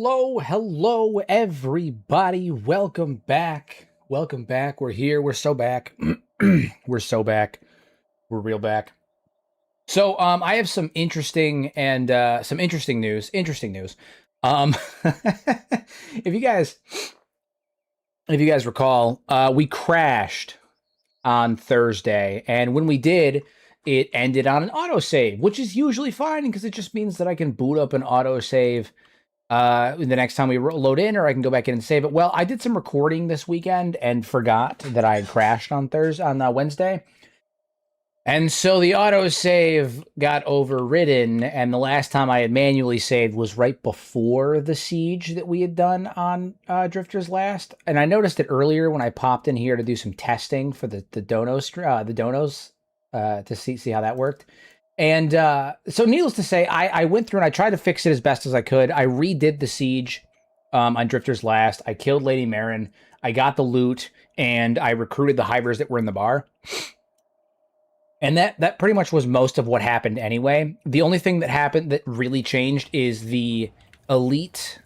Hello, everybody. Welcome back. Welcome back. We're here. We're so back. We're so back. We're real back. So, I have some interesting news. Interesting news. Um, if you guys recall, we crashed on Thursday, and when we did, it ended on an autosave, which is usually fine because it just means that I can boot up an autosave the next time we load in, or I can go back in and save it. Well, I did some recording this weekend and forgot that I had crashed on Wednesday. And so the autosave got overridden, and the last time I had manually saved was right before the siege that we had done on Drifter's Last. And I noticed it earlier when I popped in here to do some testing for the donos to see how that worked. And so needless to say, I went through and I tried to fix it as best as I could. I redid the siege on Drifter's Last. I killed Lady Marin. I got the loot, and I recruited the hivers that were in the bar. And that pretty much was most of what happened anyway. The only thing that happened that really changed is the elite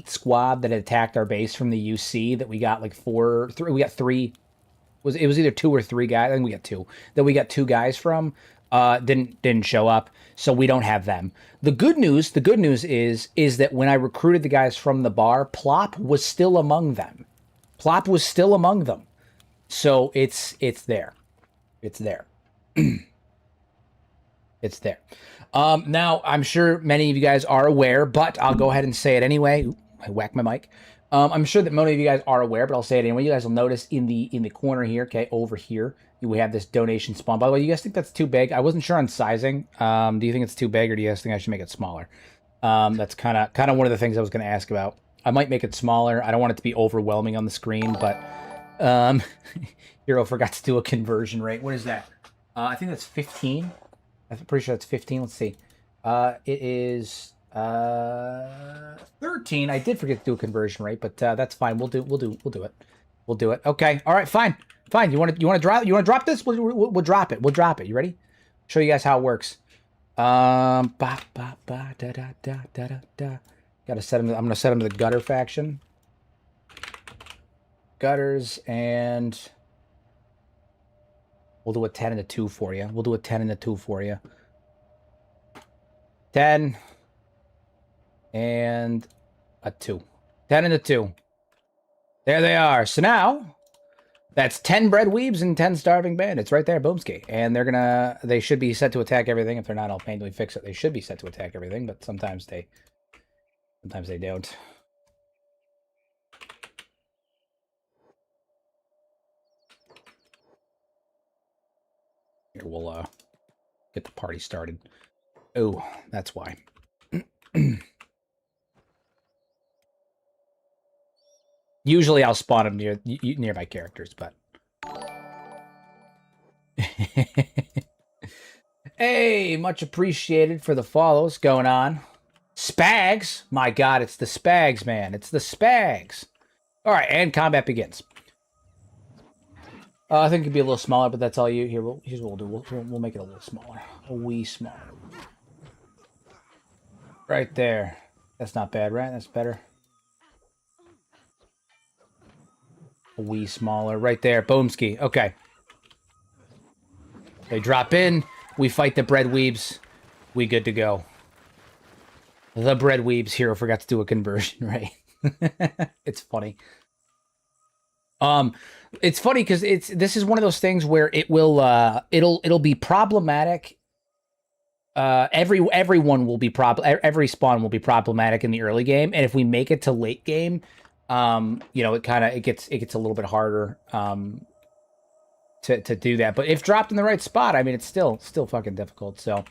squad that attacked our base from the UC that we got like we got three. It was either 2 or 3 guys. I think we got 2. That we got 2 guys from. Didn't show up, so we don't have them. The good news is that when I recruited the guys from the bar, Plop was still among them. Plop was still among them. So it's there. It's there. It's there. Now, I'm sure many of you guys are aware, but I'll go ahead and say it anyway. Ooh, I whacked my mic. I'm sure that many of you guys are aware, but I'll say it anyway. You guys will notice in the corner here, okay, over here, we have this donation spawn. By the way, you guys think that's too big? I wasn't sure on sizing. Do you think it's too big, or do you guys think I should make it smaller? That's kind of one of the things I was going to ask about. I might make it smaller. I don't want it to be overwhelming on the screen, but Hero forgot to do a conversion rate. What is that? I think that's 15. I'm pretty sure that's 15. Let's see. It is 13. I did forget to do a conversion rate, but that's fine. We'll do it. Okay. All right. Fine. You want to drop this? We'll drop it. We'll drop it. You ready? Show you guys how it works. Gotta set him. I'm gonna set him to the gutter faction. Gutters, and we'll do a 10 and a 2 for you. 10 and a 2. 10 and a 2. There they are. So now, that's 10 bread weebs and 10 starving bandits right there, boomski. And they should be set to attack everything. If they're not, I'll manually fix it. They should be set to attack everything, but sometimes they don't. Here, we'll get the party started. Oh, that's why. Usually I'll spawn them near nearby characters, but... Hey, much appreciated for the follows going on. Spags! My god, it's the Spags, man. It's the Spags. Alright, and combat begins. I think it could be a little smaller, but that's all you... Here's what we'll do. We'll make it a little smaller. A wee smaller. Right there. That's not bad, right? That's better. A wee smaller. Right there. Boomski. Okay. They drop in. We fight the bread weebs. We good to go. The bread weebs. Hero forgot to do a conversion, right? It's funny. It's funny because this is one of those things where it will it'll be problematic. Every spawn will be problematic in the early game, and if we make it to late game, it gets a little bit harder to do that. But if dropped in the right spot, I mean, it's still fucking difficult. So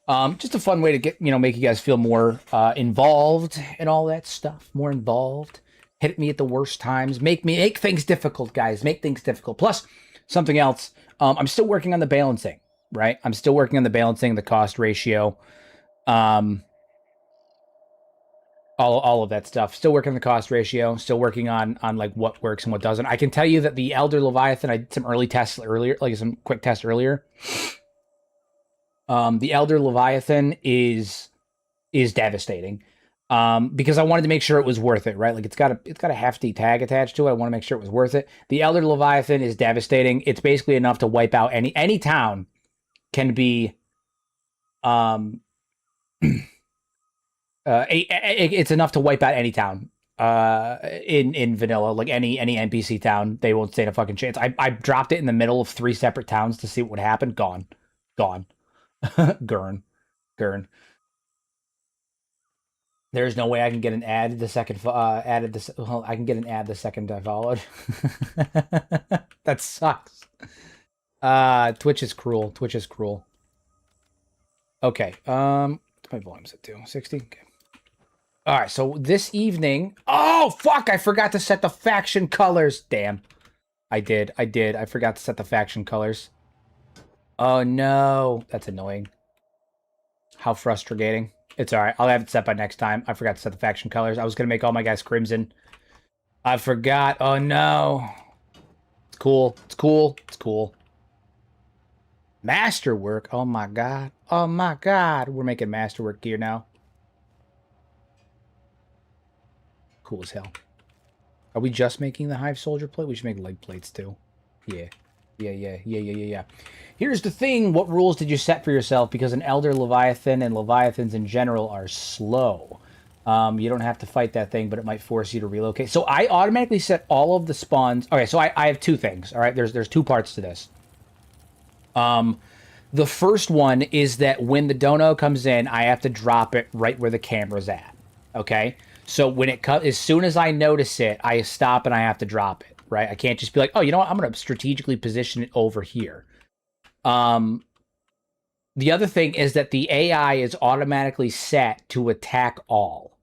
just a fun way to get make you guys feel more involved and all that stuff. More involved. Hit me at the worst times. Make things difficult, guys. Make things difficult. Plus, something else. I'm still working on the balancing, right? I'm still working on the balancing, the cost ratio. All of that stuff. Still working on the cost ratio. Still working on like what works and what doesn't. I can tell you that the Elder Leviathan, I did some early tests earlier, like some quick tests earlier. The Elder Leviathan is devastating. Because I wanted to make sure it was worth it, right? Like it's got a hefty tag attached to it. I want to make sure it was worth it. The Elder Leviathan is devastating. It's basically enough to wipe out any town. Can be it's enough to wipe out any town in vanilla, like any NPC town. They won't stand a fucking chance. I dropped it in the middle of 3 separate towns to see what would happen. Gone. Gurn. There's no way I can get an ad the second added this. Well, I can get an ad the second I followed. That sucks. Twitch is cruel. Okay. What's my volume set to? 60? Okay. All right, so this evening... Oh, fuck! I forgot to set the faction colors. Damn. I did. I forgot to set the faction colors. Oh, no. That's annoying. How frustrating. It's all right. I'll have it set by next time. I forgot to set the faction colors. I was going to make all my guys crimson. I forgot. Oh, no. It's cool. Masterwork. Oh, my God. We're making masterwork gear now. Cool as hell. Are we just making the Hive Soldier plate? We should make leg plates too. Yeah. Here's the thing. What rules did you set for yourself? Because an Elder Leviathan and Leviathans in general are slow. You don't have to fight that thing, but it might force you to relocate. So I automatically set all of the spawns. Okay, so I have 2 things. All right, there's 2 parts to this. The first one is that when the dono comes in, I have to drop it right where the camera's at. Okay? So when it comes, as soon as I notice it, I stop and I have to drop it, right? I can't just be like, oh, you know what? I'm going to strategically position it over here. The other thing is that the AI is automatically set to attack all.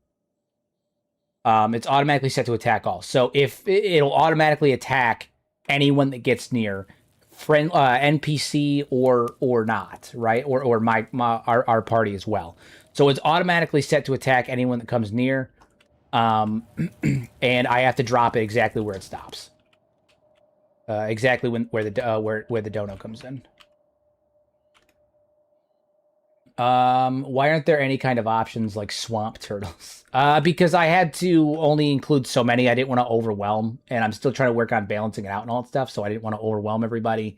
It's automatically set to attack all. So if it'll automatically attack anyone that gets near, NPC or not, right? Or our party as well. So it's automatically set to attack anyone that comes near. And I have to drop it exactly where it stops. Exactly where the dono comes in. Why aren't there any kind of options like swamp turtles? Because I had to only include so many. I didn't want to overwhelm, and I'm still trying to work on balancing it out and all that stuff. So I didn't want to overwhelm everybody,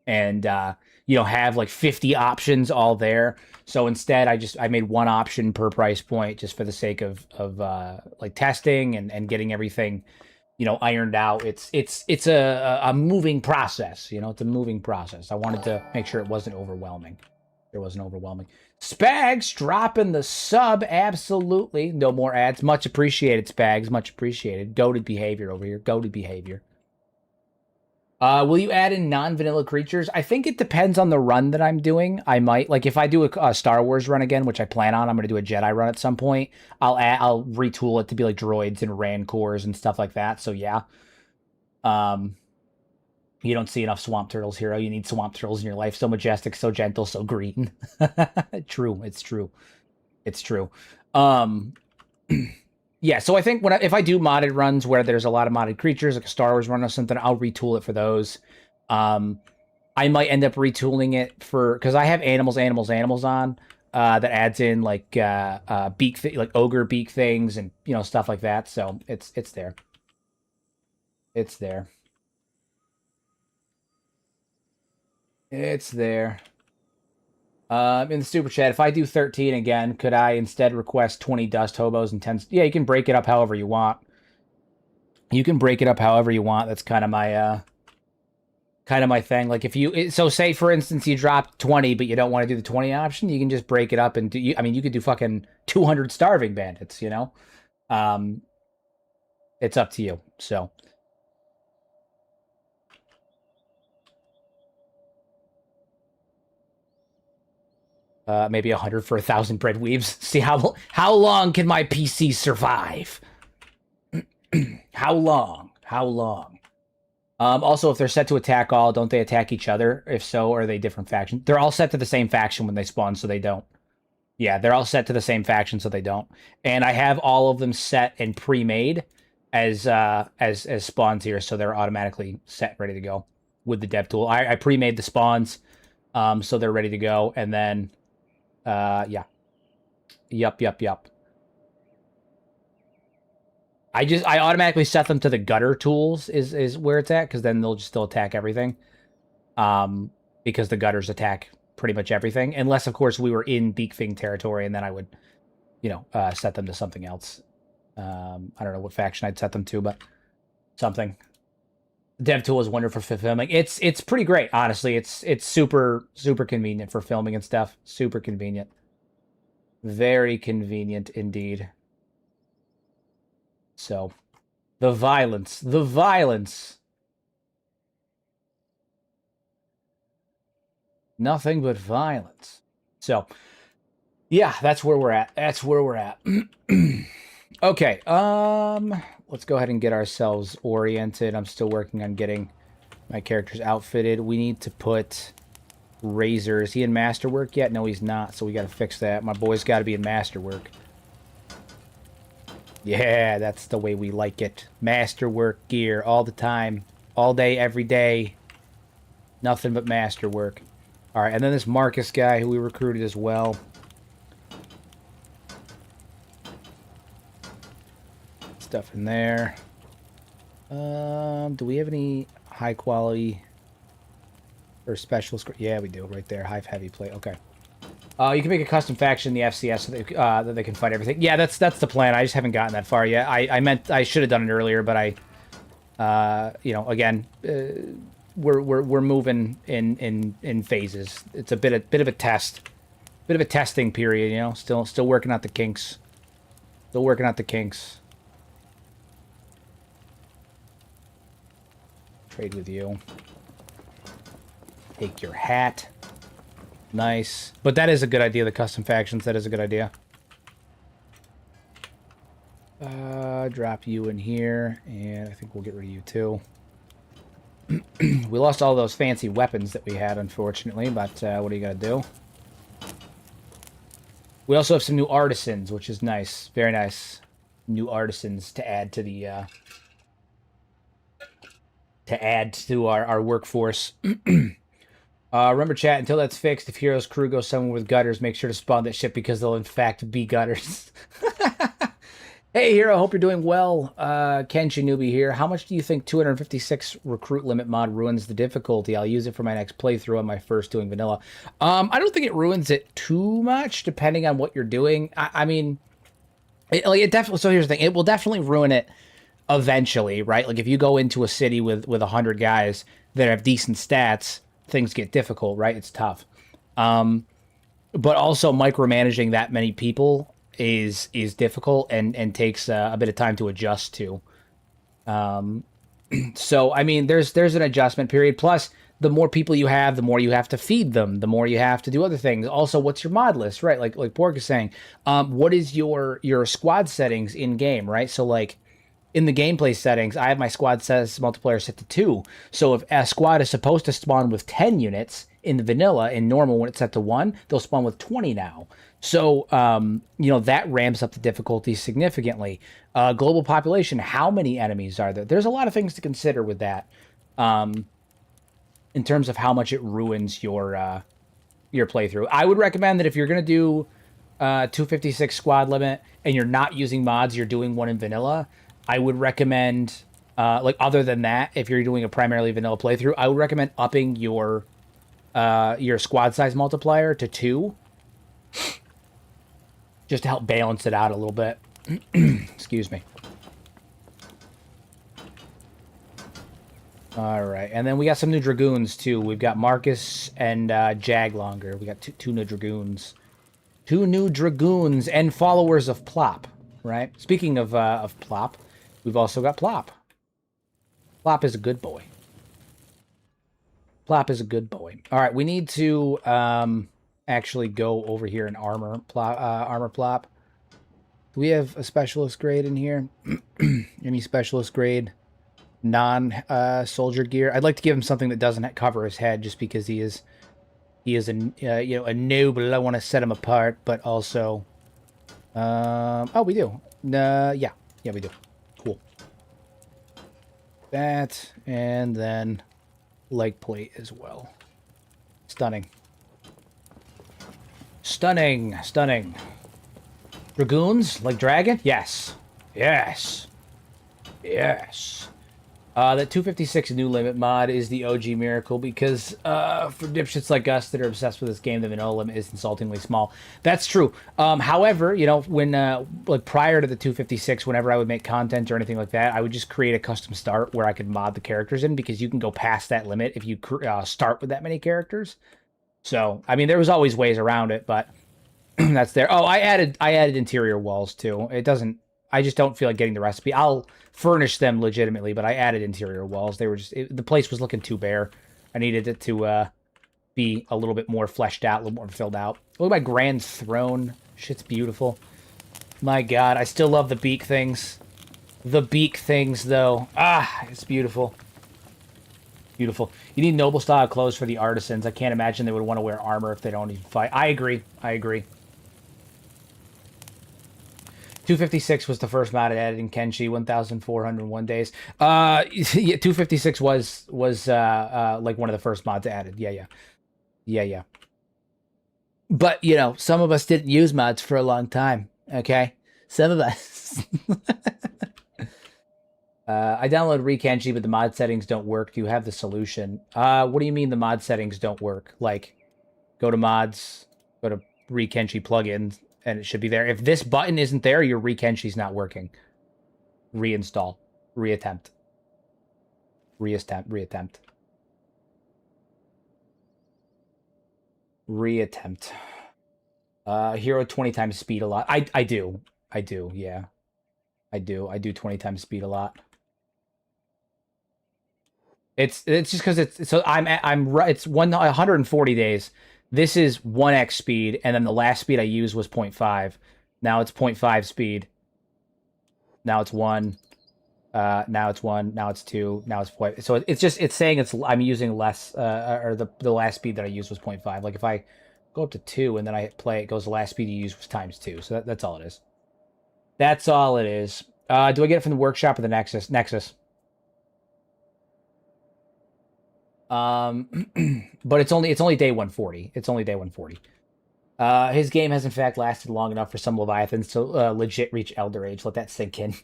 and have like 50 options all there. So instead, I made 1 option per price point just for the sake of like testing and getting everything, ironed out. It's a moving process. It's a moving process. I wanted to make sure it wasn't overwhelming. It wasn't overwhelming. Spags dropping the sub. Absolutely. No more ads. Much appreciated, Spags. Much appreciated. Goated behavior over here. Goated behavior. Will you add in non-vanilla creatures? I think it depends on the run that I'm doing. I might, like, if I do a Star Wars run again, which I plan on, I'm going to do a Jedi run at some point. I'll retool it to be like droids and rancors and stuff like that. So yeah. You don't see enough swamp turtles, hero. You need swamp turtles in your life. So majestic, so gentle, so green. True. It's true. Yeah, so I think if I do modded runs where there's a lot of modded creatures, like a Star Wars run or something, I'll retool it for those. I might end up retooling it because I have animals on that adds in like beak like ogre beak things and stuff like that. So it's there. It's there. In the super chat, if I do 13 again, could I instead request 20 dust hobos and 10? Yeah, you can break it up however you want. That's kind of my thing. Like so say for instance you drop 20, but you don't want to do the 20 option, you can just break it up and do. I mean, you could do fucking 200 starving bandits. It's up to you. So. Maybe 100 for 1,000 bread weaves. See how long can my PC survive? How long? Also, if they're set to attack all, don't they attack each other? If so, are they different factions? They're all set to the same faction when they spawn, so they don't. Yeah, they're all set to the same faction, so they don't. And I have all of them set and pre-made as spawns here, so they're automatically set, ready to go with the dev tool. I pre-made the spawns, so they're ready to go, and then. Yeah. Yup. I automatically set them to the gutter tools is where it's at, because then they'll just still attack everything. Because the gutters attack pretty much everything, unless of course we were in Beakfing territory, and then I would, set them to something else. I don't know what faction I'd set them to, but something. Dev tool is wonderful for filming. It's pretty great, honestly. It's super convenient for filming and stuff. Super convenient. Very convenient indeed. So, the violence. Nothing but violence. So, yeah, that's where we're at. Okay, let's go ahead and get ourselves oriented. I'm still working on getting my characters outfitted. We need to put Razor. Is he in Masterwork yet? No, he's not, so we got to fix that. My boy's got to be in Masterwork. Yeah, that's the way we like it. Masterwork gear all the time. All day, every day. Nothing but Masterwork. All right, and then this Marcus guy who we recruited as well. Stuff in there. Do we have any high quality or specialist? Yeah, we do right there. High heavy plate. Okay. You can make a custom faction in the FCS so that they can fight everything. Yeah, that's the plan. I just haven't gotten that far yet. I meant I should have done it earlier, but again, we're moving in phases. It's a bit of a test, bit of a testing period. Still working out the kinks. Trade with you. Take your hat. Nice. But that is a good idea, the custom factions. That is a good idea. Drop you in here, and I think we'll get rid of you too. We lost all those fancy weapons that we had, unfortunately, but what are you going to do? We also have some new artisans, which is nice. Very nice. New artisans to add to the... our workforce. Remember, chat, until that's fixed, if Hero's crew goes somewhere with gutters, make sure to spawn that ship because they'll in fact be gutters. Hey, Hero, hope you're doing well. Kenshi newbie here. How much do you think 256 recruit limit mod ruins the difficulty? I'll use it for my next playthrough on my first doing vanilla. I don't think it ruins it too much, depending on what you're doing. I mean, it definitely. So here's the thing: it will definitely ruin it eventually, right? Like if you go into a city with 100 guys that have decent stats, things get difficult, right? It's tough. But also micromanaging that many people is difficult and takes a bit of time to adjust to. So I mean, there's an adjustment period. Plus, the more people you have, the more you have to feed them, the more you have to do other things. Also, what's your mod list, right? Like Pork is saying, what is your squad settings in game, right? So like in the gameplay settings, I have my squad says multiplayer set to 2. So if a squad is supposed to spawn with 10 units in the vanilla, in normal when it's set to 1, they'll spawn with 20 now. So, that ramps up the difficulty significantly. Global population, how many enemies are there? There's a lot of things to consider with that in terms of how much it ruins your playthrough. I would recommend that if you're going to do 256 squad limit and you're not using mods, you're doing one in vanilla, I would recommend, other than that, if you're doing a primarily vanilla playthrough, I would recommend upping your squad size multiplier to 2, just to help balance it out a little bit. Excuse me. All right, and then we got some new dragoons too. We've got Marcus and Jaglonger. We got two new dragoons. 2 new dragoons and followers of Plop, right? Speaking of Plop, we've also got Plop. Plop is a good boy. Plop is a good boy. All right, we need to actually go over here and armor Plop. Do we have a specialist grade in here? Any specialist grade non-soldier gear? I'd like to give him something that doesn't cover his head, just because he is a noble. I want to set him apart, but also, oh, we do. Yeah, we do. Cool. That, and then leg plate as well. Stunning. Dragoons like dragon? Yes. Yes. That 256 new limit mod is the OG miracle because for dipshits like us that are obsessed with this game, the vanilla limit is insultingly small. That's true. However, you know, when like prior to the 256, whenever I would make content or anything like that, I would just create a custom start where I could mod the characters in because you can go past that limit if you start with that many characters. So, I mean, there was always ways around it, but that's there. Oh, I added interior walls too. It doesn't. I just don't feel like getting the recipe. I'll furnish them legitimately, but I added interior walls. They were just the place was looking too bare. I needed it to be a little bit more fleshed out, a little more filled out. Look at my grand throne. Shit's beautiful. My God, I still love the beak things. The beak things, though. Ah, it's beautiful. Beautiful. You need noble style clothes for the artisans. I can't imagine they would want to wear armor if they don't even fight. I agree. I agree. 256 was the first mod added in Kenshi. 1,401 days. Yeah, 256 was like one of the first mods added. Yeah, yeah, yeah, yeah. But you know, some of us didn't use mods for a long time. Okay, some of us. I downloaded Rekenshi, but the mod settings don't work. Do you have the solution? What do you mean the mod settings don't work? Like, go to mods, go to Rekenshi plugins, and it should be there. If this button isn't there, your Rekenshi's not working. Reinstall, reattempt, reattempt, reattempt. Hero 20 times speed a lot. I do. I do, yeah. I do. I do 20 times speed a lot. It's just because it's so I'm right. It's 140 days. This is 1x speed, and then the last speed I used was 0.5. Now it's 0.5 speed. Now it's 1. Now it's 1. Now it's 2. Now it's point. So it's just it's saying I'm using less. Or the last speed that I used was 0.5. Like if I go up to 2 and then I hit play, it goes the last speed you used was times 2. So that's all it is. That's all it is. Do I get it from the workshop or the Nexus? Nexus. But it's only day 140. It's only day 140. His game has in fact lasted long enough for some Leviathans to legit reach Elder Age. Let that sink in.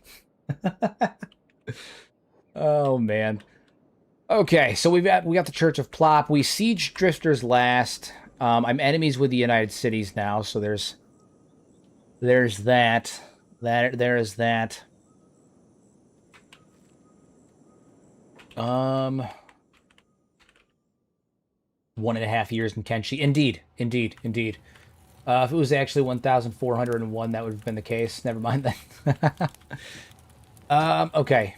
Oh man. Okay, so we got the Church of Plop. We siege drifters last. I'm enemies with the United Cities now, so there's that. There is that. 1.5 years in Kenshi. Indeed, indeed, indeed. If it was actually 1,401, that would have been the case. Never mind that. Okay.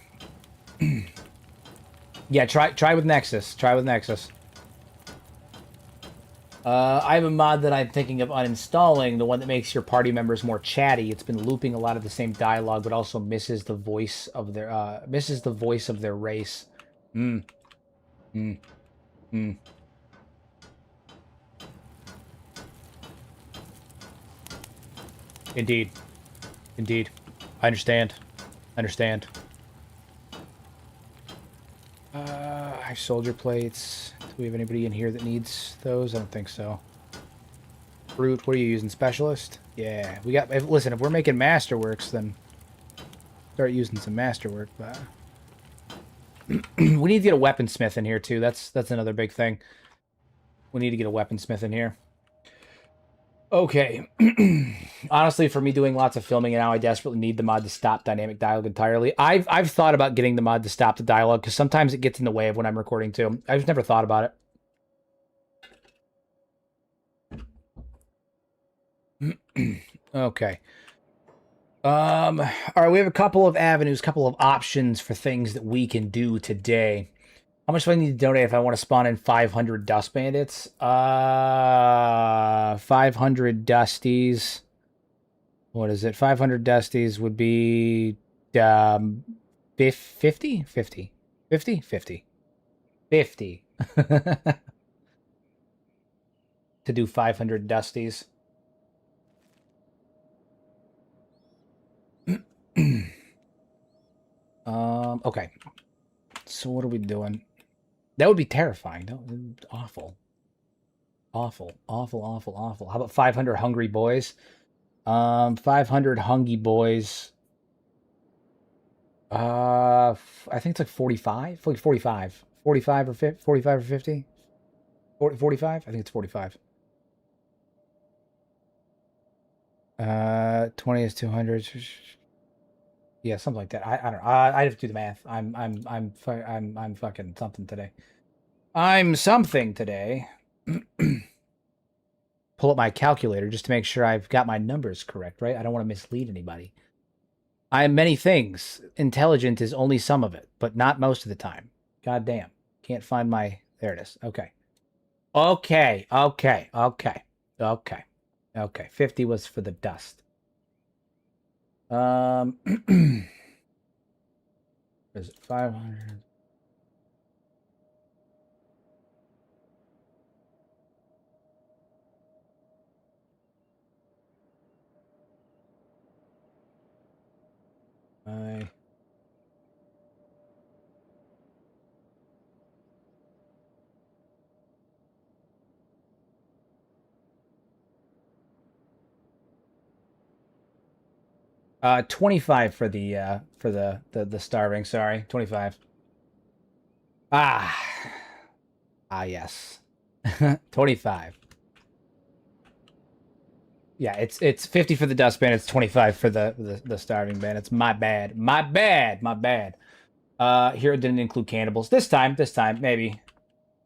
Yeah, try with Nexus. Try with Nexus. I have a mod that I'm thinking of uninstalling, the one that makes your party members more chatty. It's been looping a lot of the same dialogue, but also misses the voice of their race. Hmm. Hmm. Hmm. Indeed. Indeed. I understand. I understand. High soldier plates. Do we have anybody in here that needs those? I don't think so. Fruit, what are you using? Specialist? Yeah, we got... Listen, if we're making masterworks, then start using some masterwork, but... we need to get a weaponsmith in here, too. That's another big thing. We need to get a weaponsmith in here. Okay. Honestly, for me doing lots of filming now, I desperately need the mod to stop dynamic dialogue entirely. I've thought about getting the mod to stop the dialogue because sometimes it gets in the way of when I'm recording too. I've just never thought about it. Okay. All right, we have a couple of avenues, couple of options for things that we can do today. How much do I need to donate if I want to spawn in 500 Dust Bandits? 500 Dusties. What is it? 500 Dusties would be 50? 50. 50? 50. 50. To do 500 Dusties. Okay. So what are we doing? That would be terrifying. That would be awful. Awful, awful, awful, awful. How about 500 hungry boys? 500 hungry boys. I think it's like 45, like 45, 45 or 50, 45 or 50, 40, 45. I think it's 45. 20 is 200. Yeah, something like that. I don't know. I have to do the math. I'm fucking something today. I'm something today. Pull up my calculator just to make sure I've got my numbers correct, right? I don't want to mislead anybody. I am many things. Intelligent is only some of it, but not most of the time. God damn. Can't find my. There it is. Okay. Okay. Okay. Okay. Okay. Okay. 50 was for the dust. Is it 500? I 25 for the starving, sorry. 25. Ah. Ah, yes. 25. Yeah, it's 50 for the dustpan, it's 25 for the starving ban. It's my bad. My bad. My bad. Here it didn't include cannibals. This time, maybe.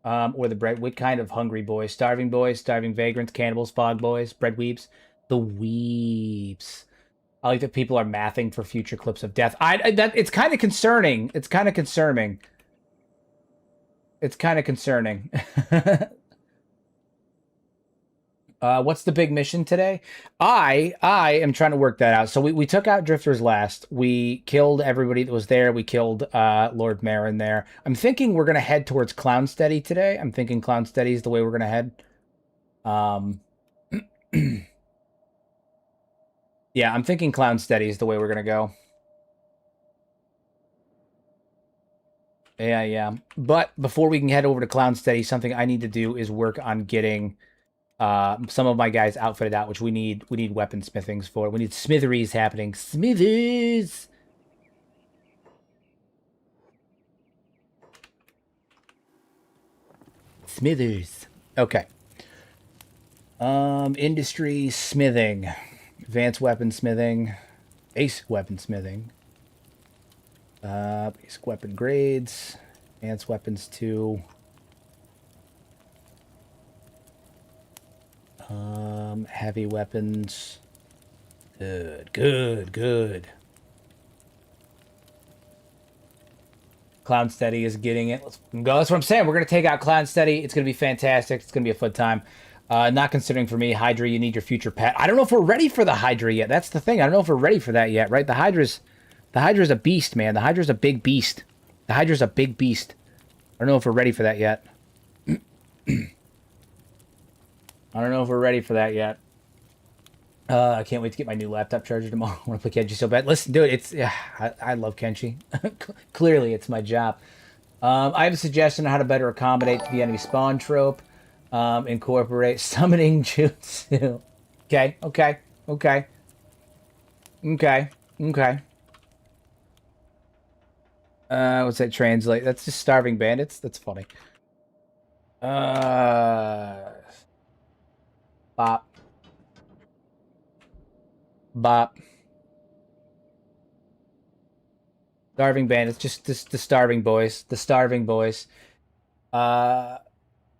Or the bread. What kind of hungry boys? Starving boys, starving vagrants, cannibals, fog boys, bread weeps. The weeps. I like that people are mathing for future clips of death. That it's kind of concerning. It's kind of concerning. It's kind of concerning. What's the big mission today? I am trying to work that out. So we took out drifters last. We killed everybody that was there. We killed Lord Marin there. I'm thinking we're gonna head towards Clownsteady today. I'm thinking Clownsteady is the way we're gonna head. Um, yeah, I'm thinking Clownsteady is the way we're gonna go. Yeah, yeah. But before we can head over to Clownsteady, something I need to do is work on getting some of my guys outfitted out, which we need weaponsmithings for. We need smitheries happening. Smithers. Smithers. Okay. Industry smithing. Advanced weaponsmithing. Basic weaponsmithing. Basic weapon grades. Advanced weapons 2. Heavy weapons. Good, good, good. Clownsteady is getting it. Let's go. That's what I'm saying. We're gonna take out Clownsteady. It's gonna be fantastic. It's gonna be a fun time. Not considering for me, Hydra, you need your future pet. I don't know if we're ready for the Hydra yet. That's the thing. I don't know if we're ready for that yet, right? The Hydra's a beast, man. The Hydra's a big beast. The Hydra's a big beast. I don't know if we're ready for that yet. I don't know if we're ready for that yet. I can't wait to get my new laptop charger tomorrow. I want to play Kenshi so bad. Listen, dude, it's yeah, I love Kenshi. Clearly, it's my job. I have a suggestion on how to better accommodate to the enemy spawn trope. Incorporate summoning jutsu. Okay, okay, okay, okay, okay. What's that translate? That's just starving bandits. That's funny. Uh, bop, bop. Starving bandits. Just the starving boys. The starving boys. Uh,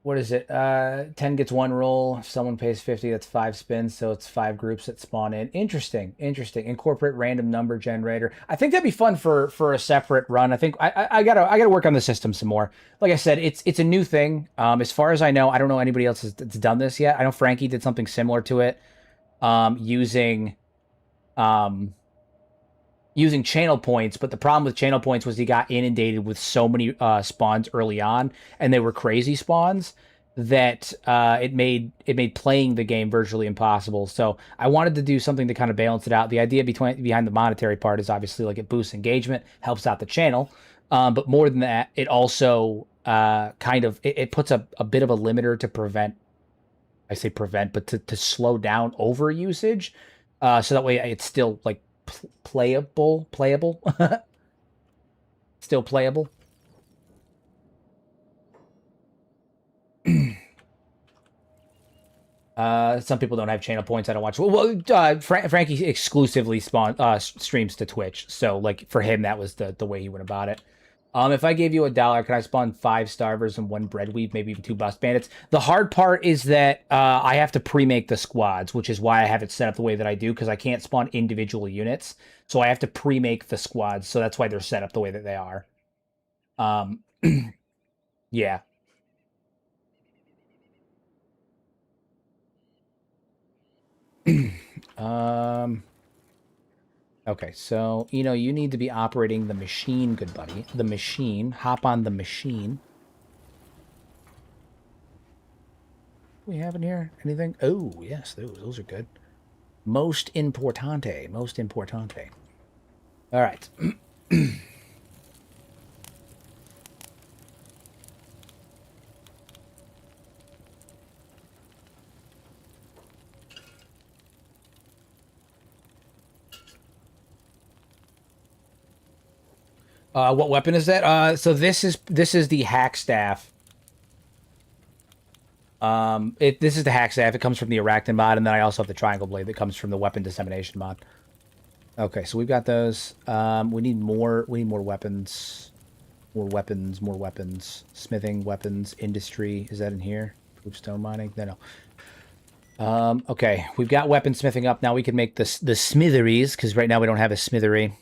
what is it? 10 gets one roll. If someone pays 50, that's 5 spins. So it's 5 groups that spawn in. Interesting. Interesting. Incorporate random number generator. I think that'd be fun for a separate run. I think I gotta work on the system some more. Like I said, it's a new thing. As far as I know, I don't know anybody else that's done this yet. I know Frankie did something similar to it. Using um using channel points, but the problem with channel points was he got inundated with so many spawns early on, and they were crazy spawns that it made playing the game virtually impossible. So I wanted to do something to kind of balance it out. The idea behind the monetary part is obviously like it boosts engagement, helps out the channel, but more than that, it also kind of it puts a bit of a limiter to prevent. I say prevent, but to slow down over usage, so that way it's still like playable. Still playable. Some people don't have channel points. I don't watch. Well, Frankie exclusively streams to Twitch, so like for him that was the way he went about it. If I gave you $1, can I spawn 5 starvers and 1 breadweave, maybe even 2 bust bandits? The hard part is that I have to pre-make the squads, which is why I have it set up the way that I do, because I can't spawn individual units, so I have to pre-make the squads. So that's why they're set up the way that they are. Yeah. Okay, so, you need to be operating the machine, good buddy. The machine. Hop on the machine. What we have in here? Anything? Oh, yes, those are good. Most importante. Most importante. All right. What weapon is that? So this is the hack staff. This is the hack staff. It comes from the Arachnid mod, and then I also have the triangle blade that comes from the weapon dissemination mod. Okay, so we've got those. We need more. We need more weapons. More weapons. More weapons. Smithing, weapons, industry. Is that in here? Proof stone mining. No. Okay, we've got weapon smithing up. Now we can make the smitheries, because right now we don't have a smithery.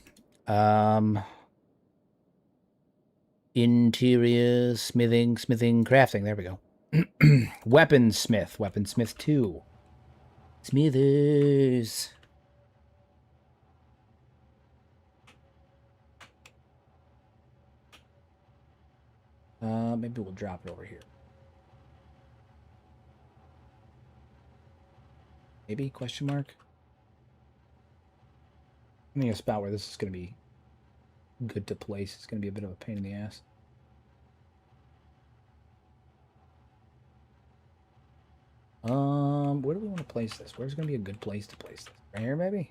Interior, smithing, crafting. There we go. Weaponsmith 2. Smithers. Maybe we'll drop it over here. Maybe, question mark? I think a spot where this is going to be good to place. It's going to be a bit of a pain in the ass. Where do we want to place this? Where's going to be a good place to place this? Right here, maybe?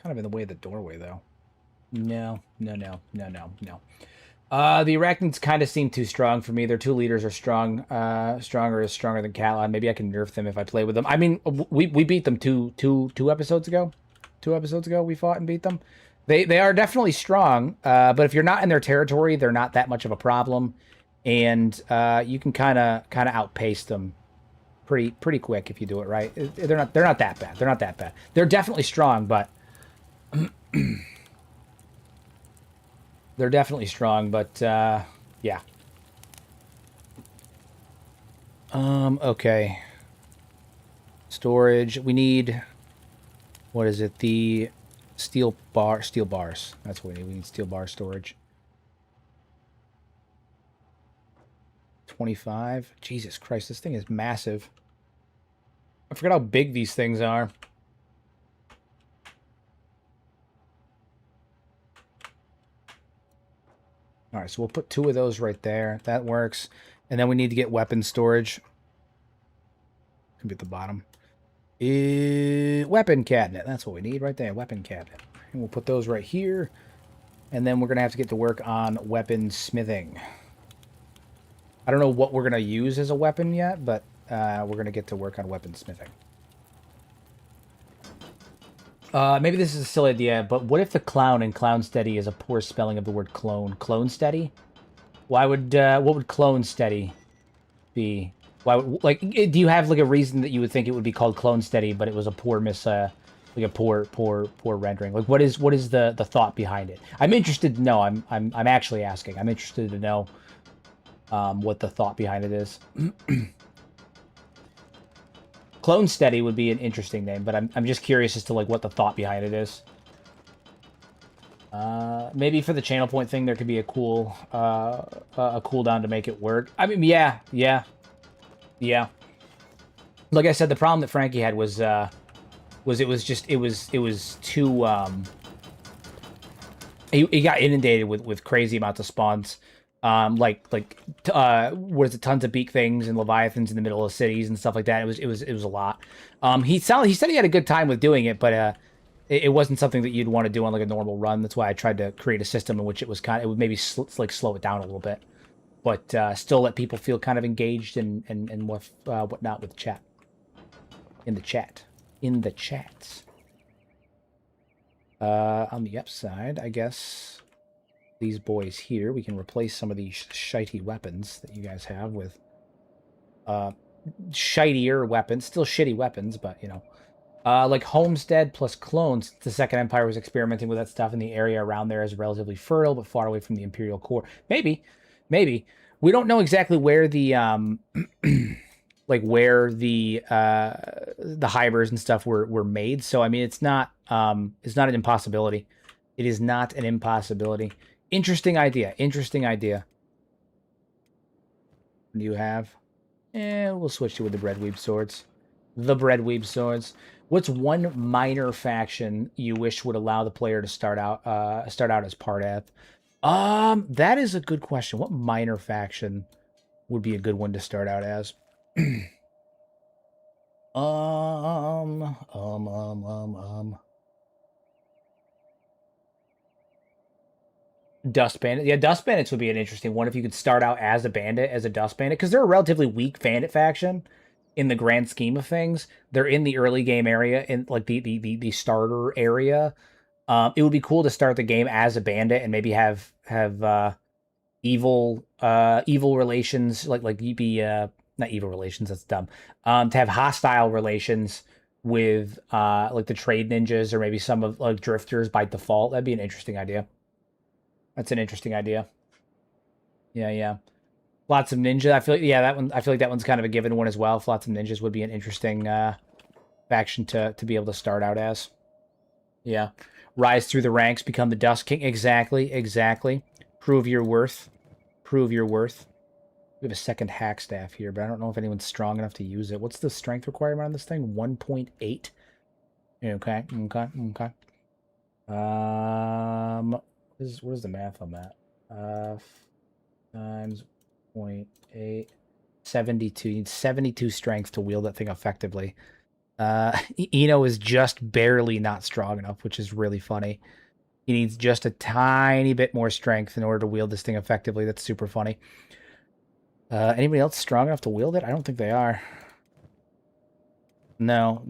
Kind of in the way of the doorway, though. No. The Arachnids kind of seem too strong for me. Their 2 leaders are stronger than Calon. Maybe I can nerf them if I play with them. I mean, we beat them two episodes ago. 2 episodes ago, we fought and beat them. They are definitely strong, but if you're not in their territory, they're not that much of a problem, and you can kind of outpace them pretty quick if you do it right. They're not that bad. They're not that bad. They're definitely strong, but they're definitely strong, but yeah. Okay. Storage. We need, what is it? The steel bars. That's what we need. We need steel bar storage. 25. Jesus Christ, this thing is massive. I forgot how big these things are. All right, so we'll put 2 of those right there. That works. And then we need to get weapon storage. Could be at the bottom. Weapon cabinet. That's what we need right there. Weapon cabinet. And we'll put those right here. And then we're going to have to get to work on weapon smithing. I don't know what we're going to use as a weapon yet, but we're going to get to work on weapon smithing. Maybe this is a silly idea, but what if the clown in Clown Steady is a poor spelling of the word clone? Clone Steady? Why would, what would Clone Steady be? Why would, like, do you have, like, a reason that you would think it would be called Clone Steady, but it was a poor like a poor rendering? Like, what is the thought behind it? I'm interested to know. I'm actually asking. I'm interested to know, what the thought behind it is. Clone Steady would be an interesting name, but I'm just curious as to, like, what the thought behind it is. Maybe for the channel point thing, there could be a cool, a cooldown to make it work. I mean, yeah. Like I said, the problem that Frankie had was it was too, he got inundated with crazy amounts of spawns. What is it? Tons of beak things and leviathans in the middle of cities and stuff like that. It was a lot. He said he had a good time with doing it, but it wasn't something that you'd want to do on like a normal run. That's why I tried to create a system in which it was it would maybe like slow it down a little bit, but still let people feel kind of engaged and whatnot with chat. In the chat. In the chats. On the upside, I guess these boys here, we can replace some of these shitey weapons that you guys have with shitier weapons. Still shitty weapons, but, you know. Like Homestead plus clones. The Second Empire was experimenting with that stuff, and the area around there is relatively fertile, but far away from the Imperial core. Maybe. We don't know exactly where the like where the hybers and stuff were made. So I mean, it's not an impossibility. It is not an impossibility. Interesting idea. Interesting idea. What do you have? We'll switch to with the Breadweeb swords. The Breadweeb swords. What's one minor faction you wish would allow the player to start out as part of? That is a good question. What minor faction would be a good one to start out as? Dust Bandit. Yeah, Dust Bandits would be an interesting one if you could start out as a bandit, as a Dust Bandit, because they're a relatively weak bandit faction in the grand scheme of things. They're in the early game area, in like the starter area. It would be cool to start the game as a bandit and maybe have evil relations, like you be not evil relations, that's dumb. To have hostile relations with like the trade ninjas or maybe some of like drifters by default. That'd be an interesting idea. That's an interesting idea. Yeah. Lots of ninja. I feel like, yeah, that one. I feel like that one's kind of a given one as well. Lots of ninjas would be an interesting faction to be able to start out as. Yeah, rise through the ranks, become the Dust King. Exactly. Prove your worth. Prove your worth. We have a second hack staff here, but I don't know if anyone's strong enough to use it. What's the strength requirement on this thing? 1.8. Okay. What is the math on that? Times 0.8. 72. You need 72 strength to wield that thing effectively. Eno is just barely not strong enough, which is really funny. He needs just a tiny bit more strength in order to wield this thing effectively. That's super funny. Anybody else strong enough to wield it? I don't think they are. No.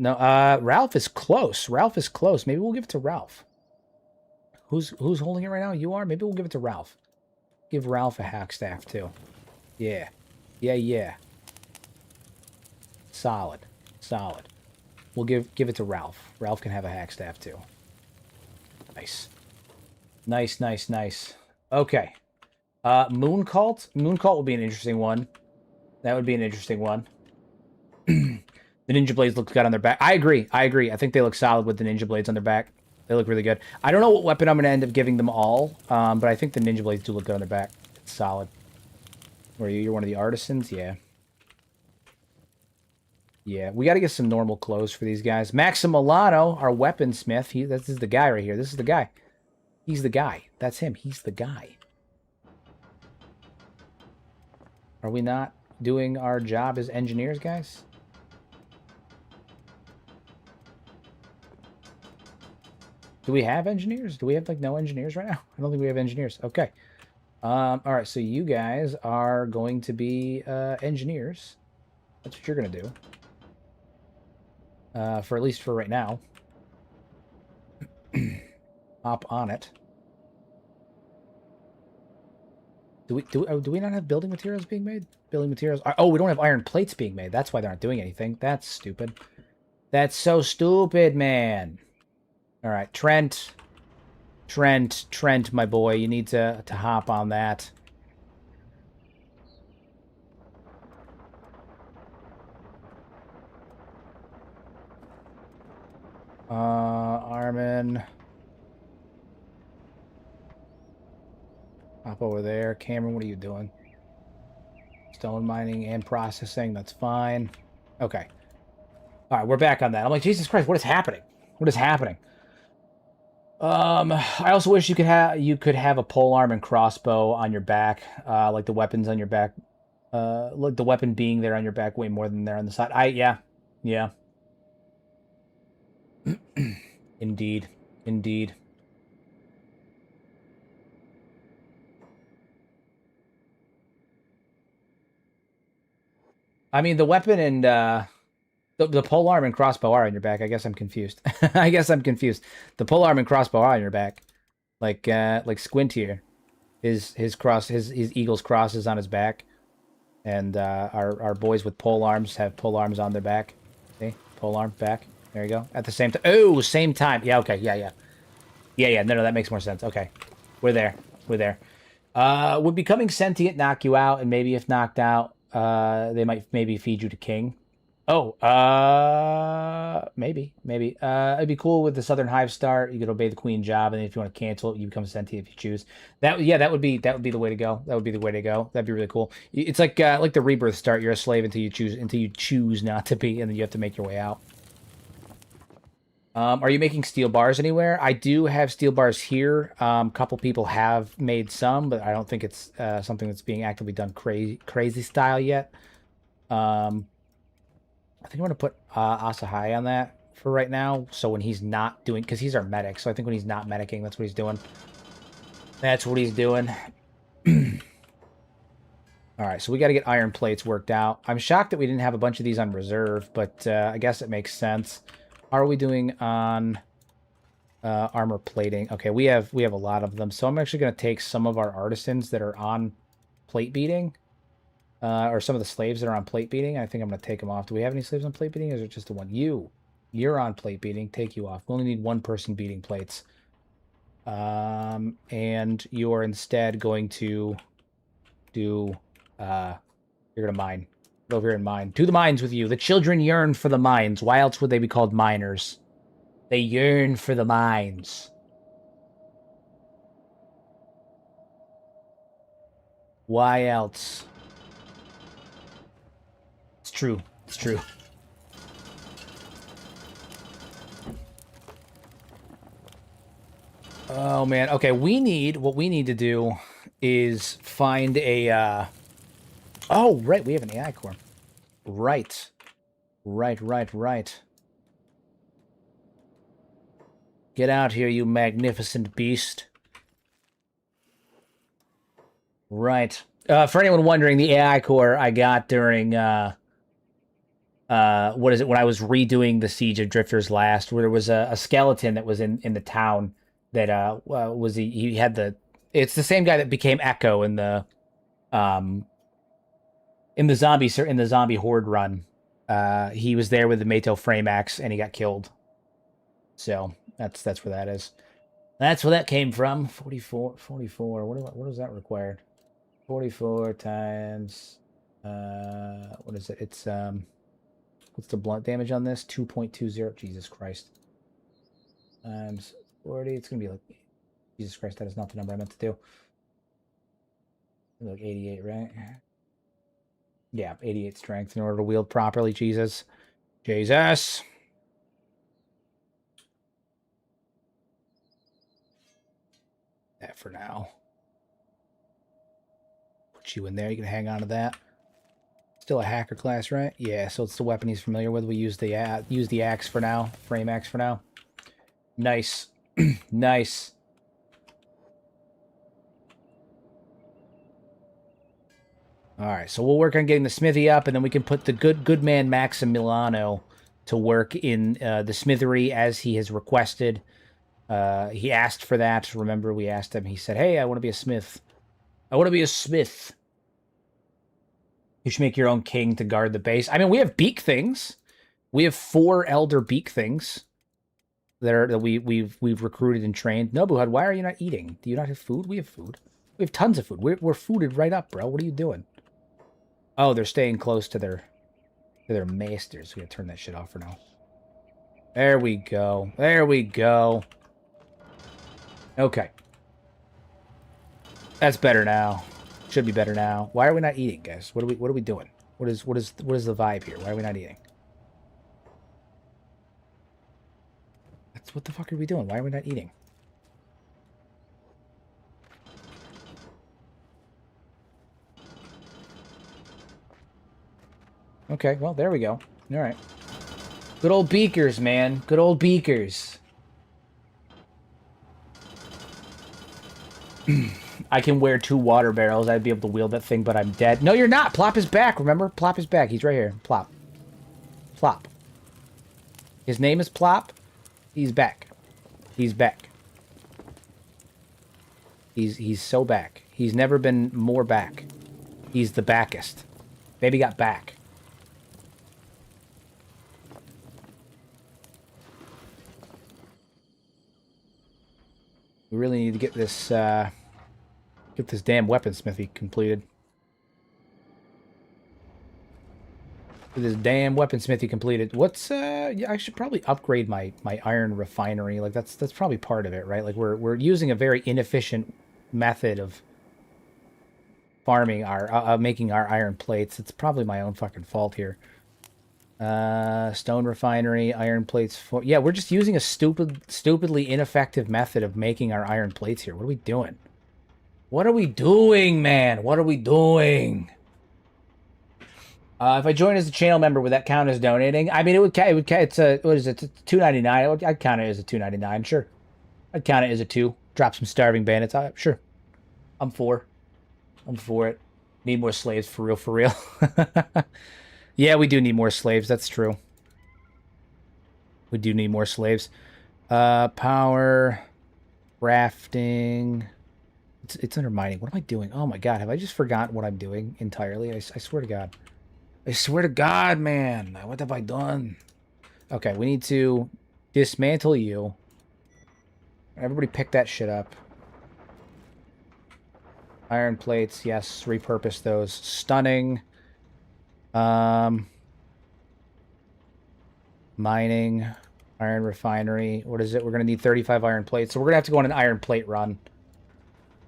Ralph is close. Maybe we'll give it to Ralph. Who's holding it right now? You are? Maybe we'll give it to Ralph. Give Ralph a hack staff, too. Yeah. Solid. We'll give it to Ralph. Ralph can have a hack staff, too. Nice. Okay. Moon Cult? Moon Cult would be an interesting one. That would be an interesting one. The Ninja Blades look good on their back. I agree. I think they look solid with the Ninja Blades on their back. They look really good. I don't know what weapon I'm going to end up giving them all, but I think the Ninja Blades do look good on their back. It's solid. Where are you? You're one of the artisans? Yeah. Yeah, we got to get some normal clothes for these guys. Maximiliano, our weaponsmith, this is the guy right here. This is the guy. He's the guy. That's him. He's the guy. Are we not doing our job as engineers, guys? Do we have engineers? Do we have, like, no engineers right now? I don't think we have engineers. Okay. All right, so you guys are going to be engineers. That's what you're going to do. For at least for right now. Hop on it. Do we not have building materials being made? Building materials. Oh, we don't have iron plates being made. That's why they're not doing anything. That's stupid. That's so stupid, man. All right, Trent, my boy, you need to hop on that. Armin. Hop over there. Cameron, what are you doing? Stone mining and processing. That's fine. Okay. All right, we're back on that. I'm like, Jesus Christ, what is happening? What is happening? I also wish you could have a polearm and crossbow on your back, like the weapons on your back, like the weapon being there on your back way more than there on the side. Yeah. Indeed. Indeed. I mean, the weapon and the polearm and crossbow are on your back. I guess I'm confused. I guess I'm confused. The polearm and crossbow are on your back. Like Squint here. His eagle's cross is on his back. And our boys with pole arms have pole arms on their back. See? Pole arm back. There you go. At the same time. Oh, same time. Yeah, okay. Yeah, yeah. Yeah, yeah. No, that makes more sense. Okay. We're there. We're there. Would becoming sentient knock you out, and maybe if knocked out, they might maybe feed you to king. Oh, maybe. It'd be cool with the Southern Hive start. You could obey the queen job, and if you want to cancel it, you become sentient if you choose. Yeah, that would be the way to go. That would be the way to go. That'd be really cool. It's like the rebirth start. You're a slave until you choose not to be, and then you have to make your way out. Are you making steel bars anywhere? I do have steel bars here. A couple people have made some, but I don't think it's something that's being actively done crazy style yet. I think I'm gonna put Asahai on that for right now. So when he's not doing, because he's our medic, so I think when he's not medicing, that's what he's doing. That's what he's doing. All right, so we got to get iron plates worked out. I'm shocked that we didn't have a bunch of these on reserve, but I guess it makes sense. How are we doing on armor plating? Okay, we have a lot of them. So I'm actually going to take some of our artisans that are on plate beating, or some of the slaves that are on plate beating. I think I'm going to take them off. Do we have any slaves on plate beating, or is it just the one? You're on plate beating. Take you off. We only need one person beating plates. And you're instead going to do... you're gonna mine. Go over here and mine. Do the mines with you. The children yearn for the mines. Why else would they be called miners? They yearn for the mines. Why else? It's true. It's true. Oh, man. Okay, what we need to do is find a, oh, right, we have an AI core. Right. Right. Get out here, you magnificent beast. Right. For anyone wondering, the AI core I got during, what is it, when I was redoing the Siege of Drifters last, where there was a skeleton that was in the town that, he had it's the same guy that became Echo in the zombie horde run. He was there with the Mato frame axe and he got killed. So that's where that is. That's where that came from. 44. What is that required? 44 times what is it? It's what's the blunt damage on this? 2.20. Jesus Christ. Times 40. It's gonna be like, Jesus Christ, that is not the number I meant to do. Like 88, right? Yeah, 88 strength in order to wield properly, Jesus. Jesus! That for now. Put you in there, you can hang on to that. Still a hacker class, right? Yeah, so it's the weapon he's familiar with. We use the axe for now. Frame axe for now. Nice. Nice. Alright, so we'll work on getting the smithy up, and then we can put the good man Maximiliano to work in the smithery as he has requested. He asked for that. Remember, we asked him. He said, hey, I want to be a smith. I want to be a smith. You should make your own king to guard the base. I mean, we have beak things. We have 4 elder beak things that we've recruited and trained. Nobuhud, why are you not eating? Do you not have food? We have food. We have tons of food. We're fooded right up, bro. What are you doing? Oh, they're staying close to their masters. We gotta turn that shit off for now. There we go. There we go. Okay. That's better now. Should be better now. Why are we not eating, guys? What are we doing? What is the vibe here? Why are we not eating? What the fuck are we doing? Why are we not eating? Okay, well, there we go. All right. Good old beakers, man. Good old beakers. I can wear 2 water barrels. I'd be able to wield that thing, but I'm dead. No, you're not. Plop is back, remember? Plop is back. He's right here. Plop. Plop. His name is Plop. He's back. He's back. He's so back. He's never been more back. He's the backest. Baby got back. We really need to get this damn weaponsmithy completed. Get this damn weaponsmithy completed. What's yeah, I should probably upgrade my iron refinery. Like that's probably part of it, right? Like we're using a very inefficient method of farming our making our iron plates. It's probably my own fucking fault here. Stone refinery, iron plates. Yeah, we're just using a stupidly ineffective method of making our iron plates here. What are we doing? What are we doing, man? What are we doing? If I join as a channel member, would that count as donating? I mean, it would count. It's a, what is it? It's $2.99. I'd count it as a $2.99. Sure. I'd count it as a 2. Drop some starving bandits. Sure. I'm for it. Need more slaves, for real, for real. Yeah, we do need more slaves. That's true. We do need more slaves. Power, crafting. It's under mining. What am I doing? Oh my god, have I just forgotten what I'm doing entirely? I swear to god. I swear to god, man. What have I done? Okay, we need to dismantle you. Everybody pick that shit up. Iron plates, yes. Repurpose those. Stunning. Mining, iron refinery. What is it? We're going to need 35 iron plates. So we're going to have to go on an iron plate run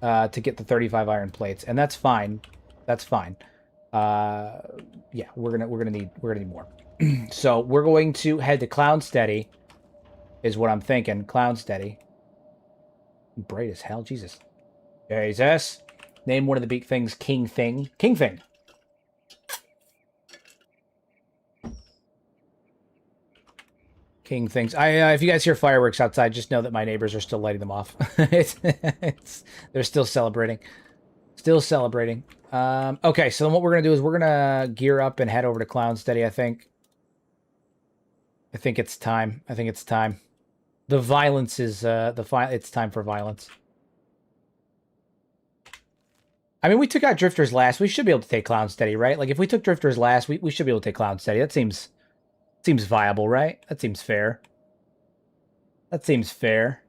to get the 35 iron plates. And that's fine. That's fine. Yeah, we're going to need more. So we're going to head to Clownsteady is what I'm thinking. Clownsteady. Bright as hell, Jesus. Jesus. Name one of the big things King Thing. King Thing. King things. If you guys hear fireworks outside, just know that my neighbors are still lighting them off. They're still celebrating. Still celebrating. Okay, so then what we're going to do is we're going to gear up and head over to Clownsteady, I think. I think it's time. I think it's time. The violence is, it's time for violence. I mean, we took out Drifters last. We should be able to take Clownsteady, right? Like, if we took Drifters last, we should be able to take Clownsteady. That seems viable, right? That seems fair. That seems fair.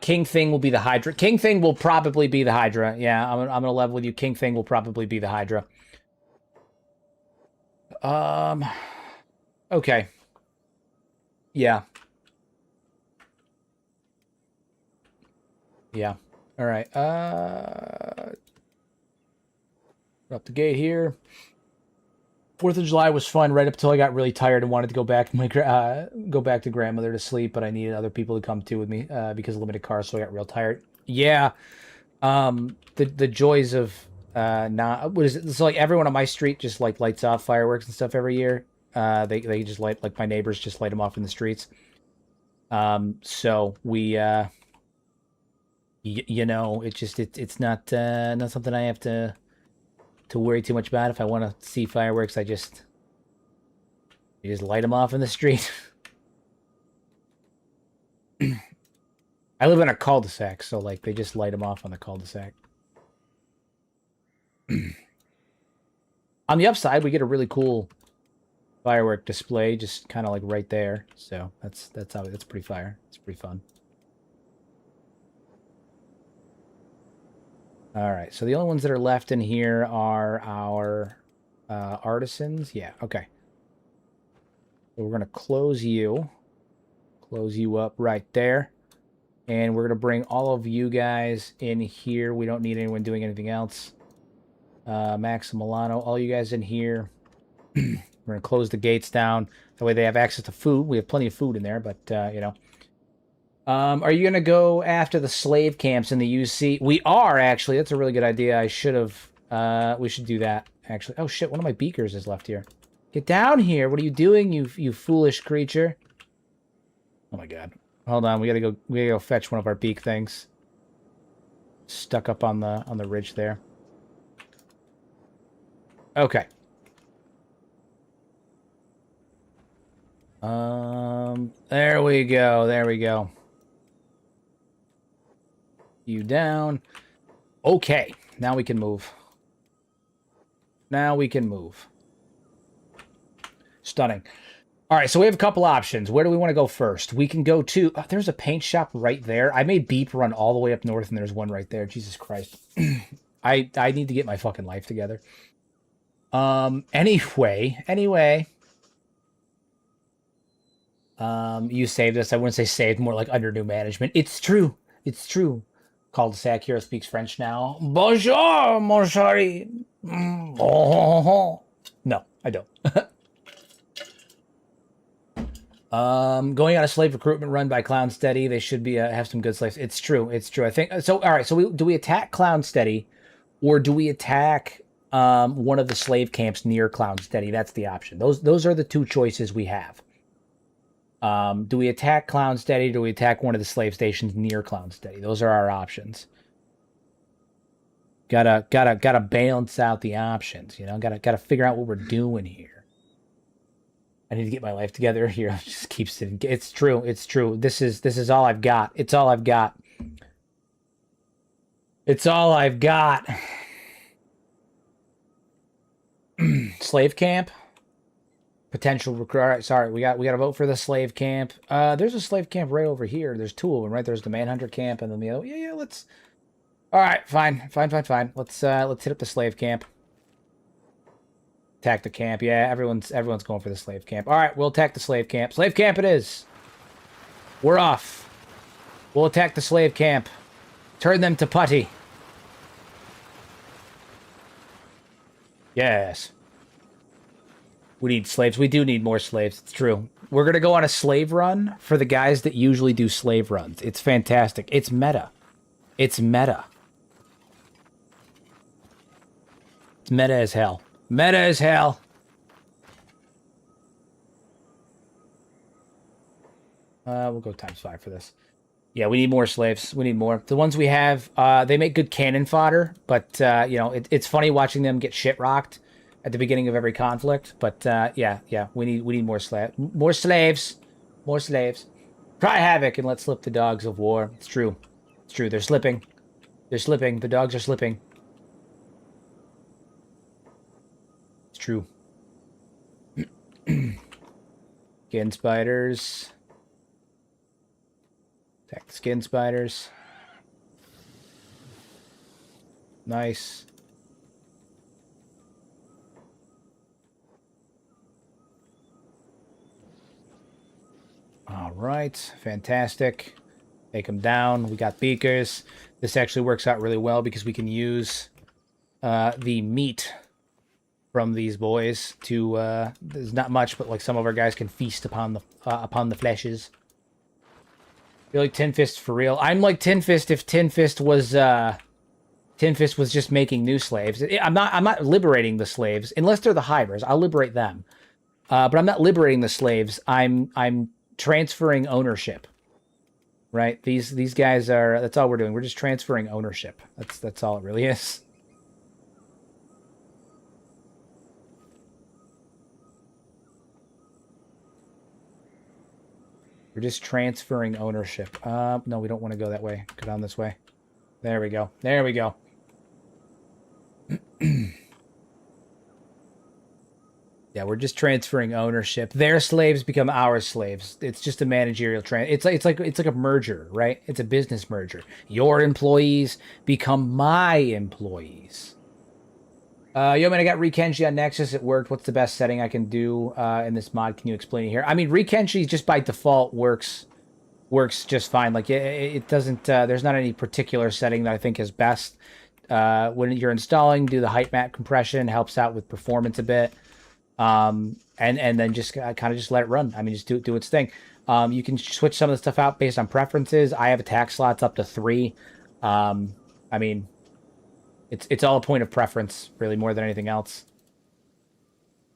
King Thing will be the Hydra. King Thing will probably be the Hydra. Yeah, I'm gonna level with you. King Thing will probably be the Hydra. Okay. Yeah. Yeah. All right. Up the gate here. 4th of July was fun right up until I got really tired and wanted to go back to my grandmother to sleep, but I needed other people to come too with me because of limited cars, so I got real tired. Yeah, the joys of not what is it? So like everyone on my street just like lights off fireworks and stuff every year. They just light, like my neighbors just light them off in the streets. So we you know, it's not something I have to worry too much about. If I want to see fireworks, you just light them off in the street. I live in a cul-de-sac, so like they just light them off on the cul-de-sac. On the upside, we get a really cool firework display, just kind of like right there. So that's pretty fire. It's pretty fun. All right, so the only ones that are left in here are our artisans. Yeah, okay. So we're going to close you up right there. And we're going to bring all of you guys in here. We don't need anyone doing anything else. Max and Milano, all you guys in here. We're going to close the gates down. That way they have access to food. We have plenty of food in there, but, you know. Are you going to go after the slave camps in the UC? We are, actually. That's a really good idea. I should have... we should do that, actually. Oh, shit. One of my beakers is left here. Get down here. What are you doing, you foolish creature? Oh, my God. Hold on. We gotta go fetch one of our beak things. stuck up on the ridge there. Okay. There we go. There we go. You down. Okay. Now we can move. Now we can move. Stunning. All right, so we have a couple options. Where do we want to go first? We can go to... there's a paint shop right there. I made Beep run all the way up north, and there's one right there. Jesus Christ. I need to get my fucking life together. Anyway. You saved us. I wouldn't say saved, more like under new management. It's true. It's true. Cul-de-sac hero speaks French now. Bonjour, mon chéri. No, I don't. Going on a slave recruitment run by Clown Steady. They should be have some good slaves. It's true. It's true. I think so. All right. So do we attack Clown Steady, or do we attack one of the slave camps near Clown Steady? That's the option. Those are the two choices we have. Do we attack Clown Steady? Do we attack one of the slave stations near Clown Steady? Those are our options. Gotta balance out the options. You know, gotta figure out what we're doing here. I need to get my life together here. Just keep sitting. It's true. It's true. This is all I've got. It's all I've got. It's all I've got. Slave camp. Potential recruit. All right, sorry. We got to vote for the slave camp. There's a slave camp right over here. There's two of them, right? There's the Manhunter camp and then the other. Yeah. Let's. All right, fine. Let's hit up the slave camp. Attack the camp. Yeah, everyone's going for the slave camp. All right, we'll attack the slave camp. Slave camp it is. We're off. We'll attack the slave camp. Turn them to putty. Yes. We need slaves. We do need more slaves. It's true. We're going to go on a slave run for the guys that usually do slave runs. It's fantastic. It's meta. It's meta. It's meta as hell. Meta as hell. We'll go ×5 for this. Yeah, we need more slaves. We need more. The ones we have, they make good cannon fodder, but, you know, it's funny watching them get shit rocked at the beginning of every conflict. But, yeah, we need more slaves. More slaves. More slaves. Cry havoc and let slip the dogs of war. It's true. It's true. They're slipping. They're slipping. The dogs are slipping. It's true. Skin spiders. Attack the skin spiders. Nice. All right. Fantastic. Take them down. We got beakers. This actually works out really well because we can use the meat from these boys to there's not much, but like some of our guys can feast upon the fleshes. You're like Tin Fist for real. I'm like Tin Fist if Tin Fist was just making new slaves. I'm not liberating the slaves unless they're the hivers. I'll liberate them, but I'm not liberating the slaves. I'm transferring ownership. Right? These guys are. That's all we're doing. We're just transferring ownership. That's all it really is. We're just transferring ownership. No, we don't want to go that way. Go down this way. There we go. There we go. Yeah, we're just transferring ownership. Their slaves become our slaves. It's just a managerial it's like a merger, right? It's a business merger. Your employees become my employees. Yo, man, I got Kenshi on Nexus. It worked. What's the best setting I can do in this mod? Can you explain it here? I mean, Kenshi just by default works just fine. Like it doesn't. There's not any particular setting that I think is best. When you're installing, do the height map compression. Helps out with performance a bit. And then just kind of just let it run. I mean, just do its thing. You can switch some of the stuff out based on preferences. I have attack slots up to 3. I mean. It's all a point of preference, really, more than anything else.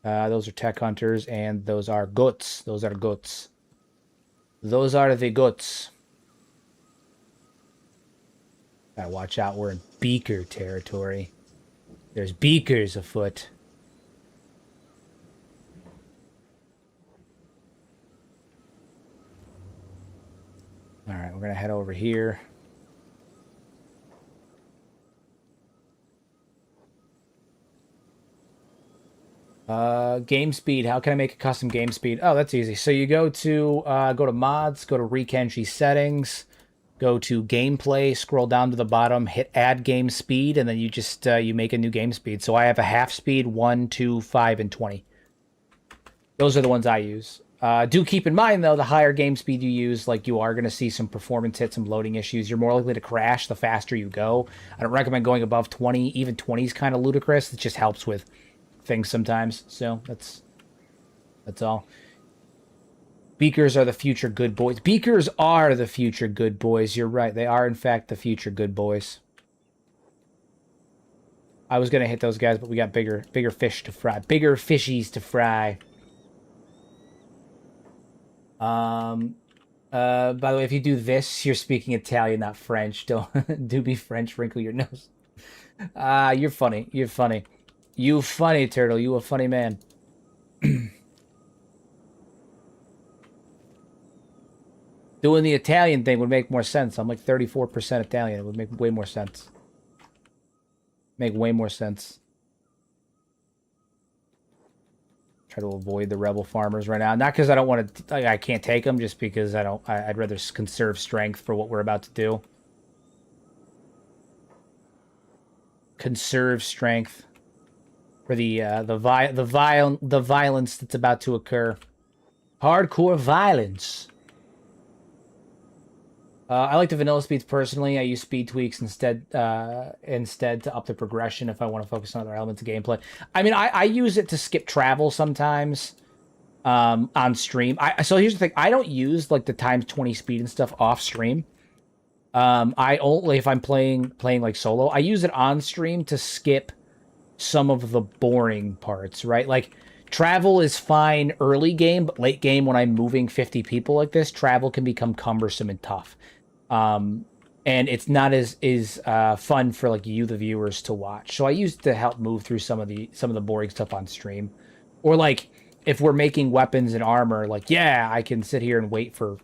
Those are tech hunters, and those are goats. Those are goats. Those are the goats. Gotta watch out. We're in beaker territory. There's beakers afoot. All right, we're gonna head over here. Game speed. How can I make a custom game speed? Oh, that's easy. So you go to mods, go to Kenshi settings, go to gameplay, scroll down to the bottom, hit add game speed, and then you just you make a new game speed. So I have a half speed, 1, 2, 5, and 20. Those are the ones I use. Do keep in mind though, the higher game speed you use, like you are going to see some performance hits, some loading issues. You're more likely to crash the faster you go. I don't recommend going above 20. Even 20 is kind of ludicrous. It just helps with things sometimes. So that's all. Beakers are the future good boys. Beakers are the future good boys. You're right. They are, in fact, the future good boys. I was going to hit those guys, but we got bigger fish to fry. Bigger fishies to fry. By the way, if you do this, you're speaking Italian, not French. Don't do be French, wrinkle your nose. You're funny. You're funny. You funny, turtle. You a funny man. Doing the Italian thing would make more sense. I'm like 34% Italian. It would make way more sense. Make way more sense. Try to avoid the rebel farmers right now. Not because I don't want to... I can't take them, just because I don't... I'd rather conserve strength for what we're about to do. Conserve strength for the violence that's about to occur. Hardcore violence. I like the vanilla speeds personally. I use speed tweaks instead to up the progression if I want to focus on other elements of gameplay. I mean, I use it to skip travel sometimes on stream. So here's the thing. I don't use like the times 20 speed and stuff off stream. I only, if I'm playing like solo, I use it on stream to skip some of the boring parts, right? Like travel is fine early game, but late game when I'm moving 50 people like this, travel can become cumbersome and tough. And it's not as fun for like you, the viewers, to watch. So I use it to help move through some of the boring stuff on stream, or like if we're making weapons and armor, like yeah, I can sit here and wait for,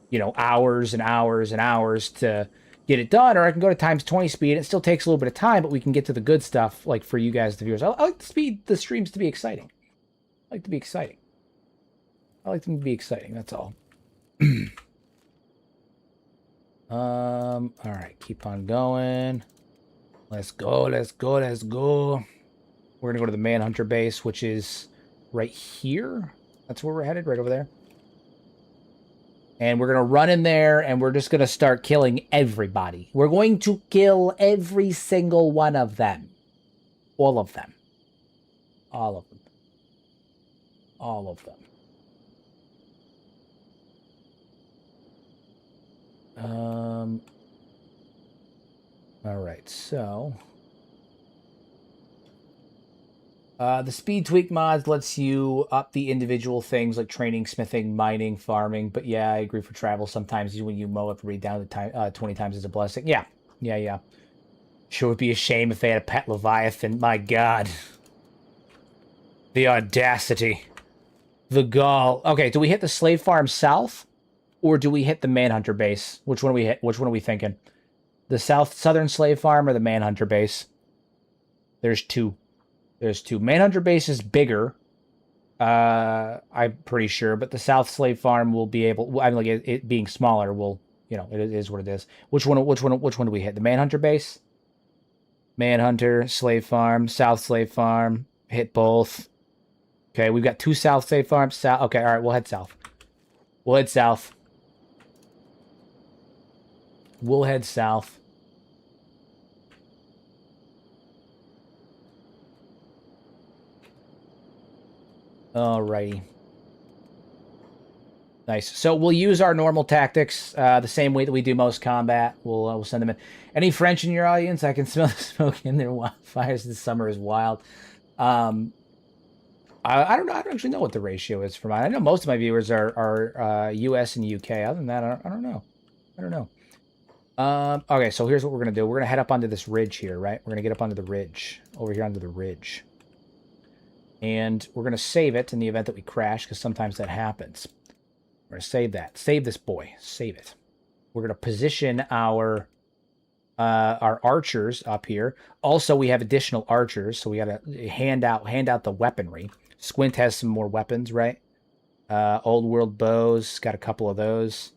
you know, hours and hours and hours to get it done, or I can go to times 20 speed. It still takes a little bit of time, but we can get to the good stuff. Like for you guys, the viewers, I like the streams to be exciting. I like to be exciting. I like them to be exciting. That's all. All right, keep on going. Let's go, let's go, let's go. We're gonna go to the Manhunter base, which is right here. That's where we're headed, right over there. And we're gonna run in there, and we're just gonna start killing everybody. We're going to kill every single one of them. All of them. All of them. All of them. All right, so the speed tweak mods lets you up the individual things like training, smithing, mining, farming. But yeah, I agree for travel. Sometimes when you mow up, read down the time 20 times is a blessing. Yeah. Sure would be a shame if they had a pet Leviathan. My God, the audacity, the gall. Okay, do we hit the slave farm south? Or do we hit the Manhunter base? Which one do we hit? Which one are we thinking? The southern slave farm or the Manhunter base? There's two. There's two. Manhunter base is bigger. I'm pretty sure, but the south slave farm will be able. I mean, like it being smaller will, you know, it is what it is. Which one do we hit? The Manhunter base? Manhunter, slave farm, south slave farm. Hit both. Okay, we've got two south slave farms. South. Okay, all right, we'll head south. We'll head south. We'll head south. Alrighty. Nice. So we'll use our normal tactics, the same way that we do most combat. We'll send them in. Any French in your audience? I can smell the smoke in their wildfires. This summer is wild. I don't know. I don't actually know what the ratio is for mine. I know most of my viewers are US and UK. Other than that, I don't know. I don't know. Okay, so here's what we're gonna do. We're gonna head up onto this ridge here, right? We're gonna get up onto the ridge. Over here onto the ridge. And we're gonna save it in the event that we crash, because sometimes that happens. We're gonna save that. Save this boy. Save it. We're gonna position our archers up here. Also, we have additional archers, so we gotta hand out the weaponry. Squint has some more weapons, right? Old world bows, got a couple of those.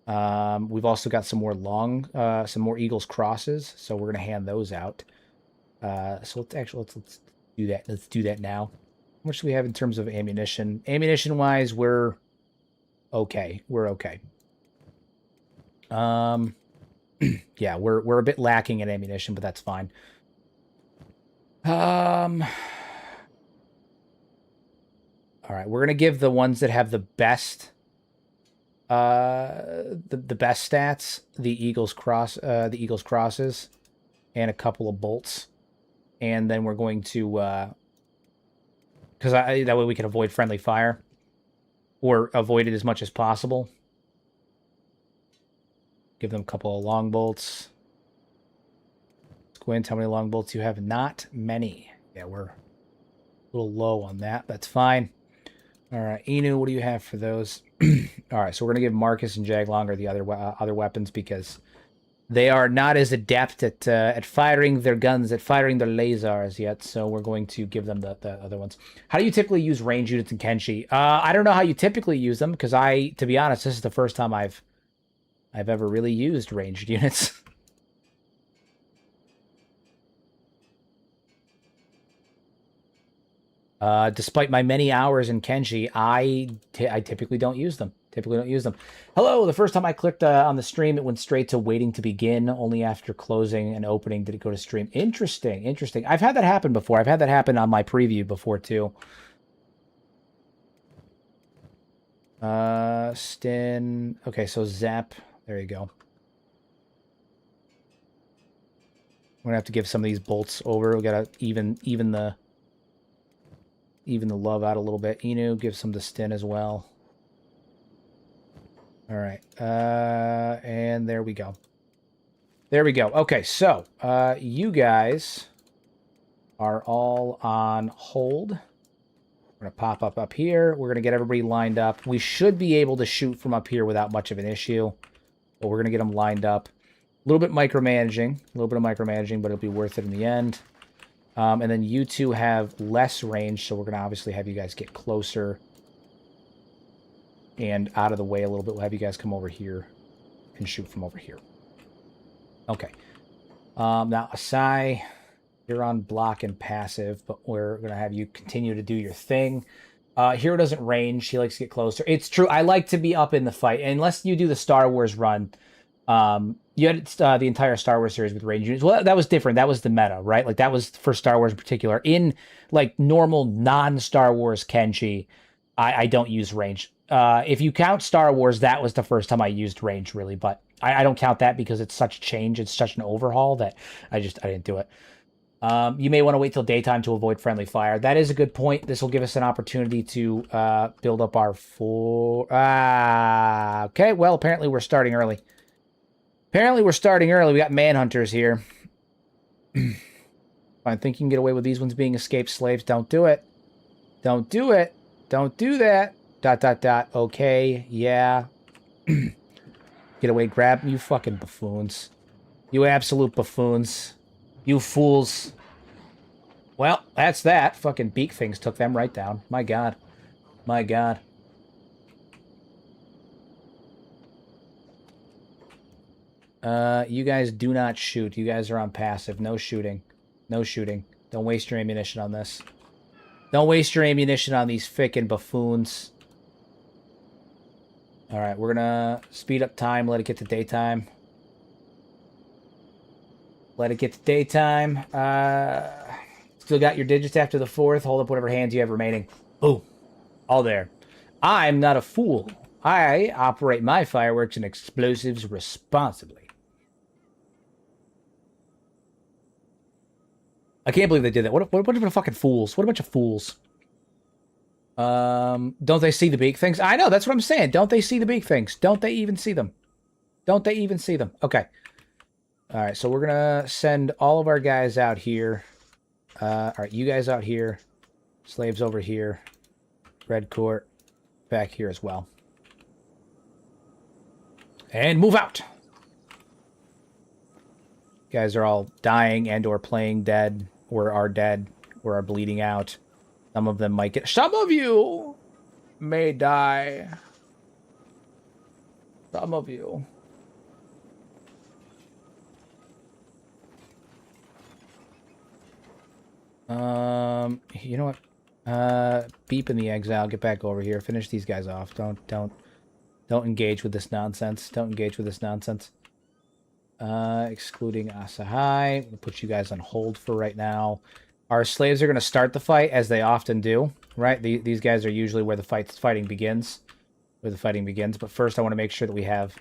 We've also got some more Eagle's crosses, so we're gonna hand those out. So let's do that. Let's do that now. How much do we have in terms of ammunition? Ammunition wise, we're okay. We're okay. Yeah, we're a bit lacking in ammunition, but that's fine. All right, we're gonna give the ones that have the best the best stats, the Eagle's crosses, and a couple of bolts. And then we're going to because that way we can avoid friendly fire, or avoid it as much as possible. Give them a couple of long bolts. Squint, how many long bolts you have? Not many. Yeah, we're a little low on that. That's fine. All right, Inu, what do you have for those? All right, so we're gonna give Marcus and Jaglonger the other weapons, because they are not as adept at firing their guns, at firing their lasers yet. So we're going to give them the other ones. How do you typically use range units in Kenshi? I don't know how you typically use them, because to be honest, this is the first time I've ever really used ranged units. Despite my many hours in Kenshi, I typically don't use them. Hello, the first time I clicked on the stream, it went straight to waiting to begin. Only after closing and opening did it go to stream. Interesting. I've had that happen before. I've had that happen on my preview before, too. Stin. Okay, so Zap. There you go. We're gonna have to give some of these bolts over. We gotta even the love out a little bit. Inu, give some to Stin as well. All right. And there we go. Okay, so you guys are all on hold. We're gonna pop up here. We're gonna get everybody lined up. We should be able to shoot from up here without much of an issue. But we're gonna get them lined up. A little bit of micromanaging, but it'll be worth it in the end. And then you two have less range, so we're going to obviously have you guys get closer and out of the way a little bit. We'll have you guys come over here and shoot from over here. Okay. Now, Asai, you're on block and passive, but we're going to have you continue to do your thing. Hero doesn't range. She likes to get closer. It's true. I like to be up in the fight. Unless you do the Star Wars run, you had the entire Star Wars series with range units. Well, that was different. That was the meta, right? Like, that was for Star Wars in particular. In, like, normal non-Star Wars Kenshi, I don't use range. If you count Star Wars, that was the first time I used range, really. But I don't count that because it's such a change. It's such an overhaul that I didn't do it. You may want to wait till daytime to avoid friendly fire. That is a good point. This will give us an opportunity to build up our full... okay, well, apparently we're starting early. We got manhunters here. I think you can get away with these ones being escaped slaves. Don't do it. Don't do it. Don't do that. ... Okay, yeah. Get away, grab. You fucking buffoons. You absolute buffoons. You fools. Well, that's that. Fucking beak things took them right down. My God. My God. You guys do not shoot. You guys are on passive. No shooting. No shooting. Don't waste your ammunition on this. Don't waste your ammunition on these frickin' buffoons. Alright, we're gonna speed up time, let it get to daytime. Let it get to daytime. Still got your digits after the 4th. Hold up whatever hands you have remaining. Boom. All there. I'm not a fool. I operate my fireworks and explosives responsibly. I can't believe they did that. What a bunch of fucking fools. What a bunch of fools. Don't they see the big things? I know, that's what I'm saying. Don't they see the big things? Don't they even see them? Don't they even see them? Okay. All right, so we're going to send all of our guys out here. All right, you guys out here. Slaves over here. Red court back here as well. And move out. You guys are all dying and or playing dead or are dead or are bleeding out. Some of them might get... Some of you may die. Some of you. You know what? Beep in the exile. Get back over here. Finish these guys off. Don't engage with this nonsense. Don't engage with this nonsense. Excluding Asahai. We'll put you guys on hold for right now. Our slaves are going to start the fight, as they often do, right? These guys are usually where the fighting begins. Where the fighting begins. But first, I want to make sure that we have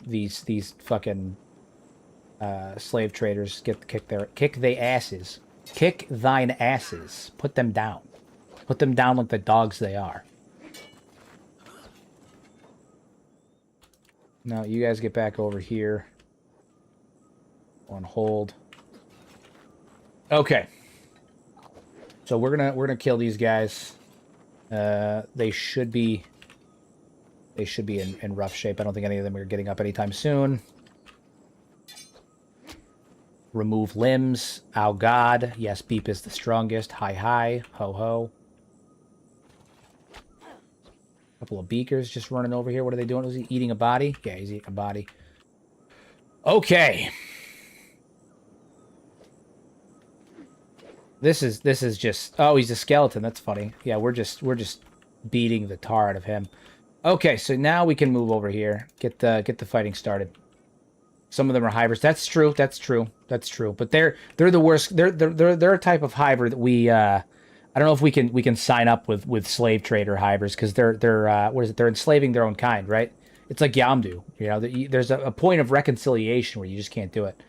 these fucking slave traders kick their asses. Kick thine asses. Put them down. Put them down like the dogs they are. Now, you guys get back over here. On hold. Okay. So we're gonna kill these guys. They should be in rough shape. I don't think any of them are getting up anytime soon. Remove limbs. Oh god. Yes, Beep is the strongest. Hi. Ho. Couple of beakers just running over here. What are they doing? Was he eating a body? Yeah, he's eating a body. Okay. This is just... Oh, he's a skeleton. That's funny. Yeah, we're just beating the tar out of him. Okay, so now we can move over here. Get the fighting started. Some of them are hybrids. That's true. But they're the worst. They're a type of hybrid that we I don't know if we can sign up with slave trader hybrids, because they're what is it? They're enslaving their own kind, right? It's like Yamdu. You know, there's a point of reconciliation where you just can't do it.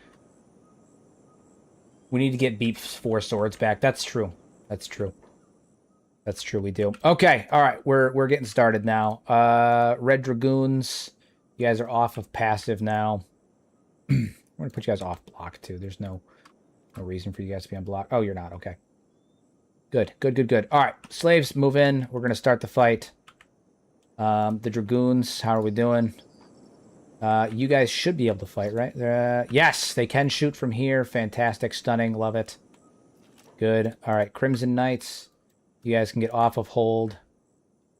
We need to get Beep's 4 swords back. That's true. We do. Okay, all right. We're getting started now. Red Dragoons, you guys are off of passive now. I'm gonna put you guys off block too. There's no reason for you guys to be on block. Oh, you're not. Okay. Good. All right, slaves, move in. We're gonna start the fight. The Dragoons, how are we doing? You guys should be able to fight, right? Yes, they can shoot from here. Fantastic, stunning, love it. Good. All right, Crimson Knights, you guys can get off of hold.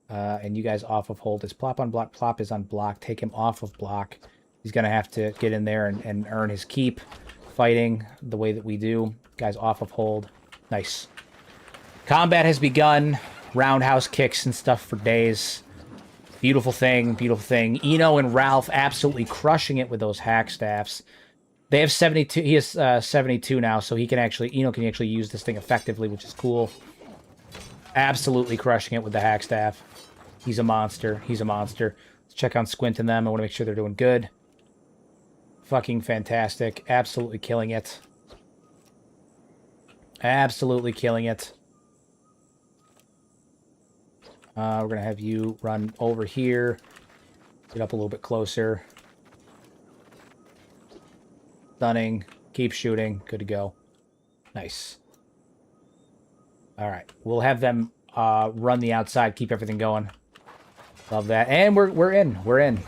And you guys off of hold. Is Plop on block? Plop is on block. Take him off of block. He's going to have to get in there and earn his keep fighting the way that we do. Guys off of hold. Nice. Combat has begun. Roundhouse kicks and stuff for days. Beautiful thing. Eno and Ralph absolutely crushing it with those hack staffs. They have 72. He has 72 now, so Eno can actually use this thing effectively, which is cool. Absolutely crushing it with the hack staff. He's a monster. Let's check on Squint and them. I want to make sure they're doing good. Fucking fantastic. Absolutely killing it. We're going to have you run over here. Get up a little bit closer. Stunning. Keep shooting. Good to go. Nice. All right. We'll have them run the outside. Keep everything going. Love that. And we're in.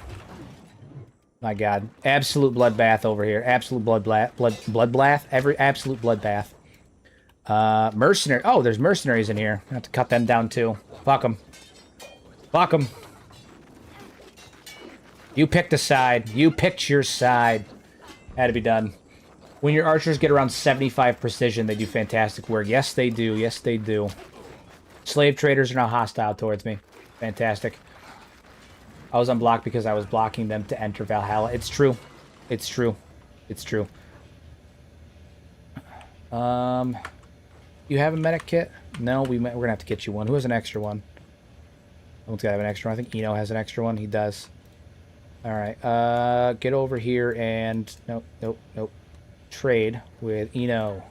My God. Absolute bloodbath over here. Absolute bloodbath. Absolute bloodbath. Mercenary. Oh, there's mercenaries in here. I have to cut them down too. Fuck them. You picked a side. You picked your side. Had to be done. When your archers get around 75 precision, they do fantastic work. Yes, they do. Slave traders are now hostile towards me. Fantastic. I was unblocked because I was blocking them to enter Valhalla. It's true. You have a medic kit? No, we're going to have to get you one. Who has an extra one? Someone's got to have an extra one. I think Eno has an extra one. He does. All right. Get over here and... Nope. Trade with Eno.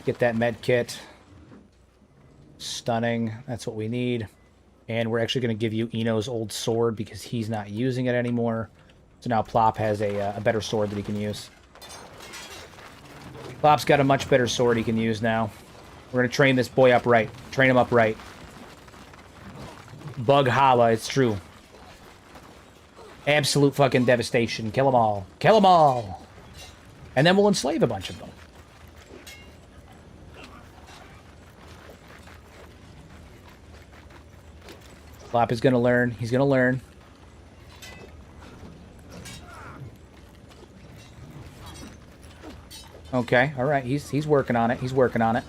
Get that med kit. Stunning. That's what we need. And we're actually going to give you Eno's old sword because he's not using it anymore. So now Plop has a better sword that he can use. Plop's got a much better sword he can use now. We're going to train this boy up right. Train him up right. Bug Hala, it's true. Absolute fucking devastation. Kill them all. Kill them all! And then we'll enslave a bunch of them. Plop is going to learn. He's going to learn. Okay, all right. He's working on it. He's working on it.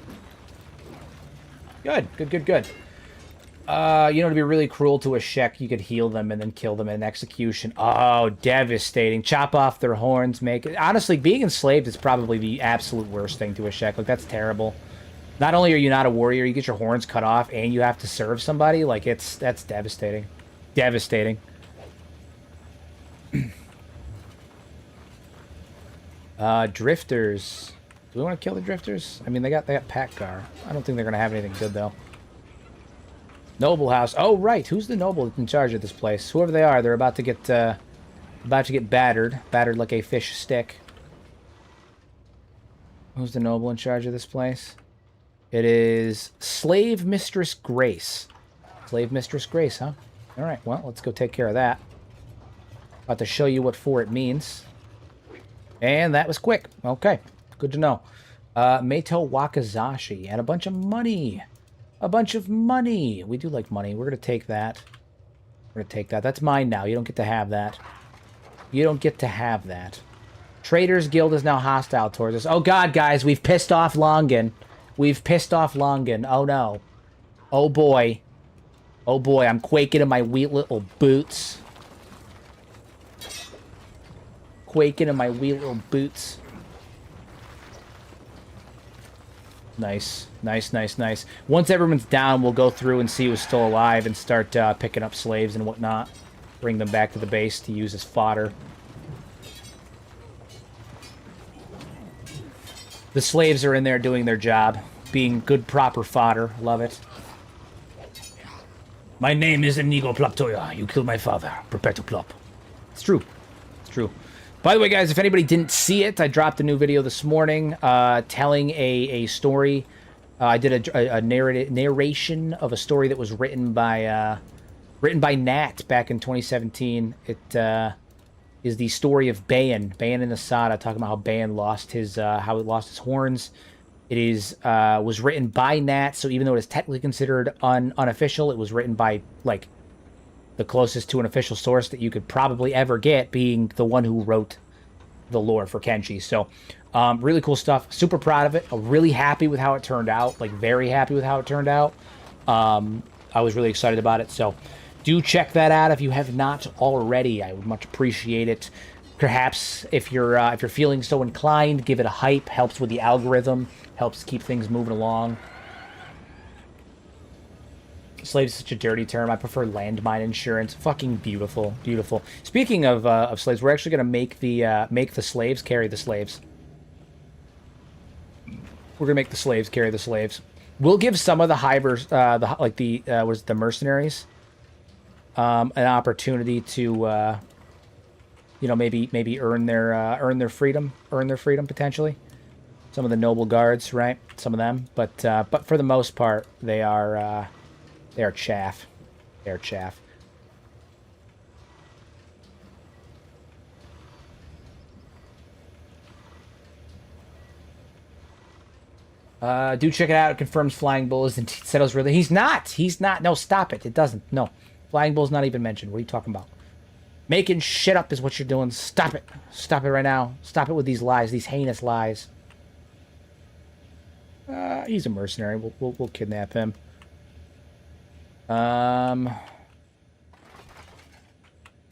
Good, good, good, good. You know, it'd be really cruel to a Shek. You could heal them and then kill them in execution. Oh, devastating. Chop off their horns, make it... Honestly, being enslaved is probably the absolute worst thing to a Shek. Like, that's terrible. Not only are you not a warrior, you get your horns cut off, and you have to serve somebody. Like, that's devastating. Devastating. Drifters. Do we want to kill the drifters? I mean, they got Packgar. I don't think they're gonna have anything good though. Noble house. Oh right, who's the noble in charge of this place? Whoever they are, they're about to get battered like a fish stick. Who's the noble in charge of this place? It is Slave Mistress Grace. Slave Mistress Grace, huh? All right, well, let's go take care of that. About to show you what for it means. And that was quick. Okay, good to know. Meito Wakazashi and a bunch of money. A bunch of money. We do like money. We're going to take that. We're going to take that. That's mine now. You don't get to have that. You don't get to have that. Traders Guild is now hostile towards us. Oh, God, guys. We've pissed off Longan. We've pissed off Longan. Oh, no. Oh, boy. Oh, boy. I'm quaking in my wee little boots. Quaking in my wee little boots. Nice. Nice, nice, nice. Once everyone's down, we'll go through and see who's still alive and start picking up slaves and whatnot. Bring them back to the base to use as fodder. The slaves are in there doing their job. Being good, proper fodder. Love it. My name is Inigo Ploptoya. You killed my father. Prepare to plop. It's true. It's true. By the way, guys, if anybody didn't see it, I dropped a new video this morning telling a story. I did a narration of a story that was written by Nat back in 2017. It is the story of Bayan and Asada, talking about how Bayan lost his how he lost his horns. It is was written by Nat, so even though it is technically considered unofficial, it was written by like the closest to an official source that you could probably ever get, being the one who wrote the lore for Kenshi. So, really cool stuff. Super proud of it. I'm really happy with how it turned out. Like, very happy with how it turned out. I was really excited about it. So, do check that out if you have not already. I would much appreciate it. Perhaps if you're feeling so inclined, give it a hype. Helps with the algorithm. Helps keep things moving along. Slave is such a dirty term. I prefer landmine insurance. Fucking beautiful, beautiful. Speaking of slaves, we're actually going to make the slaves carry the slaves. We're going to make the slaves carry the slaves. We'll give some of the hivers, the mercenaries, an opportunity to, maybe earn their freedom potentially. Some of the noble guards, right? Some of them, but for the most part, they are chaff. They're chaff. Do check it out. It confirms Flying Bull is indeed Seto's really. He's not. He's not. No, stop it. It doesn't. No. Flying Bull's not even mentioned. What are you talking about? Making shit up is what you're doing. Stop it. Stop it right now. Stop it with these lies. These heinous lies. He's a mercenary. We'll kidnap him. Some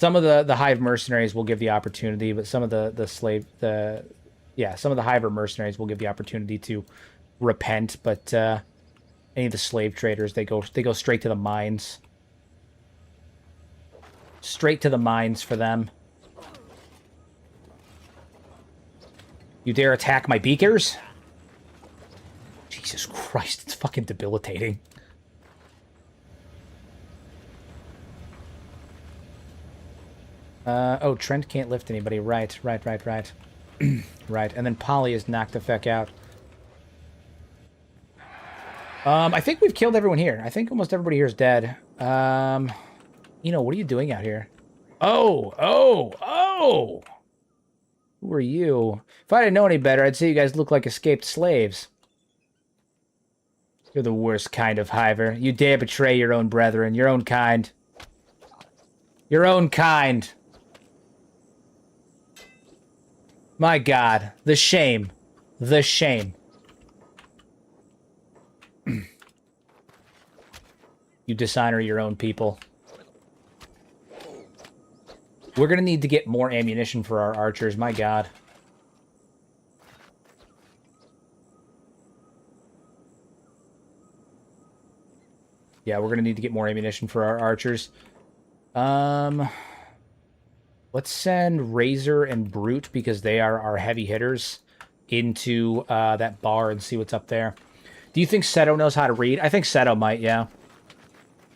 of the Hive mercenaries will give the opportunity, but some of some of the Hive mercenaries will give the opportunity to repent, but any of the slave traders, they go straight to the mines. Straight to the mines for them. You dare attack my beakers? Jesus Christ, it's fucking debilitating. Oh, Trent can't lift anybody. Right. Right. And then Polly is knocked the feck out. I think we've killed everyone here. I think almost everybody here is dead. What are you doing out here? Oh! Who are you? If I didn't know any better, I'd say you guys look like escaped slaves. You're the worst kind of hiver. You dare betray your own brethren, your own kind. Your own kind. My God, the shame. The shame. You dishonor your own people. We're going to need to get more ammunition for our archers, my God. Yeah, we're going to need to get more ammunition for our archers. Let's send Razor and Brute, because they are our heavy hitters, into that bar and see what's up there. Do you think Seto knows how to read? I think Seto might, yeah.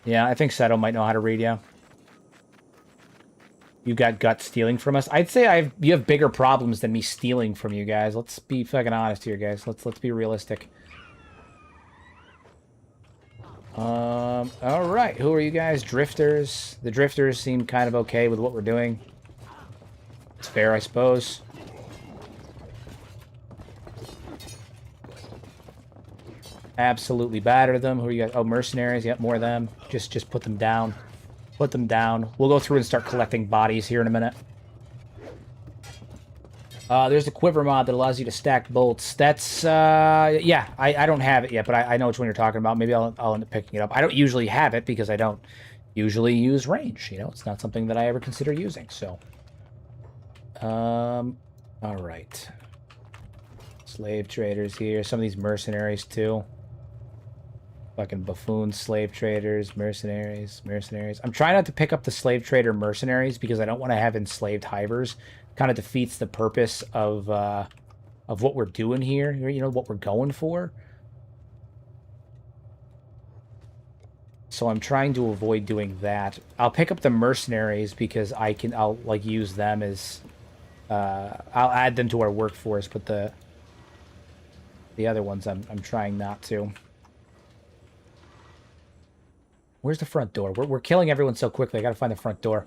Yeah, I think Seto might know how to read, yeah. You got gut stealing from us. I'd say you have bigger problems than me stealing from you guys. Let's be fucking honest here, guys. Let's be realistic. All right. Who are you guys? Drifters. The drifters seem kind of okay with what we're doing. It's fair, I suppose. Absolutely batter them. Who are you guys? Oh, mercenaries. Yep, more of them. Just put them down. Put them down. We'll go through and start collecting bodies here in a minute. There's a quiver mod that allows you to stack bolts. That's, yeah, I don't have it yet, but I know which one you're talking about. Maybe I'll end up picking it up. I don't usually have it because I don't usually use range. You know, it's not something that I ever consider using, so. All right. Slave traders here. Some of these mercenaries, too. Fucking buffoons, slave traders, mercenaries. I'm trying not to pick up the slave trader mercenaries because I don't want to have enslaved hivers. Kind of defeats the purpose of what we're doing here. You know, what we're going for. So I'm trying to avoid doing that. I'll pick up the mercenaries because I'll like use them as I'll add them to our workforce, but the other ones I'm trying not to. Where's the front door? We're killing everyone so quickly. I gotta find the front door.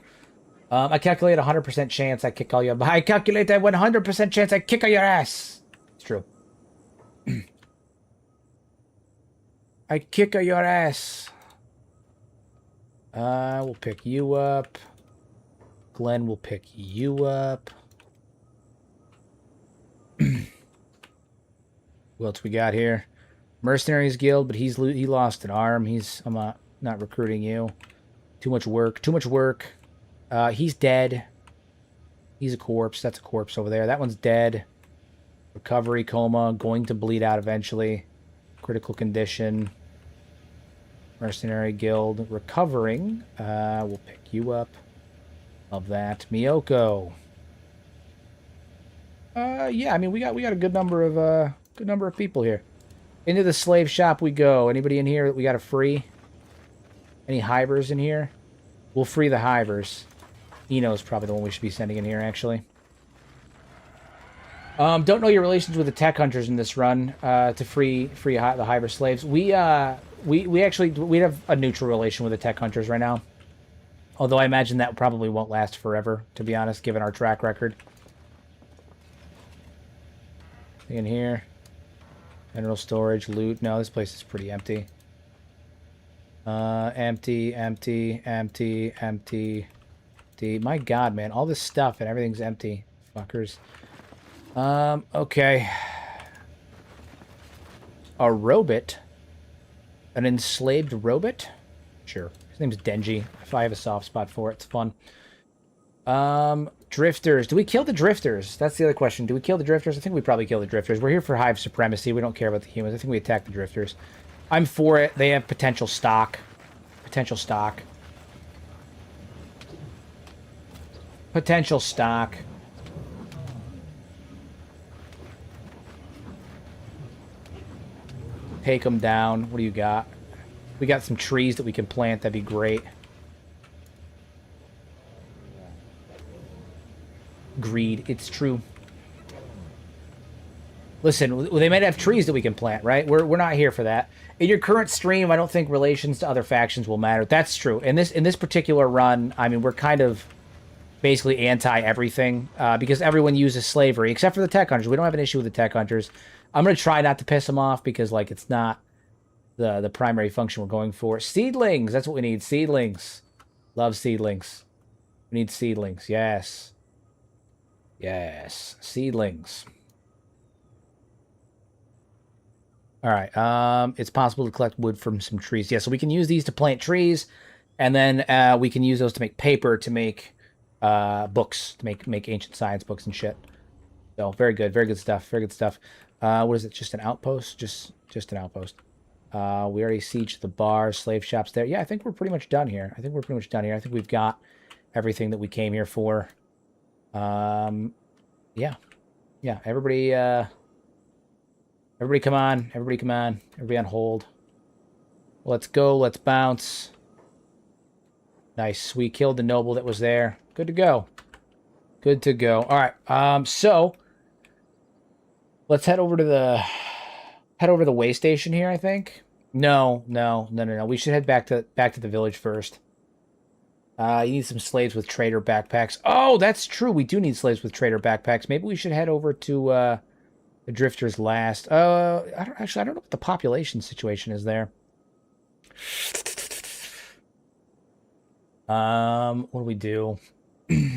I calculate 100% chance I kick all your... I calculate a 100% chance I kick all your ass. It's true. I kick your ass. We'll pick you up. Glenn will pick you up. What else we got here? Mercenaries Guild, but he lost an arm. I'm not recruiting you. Too much work. He's dead. He's a corpse. That's a corpse over there. That one's dead. Recovery, coma, going to bleed out eventually. Critical condition. Mercenary Guild, recovering. We'll pick you up. Of that. Miyoko. Yeah, I mean we got a good number of people here. Into the slave shop we go. Anybody in here that we got to free? Any hivers in here? We'll free the hivers. Eno's probably the one we should be sending in here, actually. Don't know your relations with the tech hunters in this run to free the hiver slaves. We have a neutral relation with the tech hunters right now. Although I imagine that probably won't last forever, to be honest, given our track record. In here. General storage, loot. No, this place is pretty empty. Empty. My God, man. All this stuff and everything's empty. Fuckers. Okay. A robot? An enslaved robot? Sure. His name's Denji. If I have a soft spot for it, it's fun. Drifters. Do we kill the drifters? That's the other question. Do we kill the drifters? I think we probably kill the drifters. We're here for hive supremacy. We don't care about the humans. I think we attack the drifters. I'm for it. They have potential stock. Potential stock. Take them down. What do you got? We got some trees that we can plant. That'd be great. Greed. It's true. Listen, they might have trees that we can plant, right? We're not here for that. In your current stream, I don't think relations to other factions will matter. That's true. In this particular run, I mean, we're kind of basically anti-everything because everyone uses slavery, except for the tech hunters. We don't have an issue with the tech hunters. I'm going to try not to piss them off because, like, it's not the primary function we're going for. Seedlings! That's what we need. Seedlings. Love seedlings. We need seedlings. Yes. Yes. Seedlings. All right. It's possible to collect wood from some trees. Yeah, so we can use these to plant trees, and then we can use those to make paper, to make books, to make ancient science books and shit. So very good stuff. Very good stuff. What is it? Just an outpost? Just an outpost. We already sieged the bars, slave shops there. Yeah, I think we're pretty much done here. I think we've got everything that we came here for. Yeah. Everybody. Everybody come on. Everybody on hold. Let's go. Let's bounce. Nice. We killed the noble that was there. Good to go. Good to go. All right. So let's head over to the way station here, I think. No. We should head back to the village first. You need some slaves with trader backpacks. Oh, that's true. We do need slaves with trader backpacks. Maybe we should head over to the drifters last. I don't know what the population situation is there. What do we do?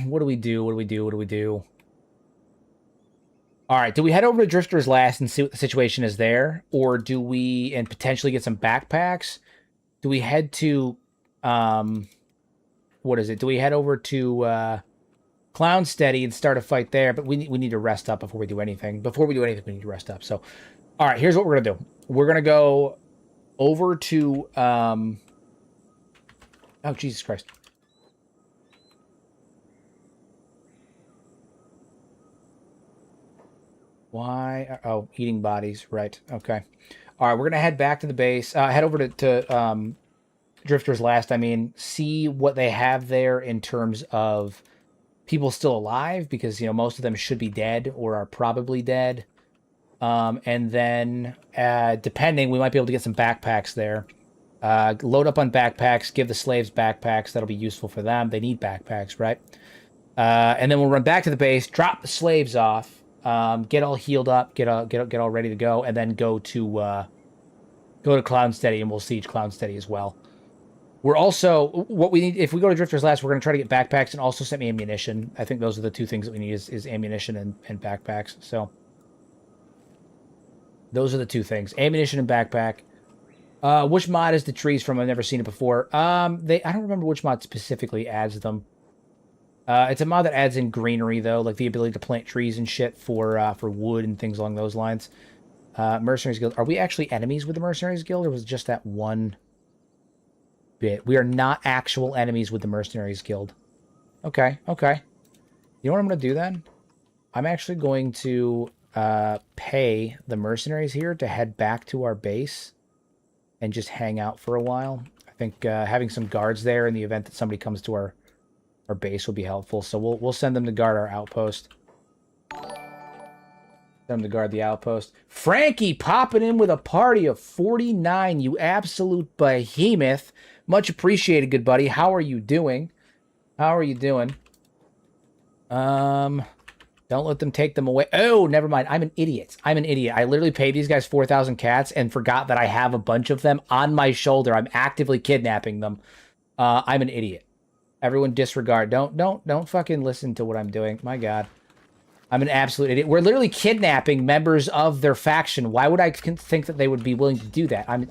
What do we do? All right, do we head over to drifters last and see what the situation is there, or do we and potentially get some backpacks? Do we head to what is it? Do we head over to Clownsteady and start a fight there? But we need to rest up before we do anything. We need to rest up. So, all right, here's what we're gonna do. We're gonna go over to oh, Jesus Christ. Why? Oh, eating bodies. Right. Okay. All right, we're gonna head back to the base. Head over to drifters last. I mean, see what they have there in terms of people still alive, because, you know, most of them should be dead or are probably dead. And then, depending, we might be able to get some backpacks there. Load up on backpacks, give the slaves backpacks. That'll be useful for them. They need backpacks, right? And then we'll run back to the base, drop the slaves off, get all healed up, get all ready to go, and then go to Clownsteady, and we'll siege Clownsteady as well. We're also, what we need, if we go to drifters last, we're going to try to get backpacks and also send me ammunition. I think those are the two things that we need is ammunition and backpacks. So those are the two things, ammunition and backpack. Which mod is the trees from? I've never seen it before. I don't remember which mod specifically adds them. It's a mod that adds in greenery, though, like the ability to plant trees and shit for wood and things along those lines. Mercenaries Guild. Are we actually enemies with the Mercenaries Guild, or was it just that one bit? We are not actual enemies with the Mercenaries Guild. Okay. You know what I'm going to do then? I'm actually going to pay the mercenaries here to head back to our base and just hang out for a while. I think having some guards there in the event that somebody comes to our base will be helpful. So we'll send them to guard our outpost. Send them to guard the outpost. Frankie popping in with a party of 49. You absolute behemoth. Much appreciated, good buddy. How are you doing? Don't let them take them away. Oh, never mind. I'm an idiot. I literally paid these guys 4,000 cats and forgot that I have a bunch of them on my shoulder. I'm actively kidnapping them. I'm an idiot. Everyone disregard. Don't fucking listen to what I'm doing. My God. I'm an absolute idiot. We're literally kidnapping members of their faction. Why would I think that they would be willing to do that? I'm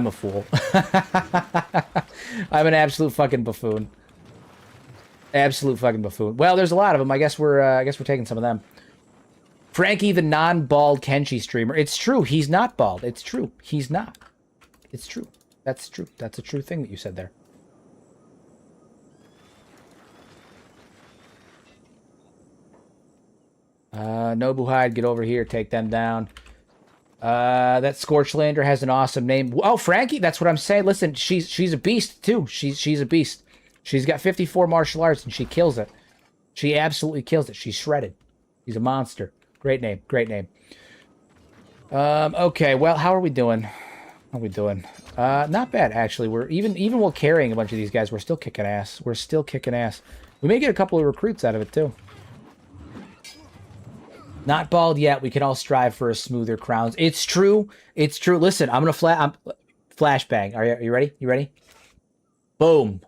a fool. I'm an absolute fucking buffoon. Absolute fucking buffoon. Well, there's a lot of them. I guess we're taking some of them. Frankie, the non-bald Kenshi streamer. It's true. He's not bald. It's true. He's not. It's true. That's true. That's a true thing that you said there. Nobuhide, get over here. Take them down. That Scorchlander has an awesome name. Oh, Frankie, that's what I'm saying. Listen, she's a beast too. She's a beast. She's got 54 martial arts and she kills it. She absolutely kills it. She's shredded. She's a monster. Great name. Great name. Okay, well, how are we doing? How are we doing? Not bad, actually. We're even while carrying a bunch of these guys, we're still kicking ass. We're still kicking ass. We may get a couple of recruits out of it, too. Not bald yet. We can all strive for a smoother crowns. It's true. It's true. Listen, I'm gonna flashbang. Are you ready? You ready? Boom.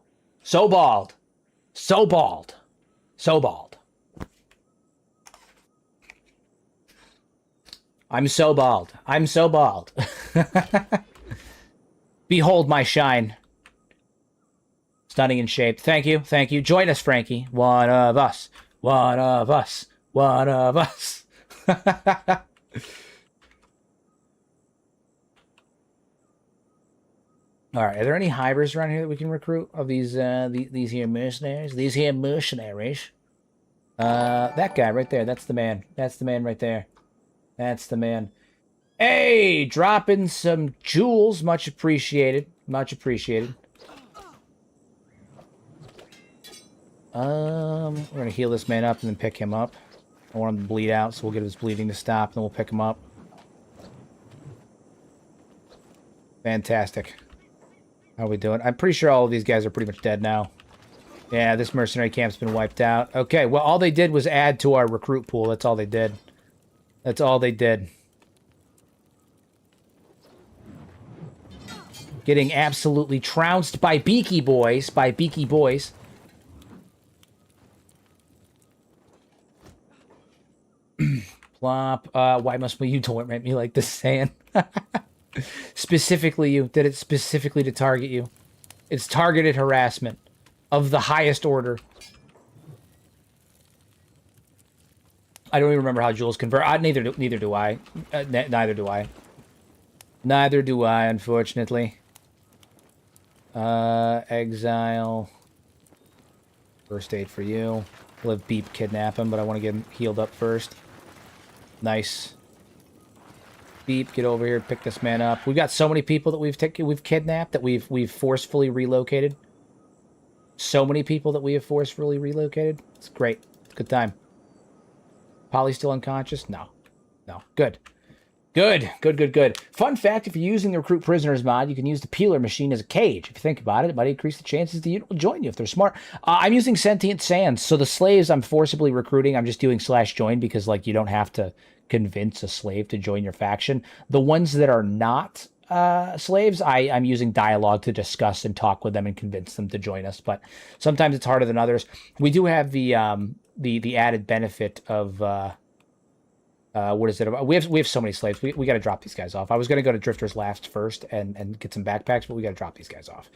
So bald. So bald. So bald. I'm so bald. I'm so bald. Behold my shine. Stunning in shape. Thank you. Thank you. Join us, Frankie. One of us. One of us. One of us. All right. Are there any hivers around here that we can recruit of these here mercenaries? These here mercenaries. That guy right there. That's the man. That's the man right there. That's the man. Hey, dropping some jewels. Much appreciated. Much appreciated. We're gonna heal this man up and then pick him up. I want him to bleed out, so we'll get his bleeding to stop, and then we'll pick him up. Fantastic. How are we doing? I'm pretty sure all of these guys are pretty much dead now. Yeah, this mercenary camp's been wiped out. Okay, well, all they did was add to our recruit pool. That's all they did. That's all they did. Getting absolutely trounced by Beaky Boys. By Beaky Boys. Plop. Why must you torment me like this, Sand? Specifically you. Did it specifically to target you. It's targeted harassment of the highest order. I don't even remember how jewels convert. Neither do I. Neither do I. Neither do I, unfortunately. Exile. First aid for you. We'll have Beep kidnap him, but I want to get him healed up first. Nice. Beep, get over here, pick this man up. We've got so many people that we've kidnapped, that we've forcefully relocated. So many people that we have forcefully relocated. It's great. It's a good time. Polly still unconscious? No. No. Good. Good. Good, good, good. Fun fact, if you're using the Recruit Prisoners mod, you can use the peeler machine as a cage. If you think about it, it might increase the chances the unit will join you if they're smart. I'm using Sentient Sands, so the slaves I'm forcibly recruiting, I'm just doing /join because, like, you don't have to convince a slave to join your faction. The ones that are not slaves, I'm using dialogue to discuss and talk with them and convince them to join us, but sometimes it's harder than others. We do have the added benefit of... what is it? We have so many slaves. We got to drop these guys off. I was going to go to Drifter's Last first and get some backpacks, but we got to drop these guys off.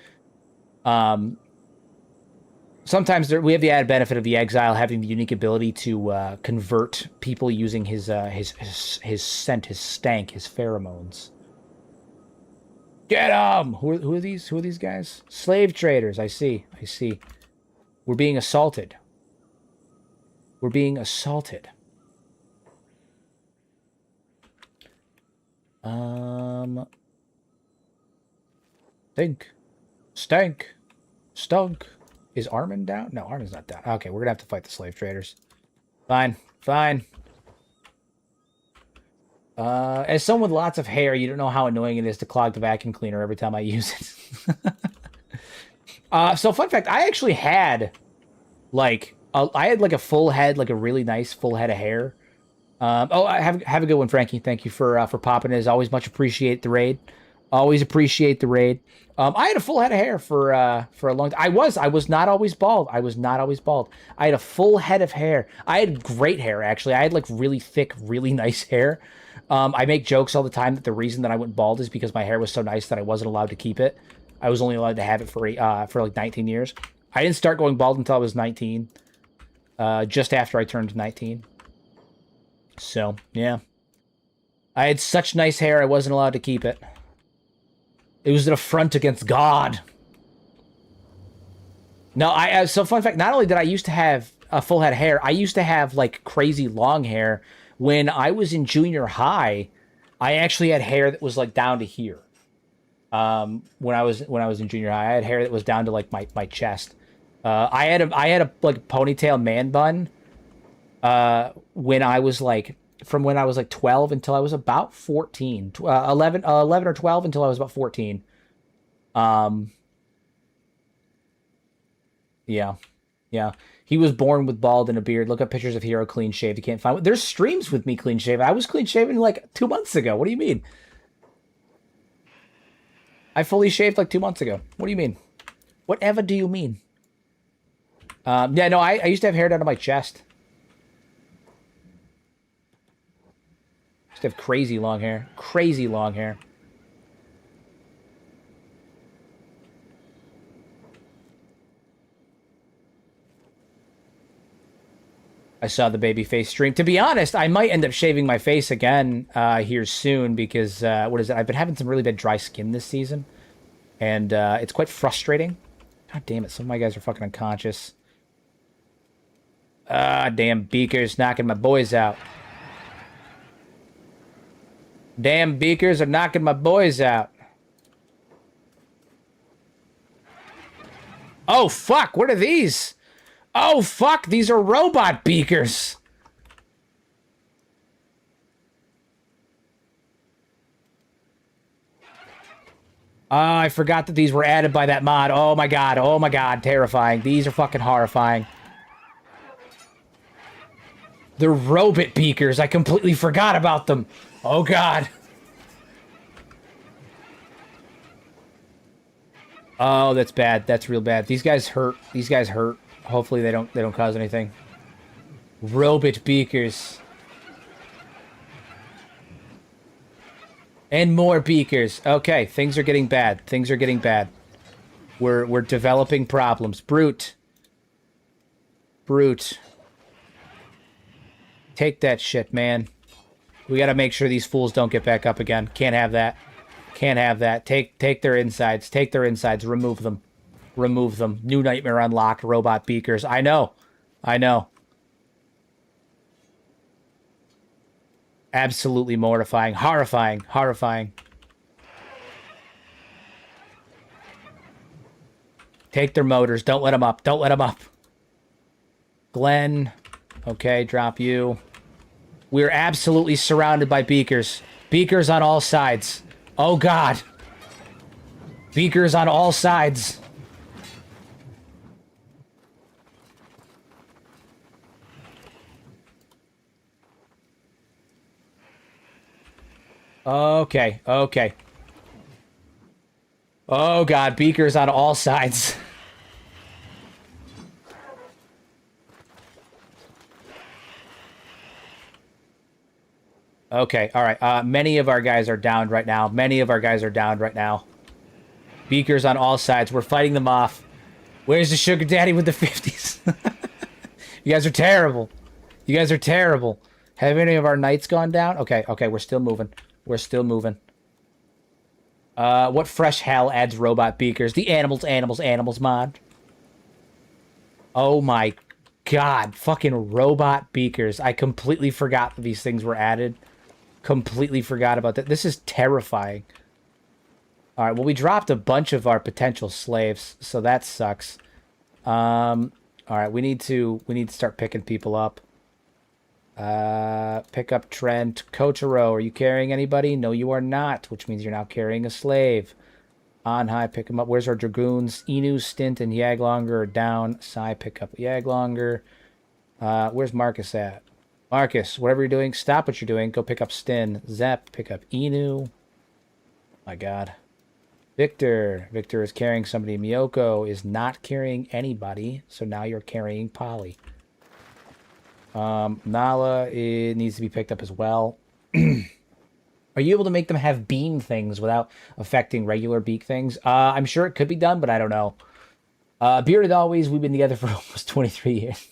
Sometimes we have the added benefit of the exile having the unique ability to convert people using his scent, his stank, his pheromones. Get them! Who are these? Who are these guys? Slave traders. I see. I see. We're being assaulted. We're being assaulted. Think. Stank. Stunk. Is Armin down? No, Armin's not down. Okay, we're gonna have to fight the slave traders. Fine. Fine. As someone with lots of hair, you don't know how annoying it is to clog the vacuum cleaner every time I use it. So fun fact, I actually had, like, a full head, like a really nice full head of hair. Have a good one, Frankie. Thank you for popping in. As always, much appreciate the raid. Always appreciate the raid. I had a full head of hair for a long time. I was not always bald. I was not always bald. I had a full head of hair. I had great hair, actually. I had, like, really thick, really nice hair. I make jokes all the time that the reason that I went bald is because my hair was so nice that I wasn't allowed to keep it. I was only allowed to have it for like 19 years. I didn't start going bald until I was 19. Just after I turned 19. So, yeah. I had such nice hair, I wasn't allowed to keep it. It was an affront against God. No, so fun fact, not only did I used to have a full head of hair, I used to have, like, crazy long hair. When I was in junior high, I actually had hair that was, like, down to here. When I was in junior high, I had hair that was down to, like, my chest. I had a like ponytail man bun when I was like from when I was like 12 until I was about 14. 11 or 12 until I was about 14. Um yeah. Yeah. He was born with bald and a beard. Look up pictures of Hero clean shaved. You can't find one. There's streams with me clean shaven. I was clean shaven like 2 months ago. What do you mean? I fully shaved like 2 months ago. What do you mean? Whatever do you mean? Yeah, no, I used to have hair down to my chest. I used to have crazy long hair. Crazy long hair. I saw the baby face stream. To be honest, I might end up shaving my face again here soon because what is it? I've been having some really bad dry skin this season, and it's quite frustrating. God damn it! Some of my guys are fucking unconscious. Ah, damn beakers knocking my boys out. Damn beakers are knocking my boys out. Oh fuck! What are these? Oh fuck! These are robot beakers. Oh, I forgot that these were added by that mod. Oh my god. Oh my god. Terrifying. These are fucking horrifying. The robot beakers. I completely forgot about them. Oh god. Oh, that's bad. That's real bad. These guys hurt. These guys hurt. Hopefully they don't cause anything. Robot beakers. And more beakers. Okay, things are getting bad. Things are getting bad. We're developing problems. Brute. Brute. Take that shit, man. We gotta make sure these fools don't get back up again. Can't have that. Can't have that. Take their insides. Take their insides. Remove them. Remove them. New nightmare unlocked. Robot beakers. I know. I know. Absolutely mortifying. Horrifying. Horrifying. Take their motors. Don't let them up. Don't let them up. Glenn. Okay, drop you. We're absolutely surrounded by beakers. Beakers on all sides. Oh, God. Beakers on all sides. Okay, okay. Oh, God. Beakers on all sides. Okay, all right. Many of our guys are downed right now. Many of our guys are downed right now. Beakers on all sides. We're fighting them off. Where's the sugar daddy with the 50s? You guys are terrible. You guys are terrible. Have any of our knights gone down? Okay, okay, we're still moving. We're still moving. What fresh hell adds robot beakers? The animals mod. Oh my god. Fucking robot beakers. I completely forgot that these things were added. Completely forgot about that. This is terrifying. Alright, well, we dropped a bunch of our potential slaves, so that sucks. Alright, we need to start picking people up. Pick up Trent. Kochiro, are you carrying anybody? No, you are not, which means you're now carrying a slave. On high, pick him up. Where's our dragoons? Inu, Stint, and Yaglonger are down. Sai, pick up Yaglonger. Where's Marcus at? Marcus, whatever you're doing, stop what you're doing. Go pick up Stin. Zep, pick up Inu. My god. Victor. Victor is carrying somebody. Miyoko is not carrying anybody, so now you're carrying Polly. Nala, it needs to be picked up as well. Are you able to make them have beam things without affecting regular beak things? I'm sure it could be done, but I don't know. Bearded Always, we've been together for almost 23 years.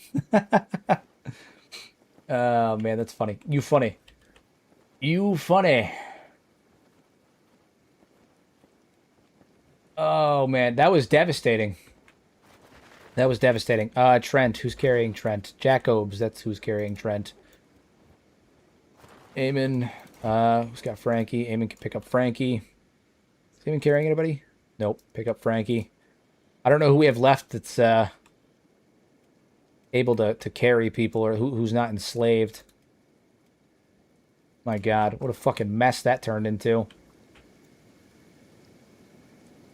Oh, man, that's funny. You funny. You funny. Oh, man, that was devastating. That was devastating. Trent, who's carrying Trent? Jacobs, that's who's carrying Trent. Eamon, who's got Frankie? Eamon can pick up Frankie. Is Eamon carrying anybody? Nope, pick up Frankie. I don't know who we have left that's able to carry people or who's not enslaved. My God, what a fucking mess that turned into.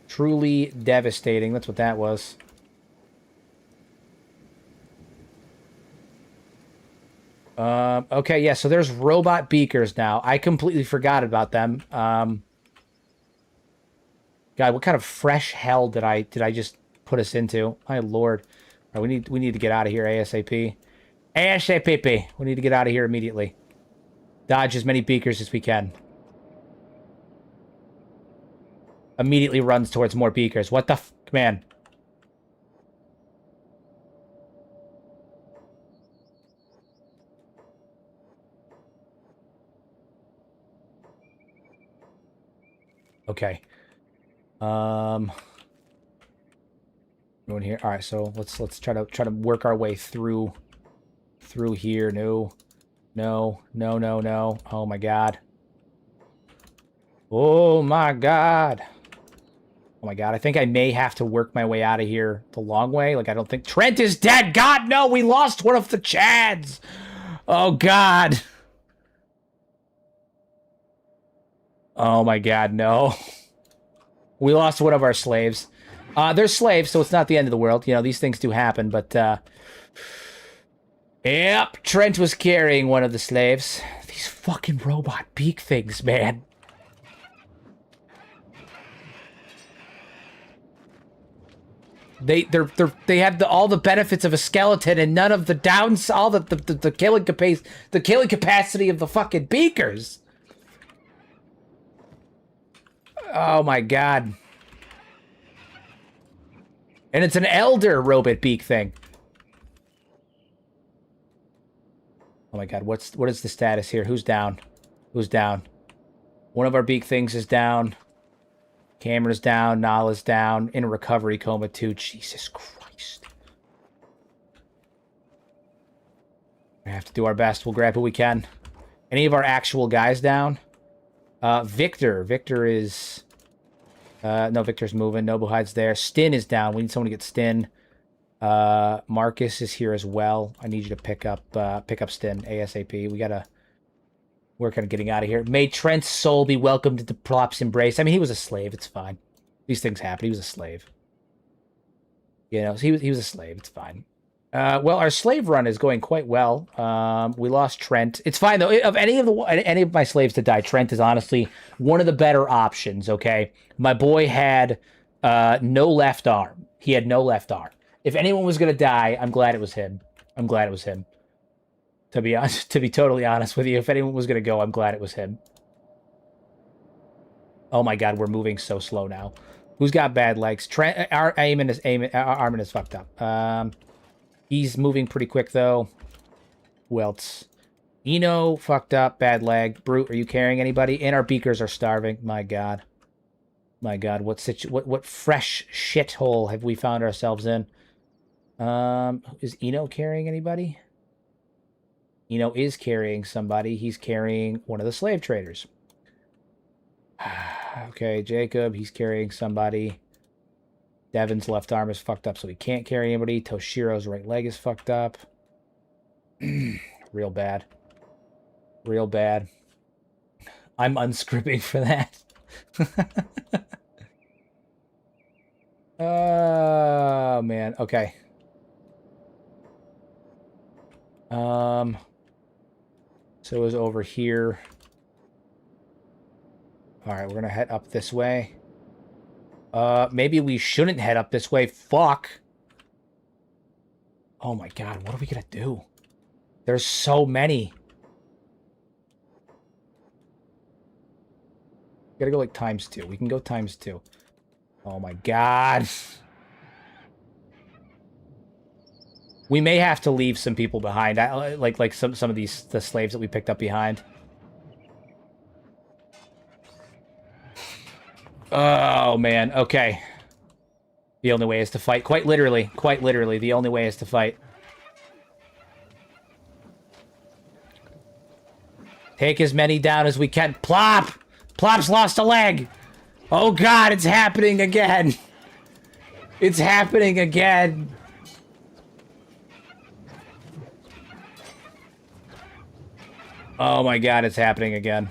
Truly devastating. That's what that was. Okay, yeah, so there's robot beakers now. I completely forgot about them. God, what kind of fresh hell did I just put us into? My Lord. All right, we need to get out of here ASAP. ASAP. We need to get out of here immediately. Dodge as many beakers as we can. Immediately runs towards more beakers. What the f... Man. Okay. Going here. All right, so let's try to work our way through here. No. No. No, no, no. Oh my God. Oh my God. Oh my God, I think I may have to work my way out of here the long way. Like, I don't think... Trent is dead! God, no! We lost one of the Chads! Oh, God. Oh my God, no. We lost one of our slaves. They're slaves, so it's not the end of the world. You know, these things do happen, but, Yep, Trent was carrying one of the slaves. These fucking robot beak things, man. They have all the benefits of a skeleton and none of the downs, all the killing capacity of the fucking beakers. Oh my God. And it's an elder robot beak thing. Oh my God, what is the status here? Who's down? Who's down? One of our beak things is down. Camera's down. Nala's down. In a recovery coma too. Jesus Christ. We have to do our best. We'll grab who we can. Any of our actual guys down? Victor. Victor is... no, Victor's moving. Nobuhide's there. Stin is down. We need someone to get Stin. Marcus is here as well. I need you to pick up Stin ASAP. We gotta work on getting out of here. May Trent's soul be welcomed into Plop's embrace. I mean, he was a slave. It's fine. These things happen. He was a slave. You know, he was a slave. It's fine. Well, our slave run is going quite well. We lost Trent. It's fine though. Of any of my slaves to die, Trent is honestly one of the better options. Okay, my boy had no left arm. He had no left arm. If anyone was gonna die, I'm glad it was him. I'm glad it was him. To be honest, to be totally honest with you, if anyone was gonna go, I'm glad it was him. Oh my God, we're moving so slow now. Who's got bad legs? Trent, Armin is fucked up. He's moving pretty quick though. Who else? Eno fucked up, bad leg. Brute, are you carrying anybody? And our beakers are starving. My God. My God, what fresh shithole have we found ourselves in? Is Eno carrying anybody? Eno is carrying somebody. He's carrying one of the slave traders. Okay, Jacob, he's carrying somebody. Devin's left arm is fucked up, so he can't carry anybody. Toshiro's right leg is fucked up. Real bad. Real bad. I'm unscripting for that. Oh, man. Okay. So it was over here. All right, we're gonna head up this way. Maybe we shouldn't head up this way. Fuck. Oh my God, what are we gonna do? There's so many. We gotta go like ×2. We can go ×2. Oh my God. We may have to leave some people behind. Like some of the slaves that we picked up behind. Oh, man. Okay. The only way is to fight. Quite literally, the only way is to fight. Take as many down as we can. Plop! Plop's lost a leg! Oh, God, it's happening again! It's happening again! Oh my god, it's happening again.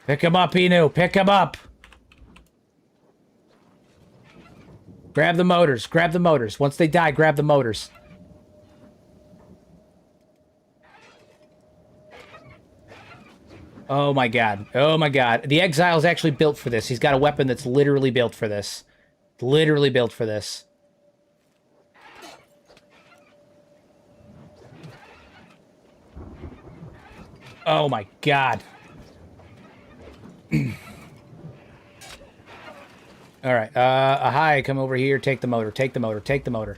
Pick him up, Inu. Pick him up. Grab the motors. Grab the motors. Once they die, grab the motors. Oh my god. Oh my god. The Exile's actually built for this. He's got a weapon that's literally built for this. Literally built for this. Oh my god. Alright, hi, come over here, take the motor, take the motor, take the motor.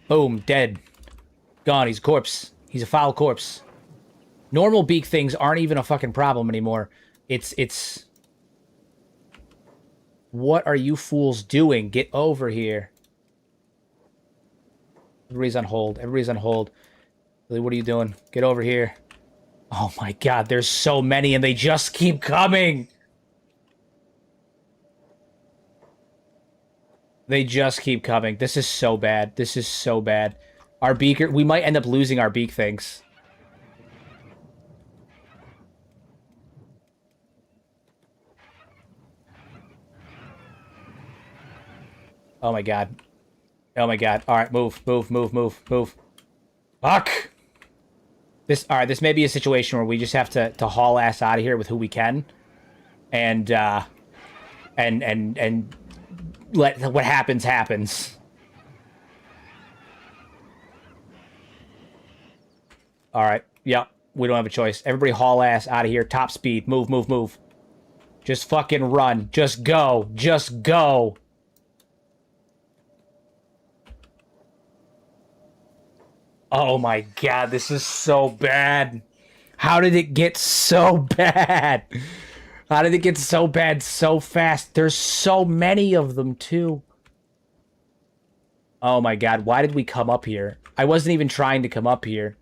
Boom, dead. Gone, he's a corpse. He's a foul corpse. Normal beak things aren't even a fucking problem anymore. It's... What are you fools doing? Get over here. Everybody's on hold. Everybody's on hold. Really, what are you doing? Get over here. Oh my god, there's so many and they just keep coming! They just keep coming. This is so bad. This is so bad. Our beaker... We might end up losing our beak things. Oh my god. Oh my god. Alright, move, move, move, move, move. Fuck! Alright, this may be a situation where we just have to haul ass out of here with who we can. And let what happens happens. Alright, yep. We don't have a choice. Everybody haul ass out of here. Top speed. Move, move, move. Just fucking run. Just go. Just go. Oh my god, this is so bad. How did it get so bad? How did it get so bad so fast? There's so many of them, too. Oh my god, why did we come up here? I wasn't even trying to come up here.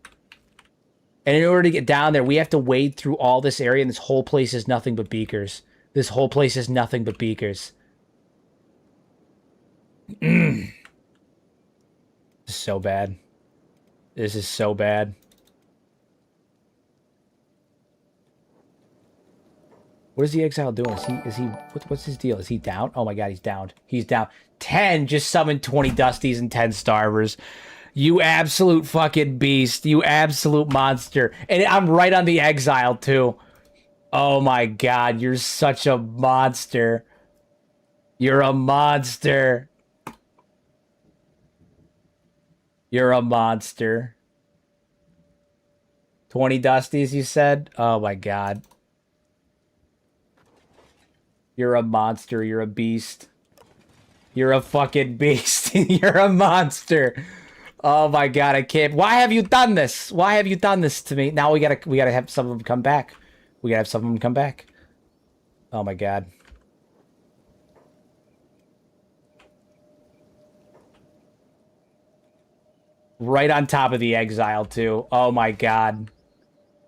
And in order to get down there, we have to wade through all this area, and this whole place is nothing but beakers. This whole place is nothing but beakers. This is so bad. This is so bad. What is the Exile doing? What's his deal? Is he down? Oh my god, he's down. He's down. 10 just summoned 20 Dusties and 10 Starvers. You absolute fucking beast. You absolute monster. And I'm right on the Exile, too. Oh my god, you're such a monster. You're a monster. You're a monster. 20 Dusties, you said? Oh my god. You're a monster. You're a beast. You're a fucking beast. You're a monster. Oh my god, I can't. Why have you done this? Why have you done this to me? Now we gotta have some of them come back. We gotta have some of them come back. Oh my god. Right on top of the Exile, too. Oh my god.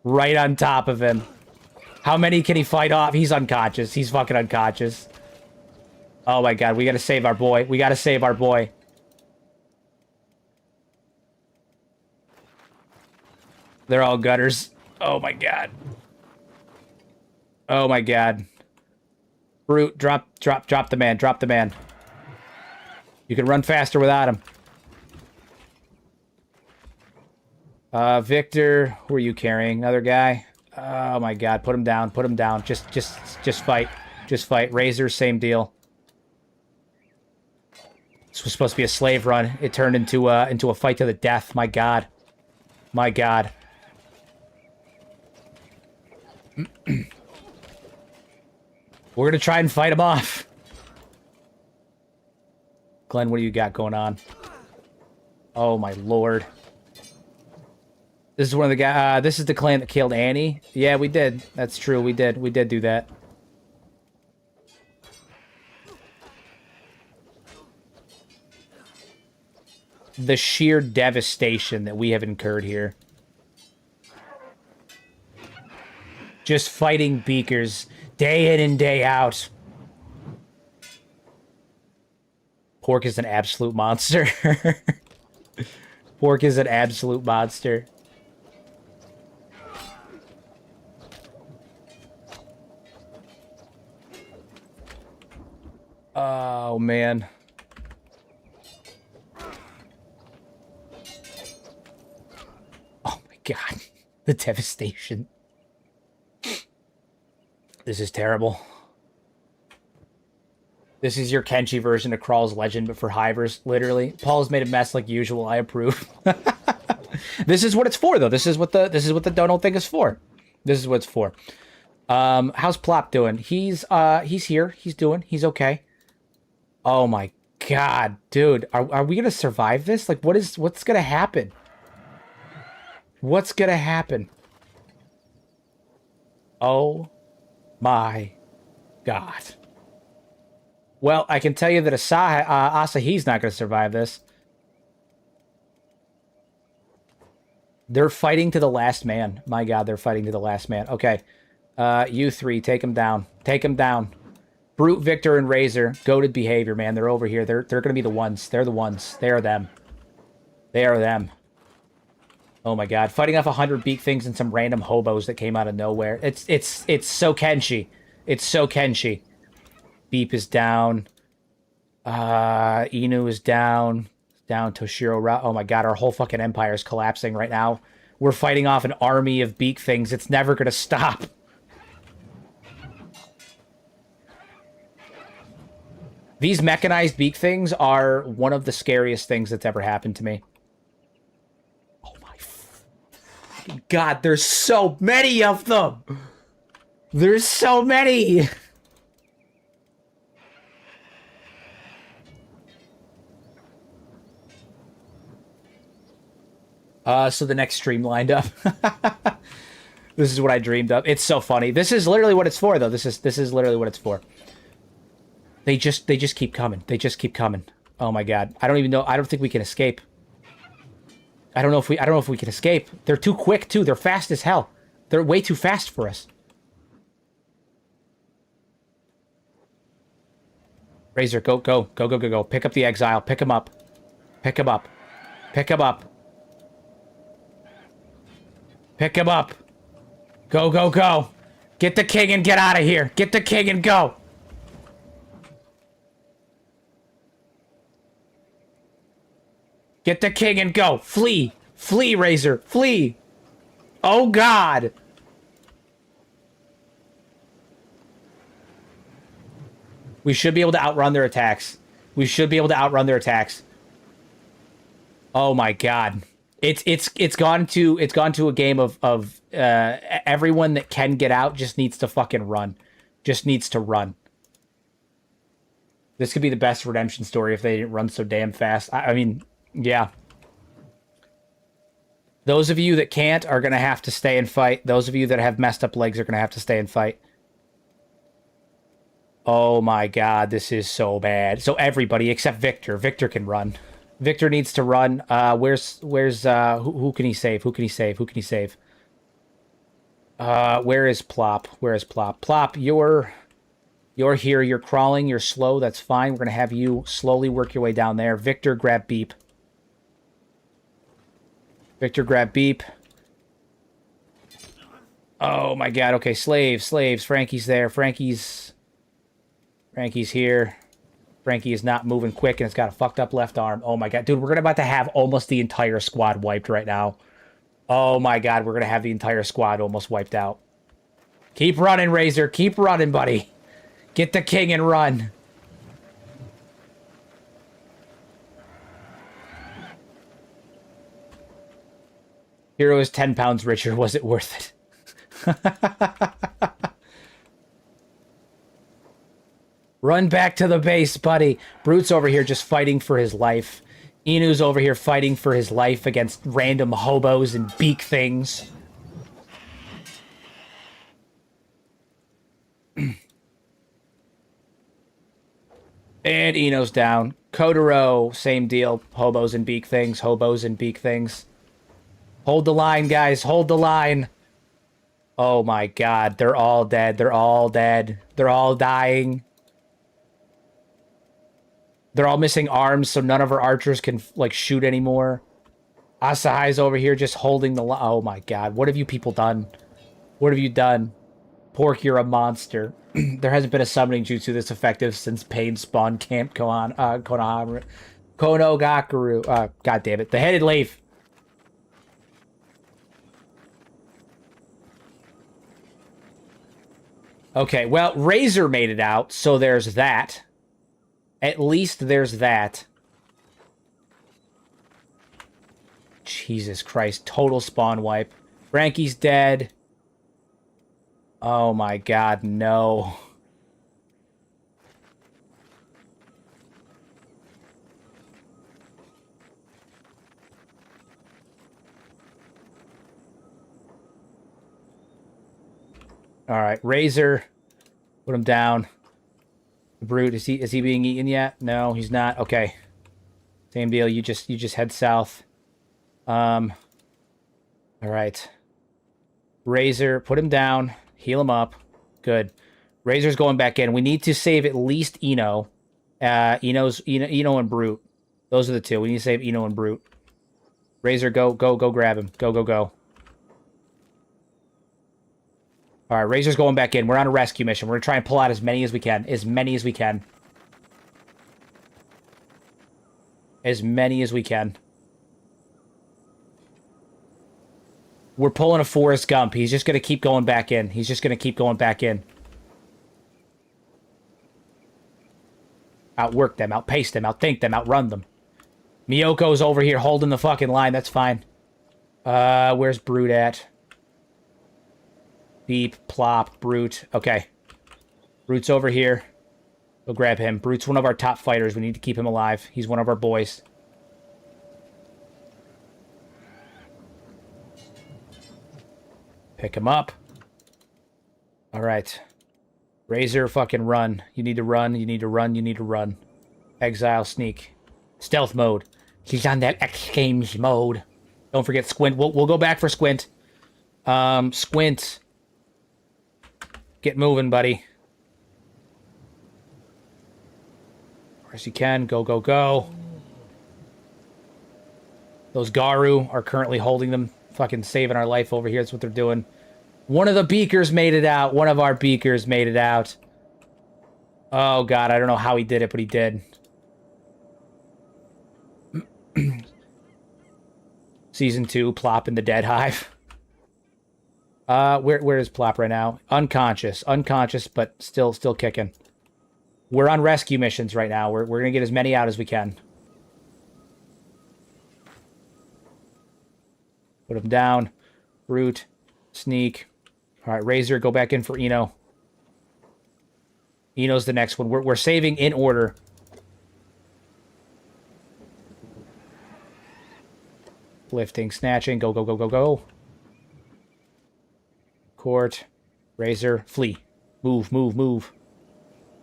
Right on top of him. How many can he fight off? He's unconscious. He's fucking unconscious. Oh my god, we gotta save our boy. We gotta save our boy. They're all gutters. Oh my god. Oh my god. Brute, drop the man. Drop the man. You can run faster without him. Victor, who are you carrying? Another guy? Oh my god, put him down. Put him down. Just fight. Just fight. Razor, same deal. This was supposed to be a slave run. It turned into a fight to the death. My god. My god. We're gonna try and fight him off. Glenn, what do you got going on? Oh my lord. This is one of the guys. This is the clan that killed Annie. Yeah, we did. That's true. We did. We did do that. The sheer devastation that we have incurred here. Just fighting beakers day in and day out. Pork is an absolute monster. Pork is an absolute monster. Oh, man. Oh, my God. The devastation. This is terrible. This is your Kenshi version of Crawl's Legend, but for Hivers, literally. Paul's made a mess like usual. I approve. This is what it's for, though. This is what the donut thing is for. This is what it's for. How's Plop doing? He's here. He's okay. Oh my God, dude. Are we gonna survive this? Like, what's gonna happen? What's gonna happen? Oh my God. Well, I can tell you that Asahi's not gonna survive this. They're fighting to the last man. My God, they're fighting to the last man. Okay. You three, take him down. Take him down. Brute, Victor, and Razor. Goated behavior, man. They're over here. They're going to be the ones. They're the ones. They are them. They are them. Oh my God. Fighting off 100 beak things and some random hobos that came out of nowhere. It's so Kenshi. It's so Kenshi. Beep is down. Inu is down. Down Toshiro Ra. Oh my God, our whole fucking empire is collapsing right now. We're fighting off an army of beak things. It's never gonna stop. These mechanized beak things are one of the scariest things that's ever happened to me. Oh my God, there's so many of them. There's so many. So the next stream lined up. This is what I dreamed of. It's so funny. This is literally what it's for, though. This is literally what it's for. They just keep coming. They just keep coming. Oh my God. I don't even know. I don't think we can escape. I don't know if we can escape. They're too quick too. They're fast as hell. They're way too fast for us. Razor, go. Pick up the exile. Pick him up. Pick him up. Pick him up. Pick him up. Go. Get the king and get out of here. Get the king and go. Get the king and go. Flee. Flee, Razor. Flee. Oh, God. We should be able to outrun their attacks. We should be able to outrun their attacks. Oh, my God. It's gone to a game of everyone that can get out just needs to fucking run. Just needs to run. This could be the best redemption story if they didn't run so damn fast. I mean, yeah. Those of you that can't are going to have to stay and fight. Those of you that have messed up legs are going to have to stay and fight. Oh my God, this is so bad. So everybody except Victor. Victor can run. Victor needs to run. Where's who can he save? Who can he save? Who can he save? Where is Plop? Where is Plop? Plop, you're here. You're crawling. You're slow. That's fine. We're gonna have you slowly work your way down there. Victor, grab Beep. Victor, grab Beep. Oh my God. Okay, slaves. Frankie's there. Frankie's here. Frankie is not moving quick, and it's got a fucked up left arm. Oh my God. Dude, we're about to have almost the entire squad wiped right now. Oh my God, we're going to have the entire squad almost wiped out. Keep running, Razor. Keep running, buddy. Get the king and run. Hero is 10 pounds richer. Was it worth it? Run back to the base, buddy. Brute's over here just fighting for his life. Inu's over here fighting for his life against random hobos and beak things. And Ino's down. Kotaro, same deal. Hobos and beak things. Hobos and beak things. Hold the line, guys. Hold the line. Oh my God. They're all dead. They're all dead. They're all dying. They're all missing arms, so none of our archers can, like, shoot anymore. Asahai's over here just holding the... Oh, my God. What have you people done? What have you done? Pork, you're a monster. There hasn't been a summoning jutsu this effective since Pain spawned Camp Konogakuru. God damn it. The Headed Leaf. Okay, well, Razor made it out, so there's that. At least there's that. Jesus Christ. Total spawn wipe. Frankie's dead. Oh my God, no. Alright, Razor. Put him down. Brute, is he being eaten yet? No, he's not. Okay. Same deal. You just head south. Alright. Razor, put him down. Heal him up. Good. Razor's going back in. We need to save at least Eno. Eno and Brute. Those are the two. We need to save Eno and Brute. Razor, go grab him. Go. Alright, Razor's going back in. We're on a rescue mission. We're going to try and pull out as many as we can. As many as we can. As many as we can. We're pulling a Forrest Gump. He's just going to keep going back in. He's just going to keep going back in. Outwork them. Outpace them. Outthink them. Outrun them. Miyoko's over here holding the fucking line. That's fine. Where's Brute at? Beep, plop, Brute. Okay. Brute's over here. Go grab him. Brute's one of our top fighters. We need to keep him alive. He's one of our boys. Pick him up. Alright. Razor, fucking run. You need to run. You need to run. You need to run. Exile, sneak. Stealth mode. He's on that X Games mode. Don't forget Squint. We'll go back for Squint. Squint. Get moving, buddy. As you can. Go. Those Garu are currently holding them. Fucking saving our life over here. That's what they're doing. One of the beakers made it out. One of our beakers made it out. Oh, God. I don't know how he did it, but he did. Season 2, Plop in the Dead Hive. Where is Plop right now? Unconscious, but still kicking. We're on rescue missions right now. We're gonna get as many out as we can. Put him down. Brute, sneak. All right, Razor, go back in for Eno. Eno's the next one. We're saving in order. Lifting, snatching, go. Court, Razor, flee. Move.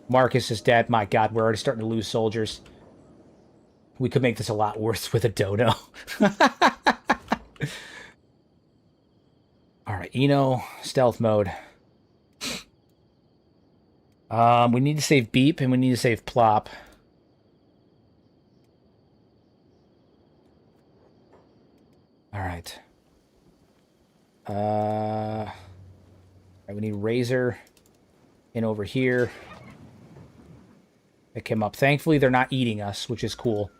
Marcus is dead. My God, we're already starting to lose soldiers. We could make this a lot worse with a dodo. Alright, Eno, stealth mode. We need to save Beep, and we need to save Plop. Alright. We need Razor in over here. Pick him up. Thankfully, they're not eating us, which is cool.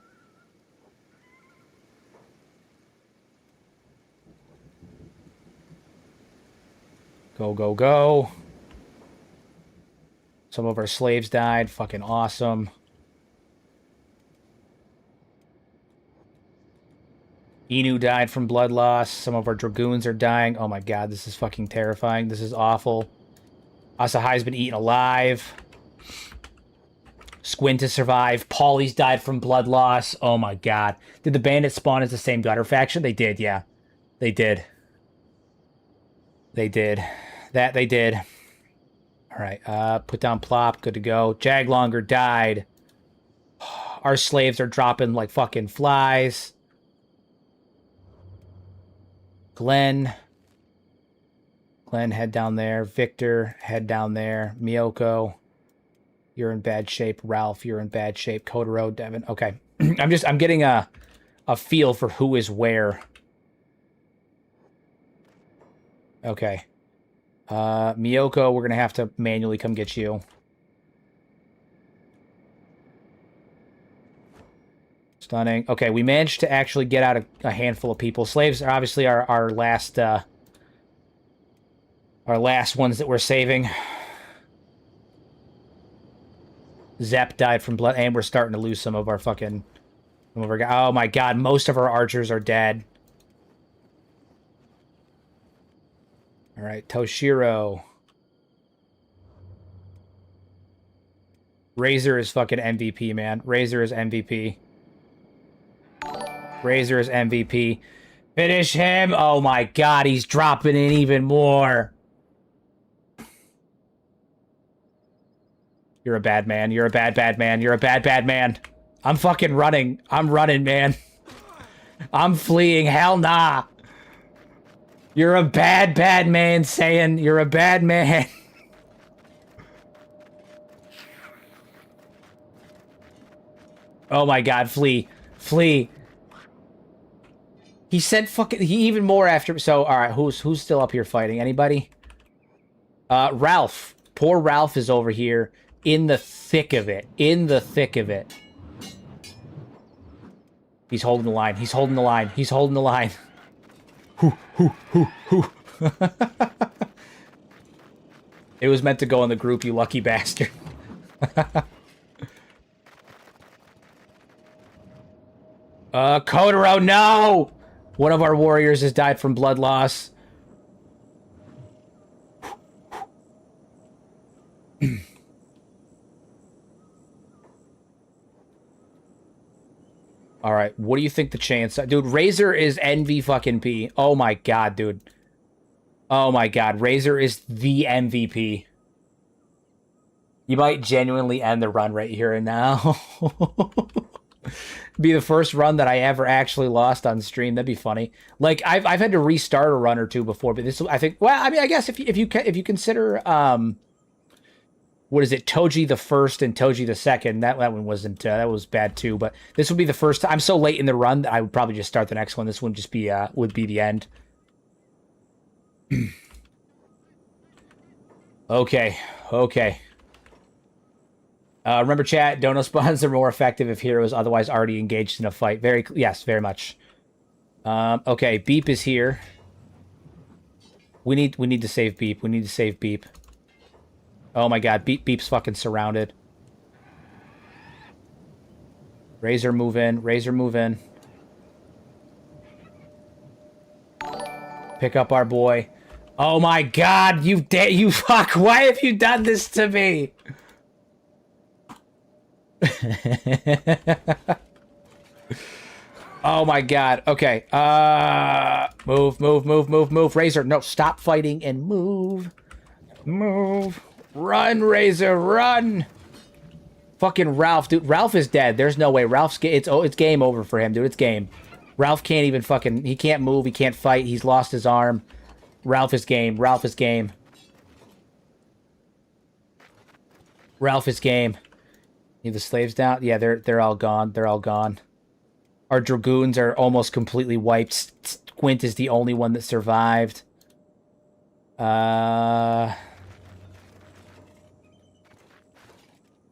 Go. Some of our slaves died. Fucking awesome. Inu died from blood loss. Some of our dragoons are dying. Oh my God, this is fucking terrifying. This is awful. Asahai's been eaten alive. Squint has survived. Paulie's died from blood loss. Oh my God. Did the bandits spawn as the same gutter faction? They did, yeah. They did. They did. That they did. Alright, put down Plop. Good to go. Jaglonger died. Our slaves are dropping like fucking flies. Glenn, head down there. Victor, head down there. Miyoko, You're in bad shape. Ralph, you're in bad shape. Kotaro, Devin. Okay. I'm getting a feel for who is where. Okay. Miyoko, we're gonna have to manually come get you. Stunning. Okay, we managed to actually get out a handful of people. Slaves are obviously our last ones that we're saving. Zep died from blood, and we're starting to lose some of our fucking... Oh my god, most of our archers are dead. Alright, Toshiro. Razor is fucking MVP, man. Razor is MVP. Razor is MVP. Finish him! Oh my god, he's dropping in even more. You're a bad man. You're a bad man. You're a bad man. I'm fucking running. I'm running, man. I'm fleeing. Hell nah. You're a bad man, saying you're a bad man. Oh my god, flee. Flee. He said fucking... He even more after... So, alright, who's still up here fighting? Anybody? Ralph. Poor Ralph is over here. In the thick of it. In the thick of it. He's holding the line. He's holding the line. He's holding the line. It was meant to go in the group, you lucky bastard. Kotaro, no! One of our warriors has died from blood loss. Alright, what do you think the chance... Dude, Razor is NV fucking P. Oh my god, dude. Oh my god, Razor is the MVP. You might genuinely end the run right here and now. Be the first run that I ever actually lost on stream. That'd be funny. Like, I've had to restart a run or two before, but this, I think... Well, I mean, I guess if you consider... what is it? Toji the first and Toji the second. That one wasn't... that was bad too. But this would be the first time. I'm so late in the run that I would probably just start the next one. This one just be would be the end. Okay. Okay. Remember, chat. Dono spawns are more effective if hero is otherwise already engaged in a fight. Yes, very much. Okay. Beep is here. We need to save Beep. We need to save Beep. Oh my god, Beep's fucking surrounded. Razor move in. Razor move in. Pick up our boy. Oh my god, you fuck. Why have you done this to me? Oh my god. Okay. Move. Razor, no, stop fighting and move. Move. Run, Razor, run! Fucking Ralph, dude. Ralph is dead. There's no way. It's game over for him, dude. It's game. Ralph can't even fucking... He can't move. He can't fight. He's lost his arm. Ralph is game. Ralph is game. Ralph is game. Need the slaves down? Yeah, they're all gone. They're all gone. Our dragoons are almost completely wiped. Squint is the only one that survived.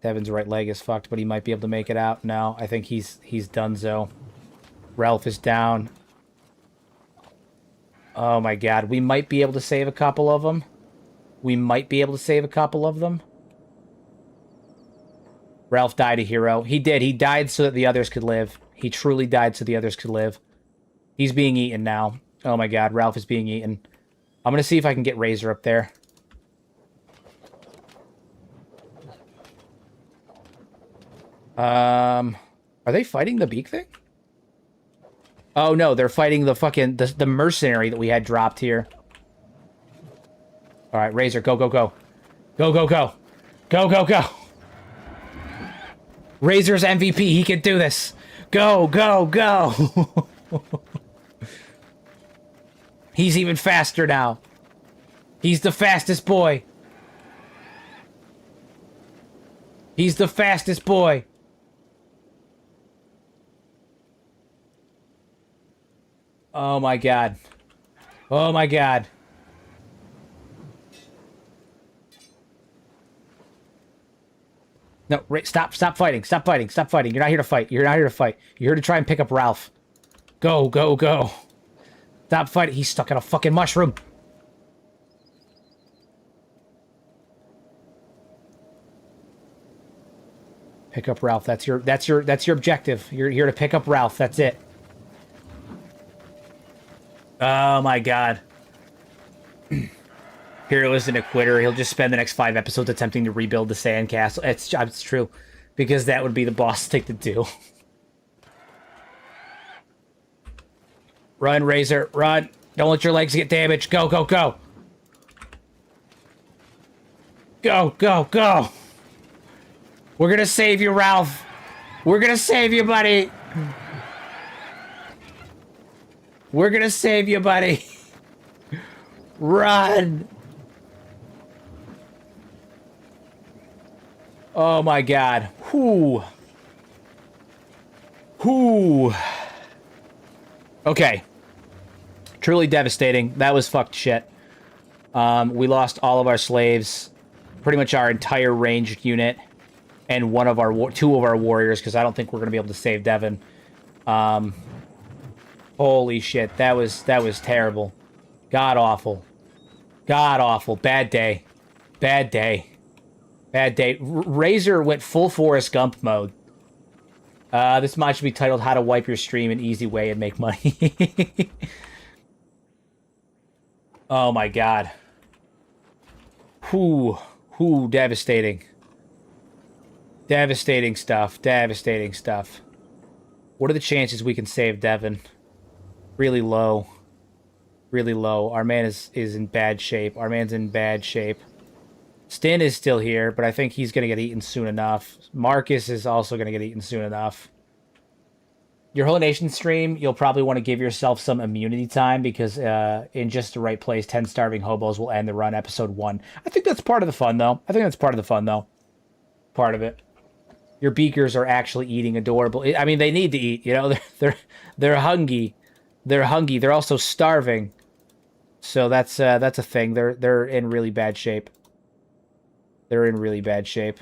Devin's right leg is fucked, but he might be able to make it out. No, I think he's donezo. Ralph is down. Oh my god, we might be able to save a couple of them. We might be able to save a couple of them. Ralph died a hero. He did. He died so that the others could live. He truly died so the others could live. He's being eaten now. Oh my god, Ralph is being eaten. I'm gonna see if I can get Razor up there. Are they fighting the beak thing? Oh no, they're fighting the fucking the mercenary that we had dropped here. All right, Razor, go. Go. Razor's MVP. He can do this. Go. He's even faster now. He's the fastest boy. He's the fastest boy. Oh my god. Oh my god. No, stop fighting. Stop fighting. Stop fighting. You're not here to fight. You're not here to fight. You're here to try and pick up Ralph. Go, go, go. Stop fighting. He's stuck in a fucking mushroom. Pick up Ralph. That's your objective. You're here to pick up Ralph. That's it. Oh my god. Hero isn't a quitter. He'll just spend the next 5 episodes attempting to rebuild the sandcastle. It's true. Because that would be the boss thing to do. Run, Razor. Run. Don't let your legs get damaged. Go, go, go. Go, go, go. We're gonna save you, Ralph. We're gonna save you, buddy. We're gonna save you, buddy. Run. Oh my god. Whoo. Whoo. Okay. Truly devastating. That was fucked shit. We lost all of our slaves. Pretty much our entire ranged unit. And one of our 2 of our warriors, because I don't think we're going to be able to save Devin. Holy shit. That was terrible. God awful. God awful. Bad day. Bad day. Bad day. Razor went full Forrest Gump mode. This mod should be titled How to Wipe Your Stream an Easy Way and Make Money. Oh my god. Whew. Whew. Devastating. Devastating stuff. Devastating stuff. What are the chances we can save Devin? Really low. Really low. Our man is in bad shape. Our man's in bad shape. Stin is still here, but I think he's going to get eaten soon enough. Marcus is also going to get eaten soon enough. Your Holy Nation stream, you'll probably want to give yourself some immunity time because in just the right place, 10 Starving Hobos will end the run, episode 1. I think that's part of the fun, though. Part of it. Your beakers are actually eating adorable. I mean, they need to eat, you know. They're hungry. They're hungry. They're also starving. So that's a thing. They're in really bad shape. They're in really bad shape.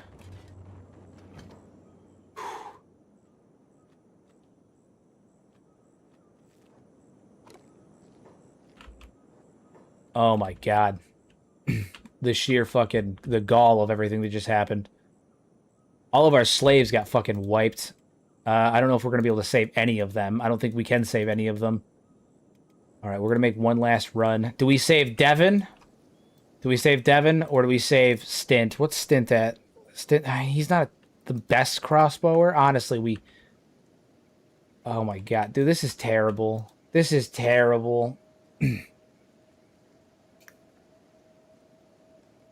Oh my god. The sheer fucking the gall of everything that just happened. All of our slaves got fucking wiped. I don't know if we're going to be able to save any of them. I don't think we can save any of them. All right, we're going to make one last run. Do we save Devin? Do we save Devin or do we save Stint? What's Stint at? Stint, he's not the best crossbower. Honestly, we... Oh my god. Dude, this is terrible. This is terrible.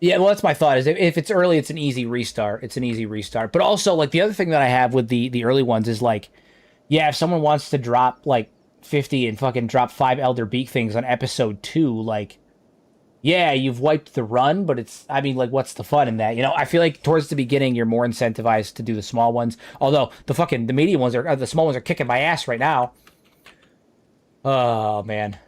Yeah, well, that's my thought. Is if it's early, it's an easy restart. It's an easy restart. But also, like, the other thing that I have with the early ones is, like, yeah, if someone wants to drop, like, 50 and fucking drop 5 Elder Beak things on episode 2, like, yeah, you've wiped the run, but it's, I mean, like, what's the fun in that? You know, I feel like towards the beginning, you're more incentivized to do the small ones. Although, the medium ones the small ones are kicking my ass right now. Oh, man.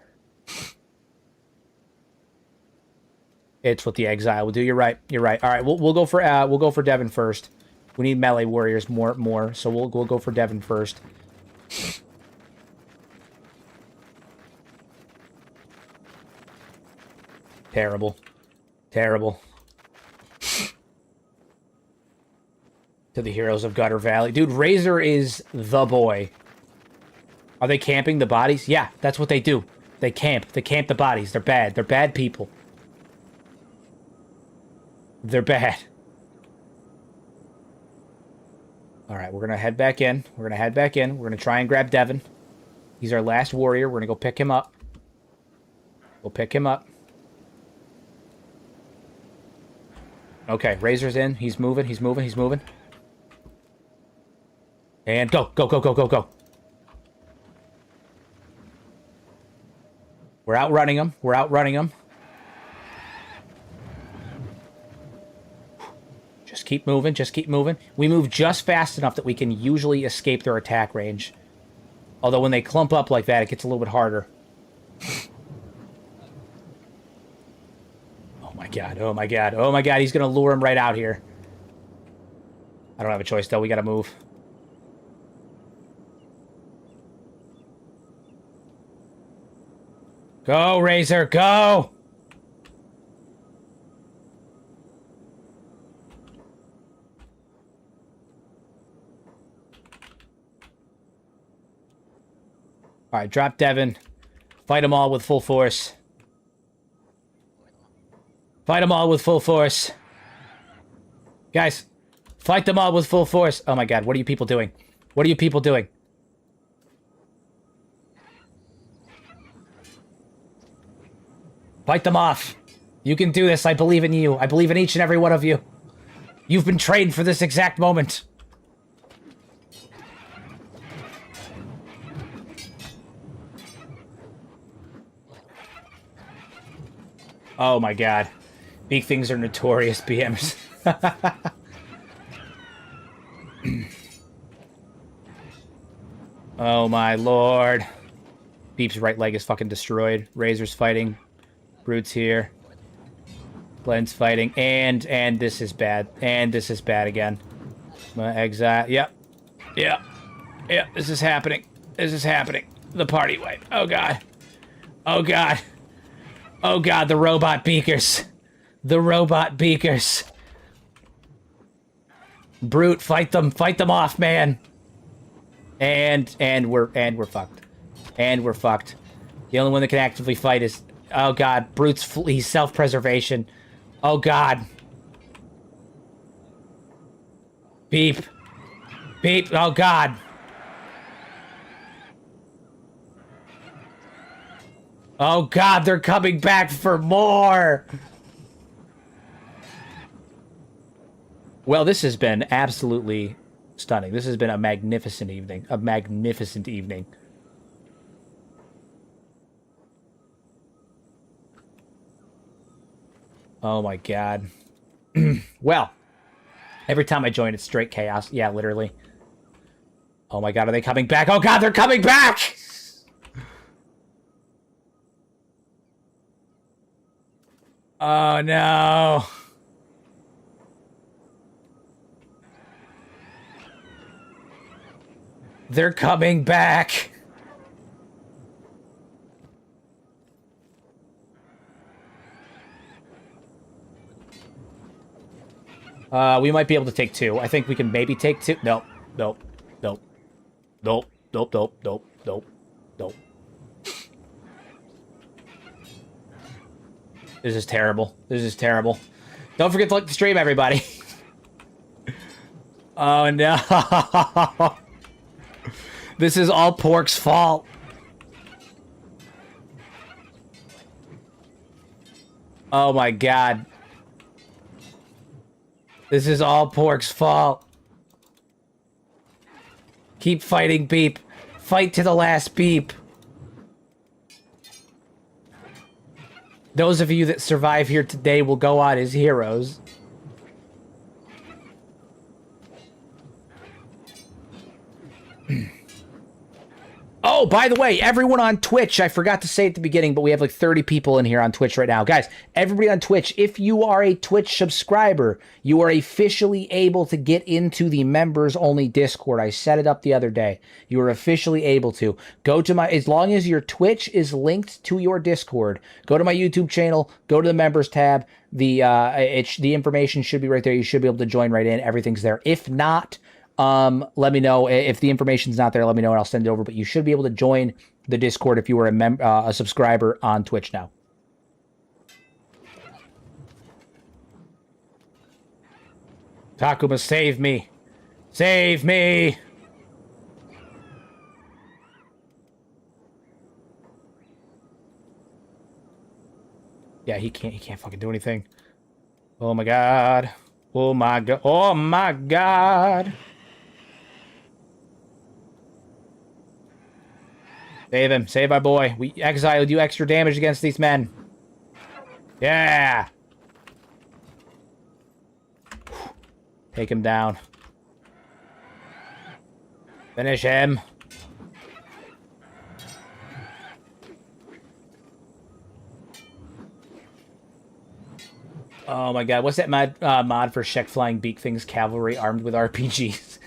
It's what the exile will do. You're right. You're right. All right, we'll go for Devin first. We need melee warriors more. So we'll go for Devin first. Terrible. Terrible. To the heroes of Gutter Valley. Dude, Razor is the boy. Are they camping the bodies? Yeah, that's what they do. They camp. They camp the bodies. They're bad. They're bad people. They're bad. All right, we're going to head back in. We're going to try and grab Devin. He's our last warrior. We're going to go pick him up. We'll pick him up. Okay, Razor's in. He's moving. And go. We're outrunning him. Just keep moving. Just keep moving. We move just fast enough that we can usually escape their attack range. Although when they clump up like that, it gets a little bit harder. Oh my god. Oh my god. Oh my god. He's going to lure him right out here. I don't have a choice, though. We got to move. Go, Razor. Go! All right, drop Devin. Fight them all with full force. Fight them all with full force. Guys, fight them all with full force. Oh my god, what are you people doing? What are you people doing? Fight them off. You can do this. I believe in you. I believe in each and every one of you. You've been trained for this exact moment. Oh my god. Big things are notorious, BMs. Oh my lord. Beep's right leg is fucking destroyed. Razor's fighting. Brute's here. Glenn's fighting. And this is bad. And this is bad again. Exile. Yep. Yep. Yep. This is happening. This is happening. The party wipe. Oh god. Oh god. Oh god, the robot beakers. The robot beakers. Brute, fight them off, man. And we're fucked. And we're fucked. The only one that can actively fight is, oh god, Brute's he's self-preservation. Oh god. Beep. Beep. Oh god. Oh god, they're coming back for more! Well, this has been absolutely stunning. This has been a magnificent evening. A magnificent evening. Oh my god. Well, every time I join, it's straight chaos. Yeah, literally. Oh my god, are they coming back? Oh god, they're coming back! Oh no. They're coming back. We might be able to take two. I think we can maybe take two. Nope. Nope. Nope. Nope. Nope. Nope. Nope. Nope. Nope. This is terrible. This is terrible. Don't forget to like the stream, everybody. Oh, no. This is all Pork's fault. Oh, my God. This is all Pork's fault. Keep fighting, Beep. Fight to the last beep. Those of you that survive here today will go out as heroes. Oh, by the way, everyone on Twitch, I forgot to say at the beginning, but we have like 30 people in here on Twitch right now. Guys, everybody on Twitch, if you are a Twitch subscriber, you are officially able to get into the members-only Discord. I set it up the other day. You are officially able to. Go to my, as long as your Twitch is linked to your Discord, go to my YouTube channel, go to the members tab. The information should be right there. You should be able to join right in. Everything's there. If not, let me know if the information's not there. Let me know and I'll send it over. But you should be able to join the Discord if you were a subscriber on Twitch now. Takuma, save me! Save me! Yeah, he can't fucking do anything. Oh my god! Oh my god! Oh my god! Save him. Save our boy. We exiled you extra damage against these men. Yeah. Take him down. Finish him. Oh my god, what's that mod for Shek flying beak things cavalry armed with RPGs?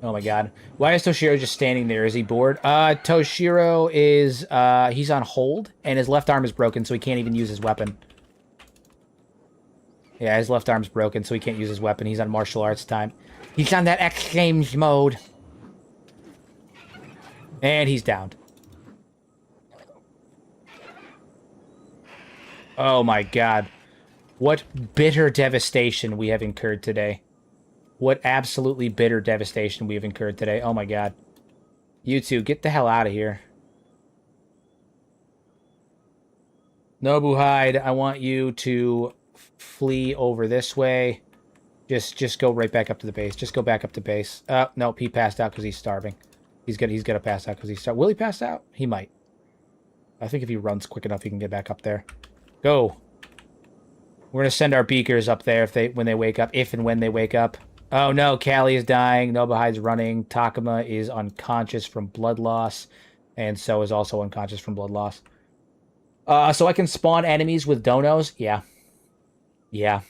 Oh my god. Why is Toshiro just standing there? Is he bored? Toshiro is, he's on hold, and his left arm is broken, so he can't even use his weapon. Yeah, his left arm's broken, so he can't use his weapon. He's on martial arts time. He's on that X Games mode. And he's downed. Oh my god. What bitter devastation we have incurred today. What absolutely bitter devastation we have incurred today. Oh my god. You two, get the hell out of here. Nobuhide, I want you to flee over this way. Just go right back up to the base. Just go back up to base. Nope, he passed out because he's starving. He's gonna pass out because he's starving. Will he pass out? He might. I think if he runs quick enough, he can get back up there. Go. We're gonna send our beakers up there when they wake up. If and when they wake up. Oh no, Callie is dying. Nobuhide's running. Takuma is unconscious from blood loss. And so is also unconscious from blood loss. So I can spawn enemies with donos? Yeah. Yeah.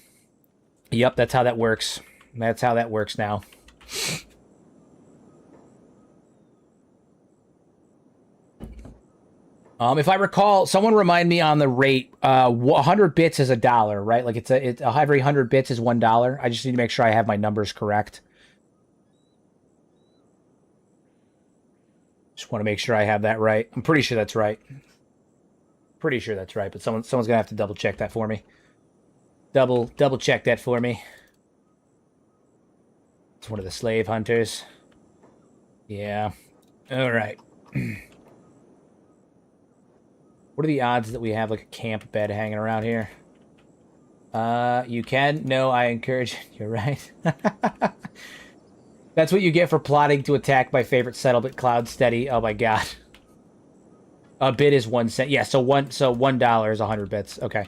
Yep, that's how that works. That's how that works now. If I recall, someone remind me on the rate, 100 bits is $1, right? Like it's every 100 bits is $1. I just need to make sure I have my numbers correct. Just want to make sure I have that right. I'm pretty sure that's right. Pretty sure that's right, but someone's gonna have to double check that for me. Double check that for me. It's one of the slave hunters. Yeah. All right. What are the odds that we have like a camp bed hanging around here? You can. No, I encourage. You're right. That's what you get for plotting to attack my favorite settlement, Cloud Steady. Oh my god. A bit is 1 cent. Yeah, so $1 is 100 bits. Okay.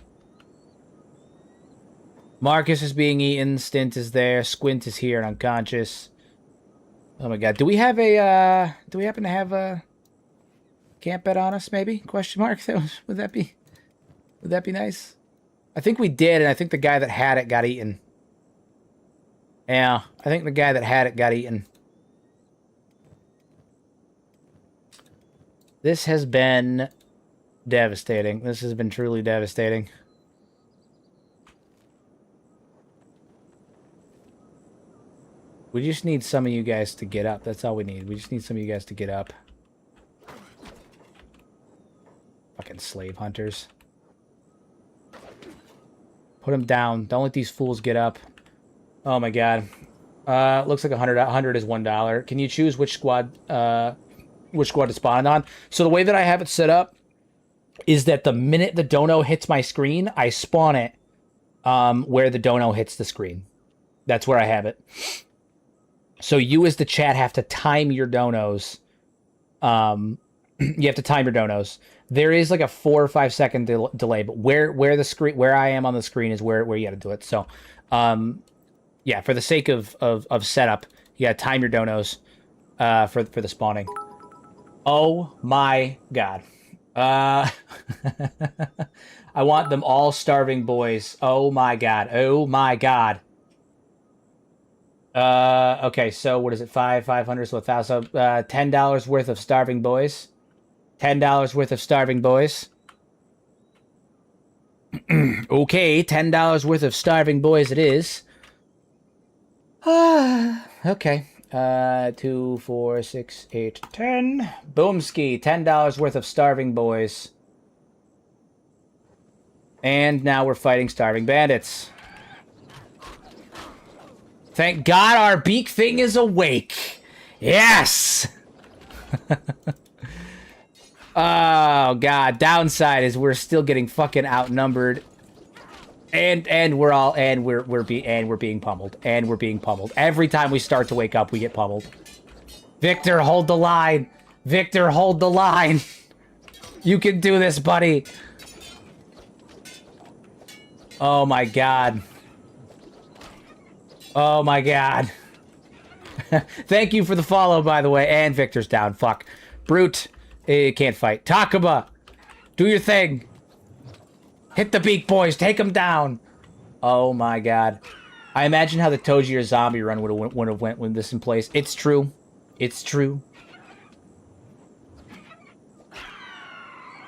Marcus is being eaten. Stint is there. Squint is here and unconscious. Oh my god. Do we have a, do we happen to have a camp bed on us, maybe? Question mark? Would that be nice? I think we did, and I think the guy that had it got eaten. Yeah, I think the guy that had it got eaten. This has been devastating. This has been truly devastating. We just need some of you guys to get up. That's all we need. We just need some of you guys to get up. Fucking slave hunters. Put them down. Don't let these fools get up. Oh my god. Looks like 100 is $1. Can you choose which squad to spawn on? So the way that I have it set up is that the minute the dono hits my screen, I spawn it where the dono hits the screen. That's where I have it. So you as the chat have to time your donos. You have to time your donos. There is like a 4 or 5 second delay, but where I am on the screen is where you got to do it. So, yeah, for the sake of setup, you got to time your donos for the spawning. Oh my god. I want them all starving boys. Oh my god. Oh my god. Okay, so what is it? 500, so 1,000. $10 worth of starving boys. $10 worth of starving boys. Okay, $10 worth of starving boys it is. Okay. 2, 4, 6, 8, 10. Boomski, $10 worth of starving boys. And now we're fighting starving bandits. Thank God our beak thing is awake. Yes! Oh god, downside is we're still getting fucking outnumbered. And we're being pummeled. And we're being pummeled. Every time we start to wake up, we get pummeled. Victor, hold the line. Victor, hold the line. You can do this, buddy. Oh my god. Oh my god. Thank you for the follow, by the way. And Victor's down. Fuck. Brute. Can't fight. Takuma. Do your thing. Hit the beak, boys. Take them down. Oh my god. I imagine how the Tojier zombie run would have went with this in place. It's true. It's true.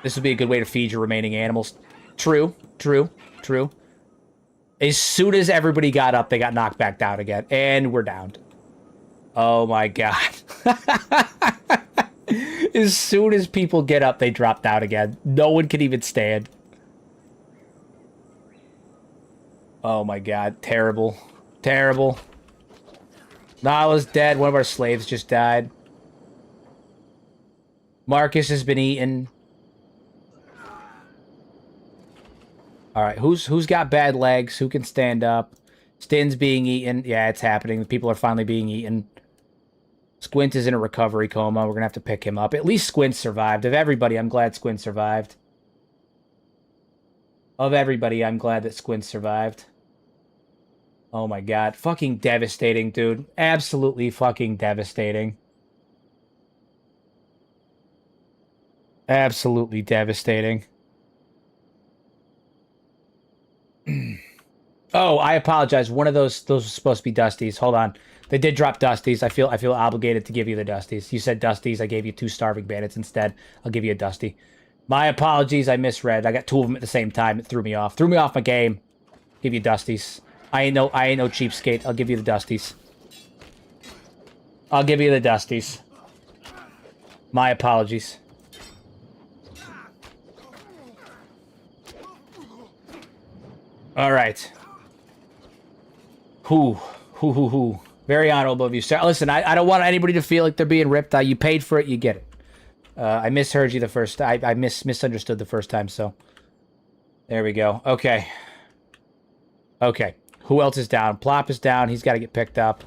This would be a good way to feed your remaining animals. True. True. True. As soon as everybody got up, they got knocked back down again. And we're downed. Oh my god. As soon as people get up, they drop down again. No one can even stand. Oh my god. Terrible. Terrible. Nala's dead. One of our slaves just died. Marcus has been eaten. Alright, who's got bad legs? Who can stand up? Stin's being eaten. Yeah, it's happening. The people are finally being eaten. Squint is in a recovery coma. We're gonna have to pick him up. At least Squint survived. Of everybody, I'm glad Squint survived. Of everybody, I'm glad that Squint survived. Oh my god. Fucking devastating, dude. Absolutely fucking devastating. Absolutely devastating. Oh, I apologize. One of those was supposed to be Dusty's. Hold on. They did drop Dusty's. I feel obligated to give you the Dusty's. You said Dusty's. I gave you 2 starving bandits instead. I'll give you a Dusty. My apologies. I misread. I got 2 of them at the same time. It threw me off. Threw me off my game. Give you Dusty's. I ain't no cheapskate. I'll give you the Dusty's. I'll give you the Dusty's. My apologies. All right. Whoo. Very honorable of you, sir. Listen, I don't want anybody to feel like they're being ripped. You paid for it, you get it. I misheard you the first time. I misunderstood the first time, so. There we go. Okay. Okay. Who else is down? Plop is down. He's got to get picked up.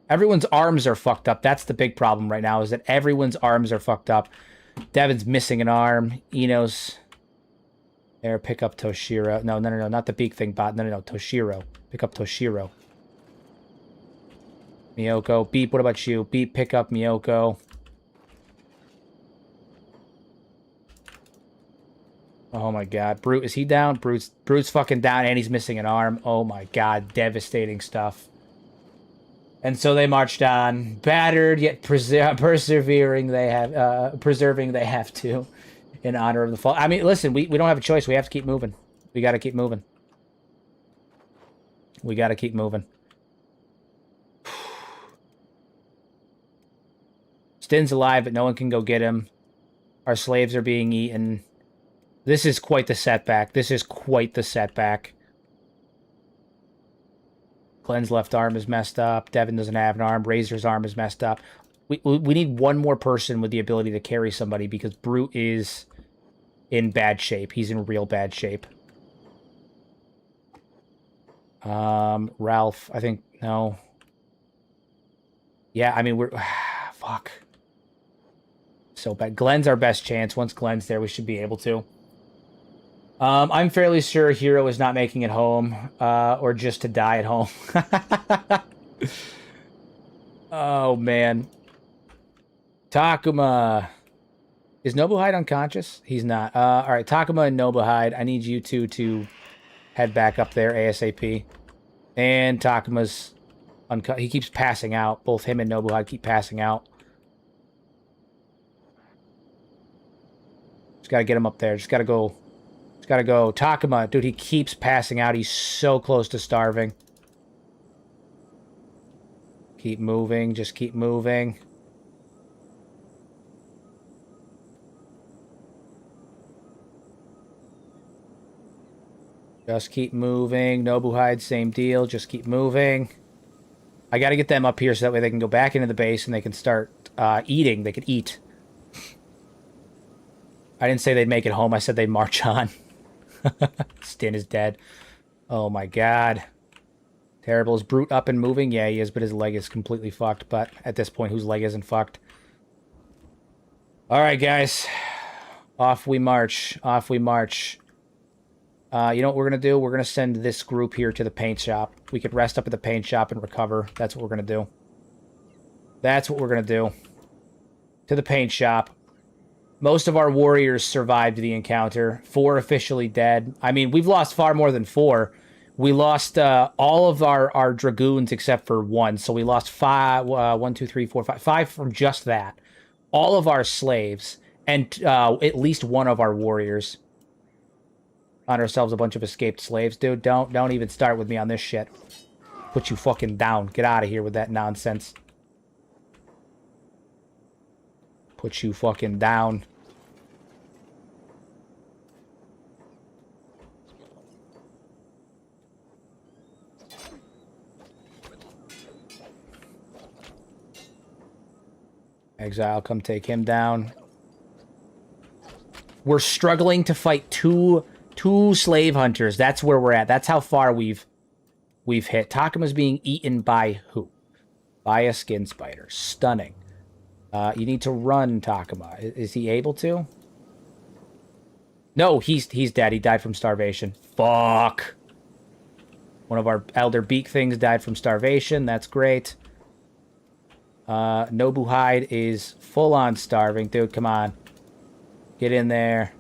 Everyone's arms are fucked up. That's the big problem right now, is that everyone's arms are fucked up. Devin's missing an arm. Eno's... There, pick up Toshiro. No, not the beak thing, bot. No, Toshiro. Pick up Toshiro. Miyoko. Beep, what about you? Beep, pick up Miyoko. Oh my god. Brute, is he down? Brute's fucking down and he's missing an arm. Oh my god. Devastating stuff. And so they marched on. Battered, yet persevering they have... preserving they have to. In honor of the fall. I mean, listen, we don't have a choice. We have to keep moving. We got to keep moving. We got to keep moving. Stin's alive, but no one can go get him. Our slaves are being eaten. This is quite the setback. This is quite the setback. Glenn's left arm is messed up. Devin doesn't have an arm. Razor's arm is messed up. We need one more person with the ability to carry somebody because Brute is in bad shape. He's in real bad shape. Ralph, I think, no. Yeah, I mean, we're... fuck. So bad. Glenn's our best chance. Once Glenn's there, we should be able to. I'm fairly sure Hero is not making it home, or just to die at home. Oh, man. Takuma. Is Nobuhide unconscious? He's not. All right, Takuma and Nobuhide, I need you two to head back up there ASAP. And Takuma's he keeps passing out. Both him and Nobuhide keep passing out. Just gotta get him up there. Just gotta go. Just gotta go. Takuma, dude, he keeps passing out. He's so close to starving. Keep moving. Just keep moving. Just keep moving. Nobuhide, same deal. Just keep moving. I got to get them up here so that way they can go back into the base and they can start eating. They could eat. I didn't say they'd make it home. I said they'd march on. Stin is dead. Oh my god. Terrible. Is Brute up and moving? Yeah, he is, but his leg is completely fucked. But at this point, whose leg isn't fucked? All right, guys. Off we march. Off we march. You know what we're going to do? We're going to send this group here to the paint shop. We could rest up at the paint shop and recover. That's what we're going to do. That's what we're going to do. To the paint shop. Most of our warriors survived the encounter. 4 officially dead. I mean, we've lost far more than 4. We lost all of our dragoons except for 1. So we lost 5, 1, 2, 3, 4, 5. 5 from just that. All of our slaves. And at least 1 of our warriors. Found ourselves a bunch of escaped slaves. Dude, don't even start with me on this shit. Put you fucking down. Get out of here with that nonsense. Put you fucking down. Exile, come take him down. We're struggling to fight two slave hunters. That's where we're at. That's how far we've hit. Takuma's being eaten by who? By a skin spider. Stunning. You need to run, Takuma. Is he able to? No, he's dead. He died from starvation. Fuck. One of our elder beak things died from starvation. That's great. Nobuhide is full on starving. Dude, come on. Get in there.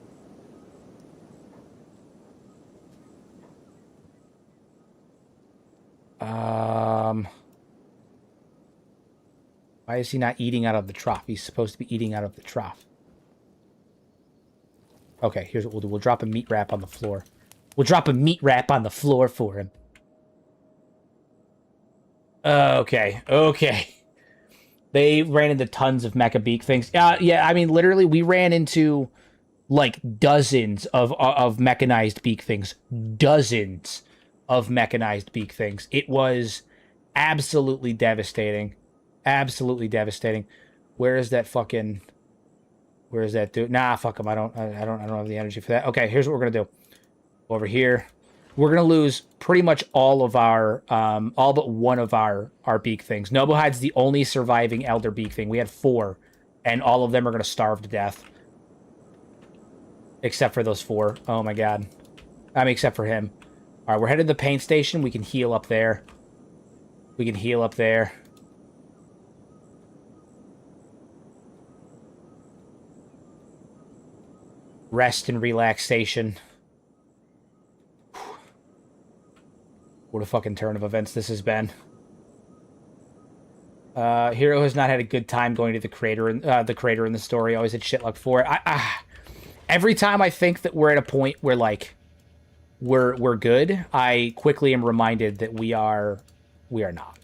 Why is he not eating out of the trough? He's supposed to be eating out of the trough. Okay, here's what we'll do. We'll drop a meat wrap on the floor. We'll drop a meat wrap on the floor for him. Okay. They ran into tons of mecha beak things. Yeah, I mean, literally, we ran into, like, dozens of mechanized beak things. Dozens of mechanized beak things. It was absolutely devastating. Absolutely devastating. Where is that dude? Nah, fuck him. I don't have the energy for that. Okay, here's what we're gonna do. Over here. We're gonna lose pretty much all of our all but one of our beak things. Nobuhide's the only surviving elder beak thing. We had 4, and all of them are gonna starve to death. Except for those 4. Oh my god. I mean, except for him. Alright, we're headed to the paint station. We can heal up there. We can heal up there. Rest and relaxation. What a fucking turn of events this has been. Hero has not had a good time going to the crater in the story. Always had shit luck for it. Every time I think that we're at a point where, like, we're good, I quickly am reminded that we are not.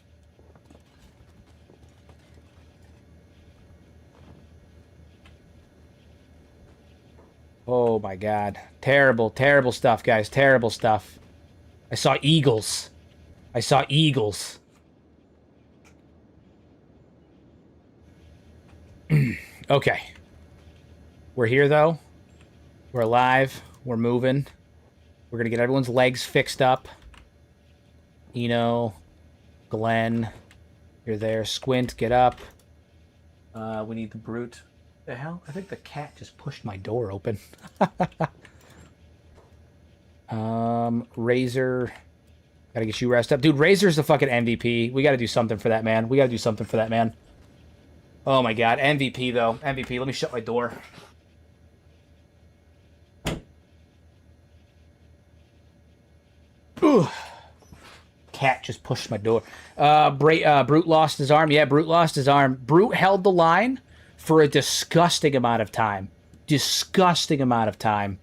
Oh my god. Terrible, terrible stuff, guys. Terrible stuff. I saw eagles. I saw eagles. Okay. We're here, though. We're alive. We're moving. We're gonna get everyone's legs fixed up. Eno. Glenn. You're there. Squint, get up. We need the brute. The hell? I think the cat just pushed my door open. Razor. Gotta get you rest up. Dude, Razor's the fucking MVP. We gotta do something for that man. We gotta do something for that man. Oh my god. MVP, though. MVP. Let me shut my door. Ugh. Cat just pushed my door. Brute lost his arm. Yeah, Brute lost his arm. Brute held the line for a disgusting amount of time. Disgusting amount of time.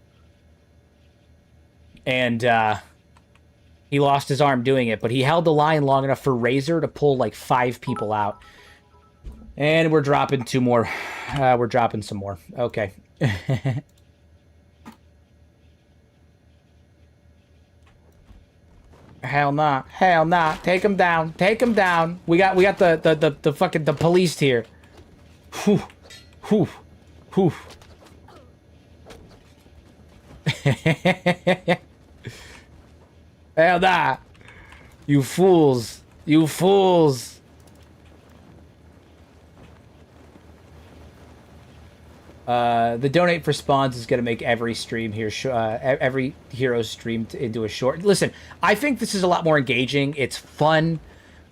And, he lost his arm doing it, but he held the line long enough for Razor to pull, like, 5 people out. And we're dropping 2 more. We're dropping some more. Okay. Hell nah. Hell nah. Take him down. Take him down. We got the fucking the police here. Whew. Whew. Whew. Hell nah. You fools. You fools. The donate for spawns is going to make every stream here, every hero stream into a short. Listen, I think this is a lot more engaging. It's fun.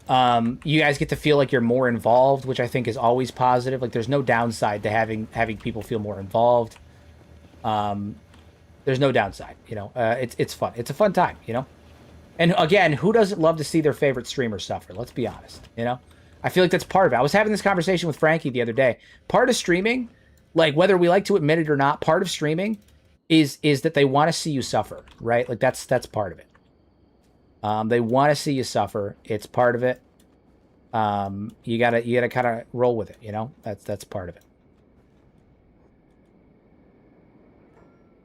You guys get to feel like you're more involved, which I think is always positive. Like, there's no downside to having people feel more involved. There's no downside, you know. It's fun. It's a fun time, you know. And again, who doesn't love to see their favorite streamer suffer? Let's be honest, you know. I feel like that's part of it. I was having this conversation with Frankie the other day. Part of streaming, like whether we like to admit it or not, part of streaming is that they want to see you suffer, right? Like that's part of it. They want to see you suffer. It's part of it. You gotta kind of roll with it, you know. That's part of it.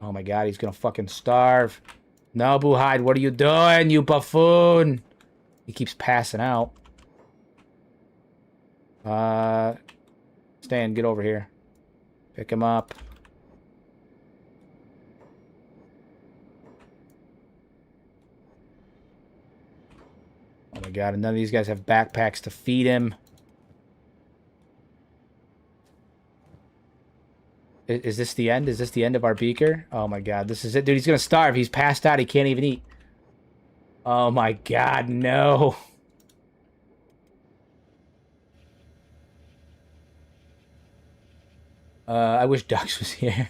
Oh my god, he's gonna fucking starve. No, Boohide, what are you doing, you buffoon? He keeps passing out. Stan, get over here. Pick him up. Oh my god, and none of these guys have backpacks to feed him. Is this the end? Is this the end of our beaker? Oh my god, this is it. Dude, he's gonna starve. He's passed out. He can't even eat. Oh my god, no. I wish Dux was here.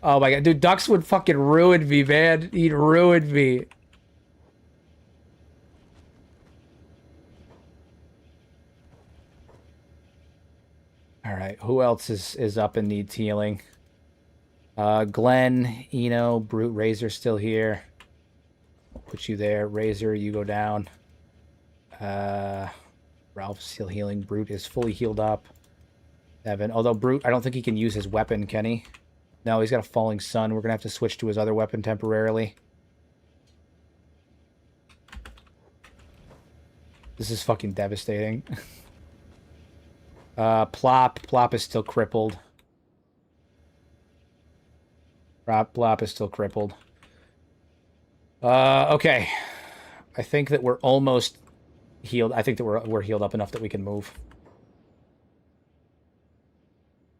Oh my god, dude, Dux would fucking ruin me, man. He'd ruin me. Alright, who else is up and needs healing? Glenn, Eno, Brute, Razor still here. I'll put you there. Razor, you go down. Ralph's still healing. Brute is fully healed up. Evan, although Brute, I don't think he can use his weapon, can he? No, he's got a falling sun. We're going to have to switch to his other weapon temporarily. This is fucking devastating. Plop is still crippled. Plop is still crippled. Okay. I think that we're almost healed. I think that we're healed up enough that we can move.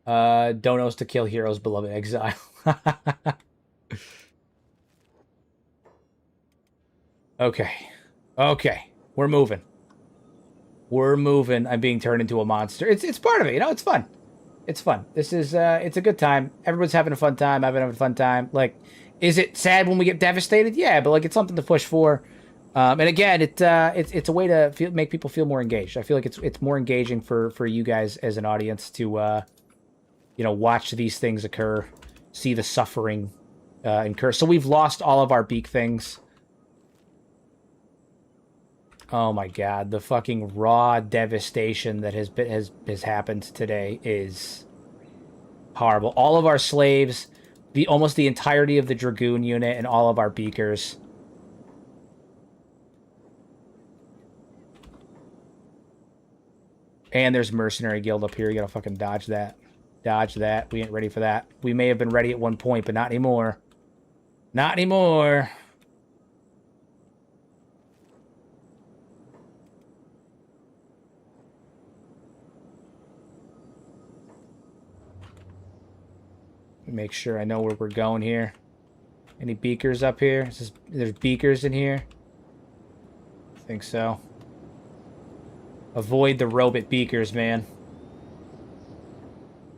Donos to kill heroes, beloved exile. Okay. Okay. We're moving. We're moving. I'm being turned into a monster. It's part of it, you know? It's fun. It's fun. This is, it's a good time. Everyone's having a fun time. I've been having a fun time. Like, is it sad when we get devastated? Yeah, but, like, it's something to push for. And again, it's a way to make people feel more engaged. I feel like it's more engaging for you guys as an audience to, you know, watch these things occur, see the suffering incur. So we've lost all of our beak things. Oh my god, the fucking raw devastation that has happened today is horrible. All of our slaves, almost the entirety of the Dragoon unit, and all of our beakers. And there's Mercenary Guild up here. You gotta fucking dodge that. Dodge that. We ain't ready for that. We may have been ready at one point, but not anymore. Not anymore. Make sure I know where we're going here. Any beakers up here? There's beakers in here? I think so. Avoid the robot beakers, man.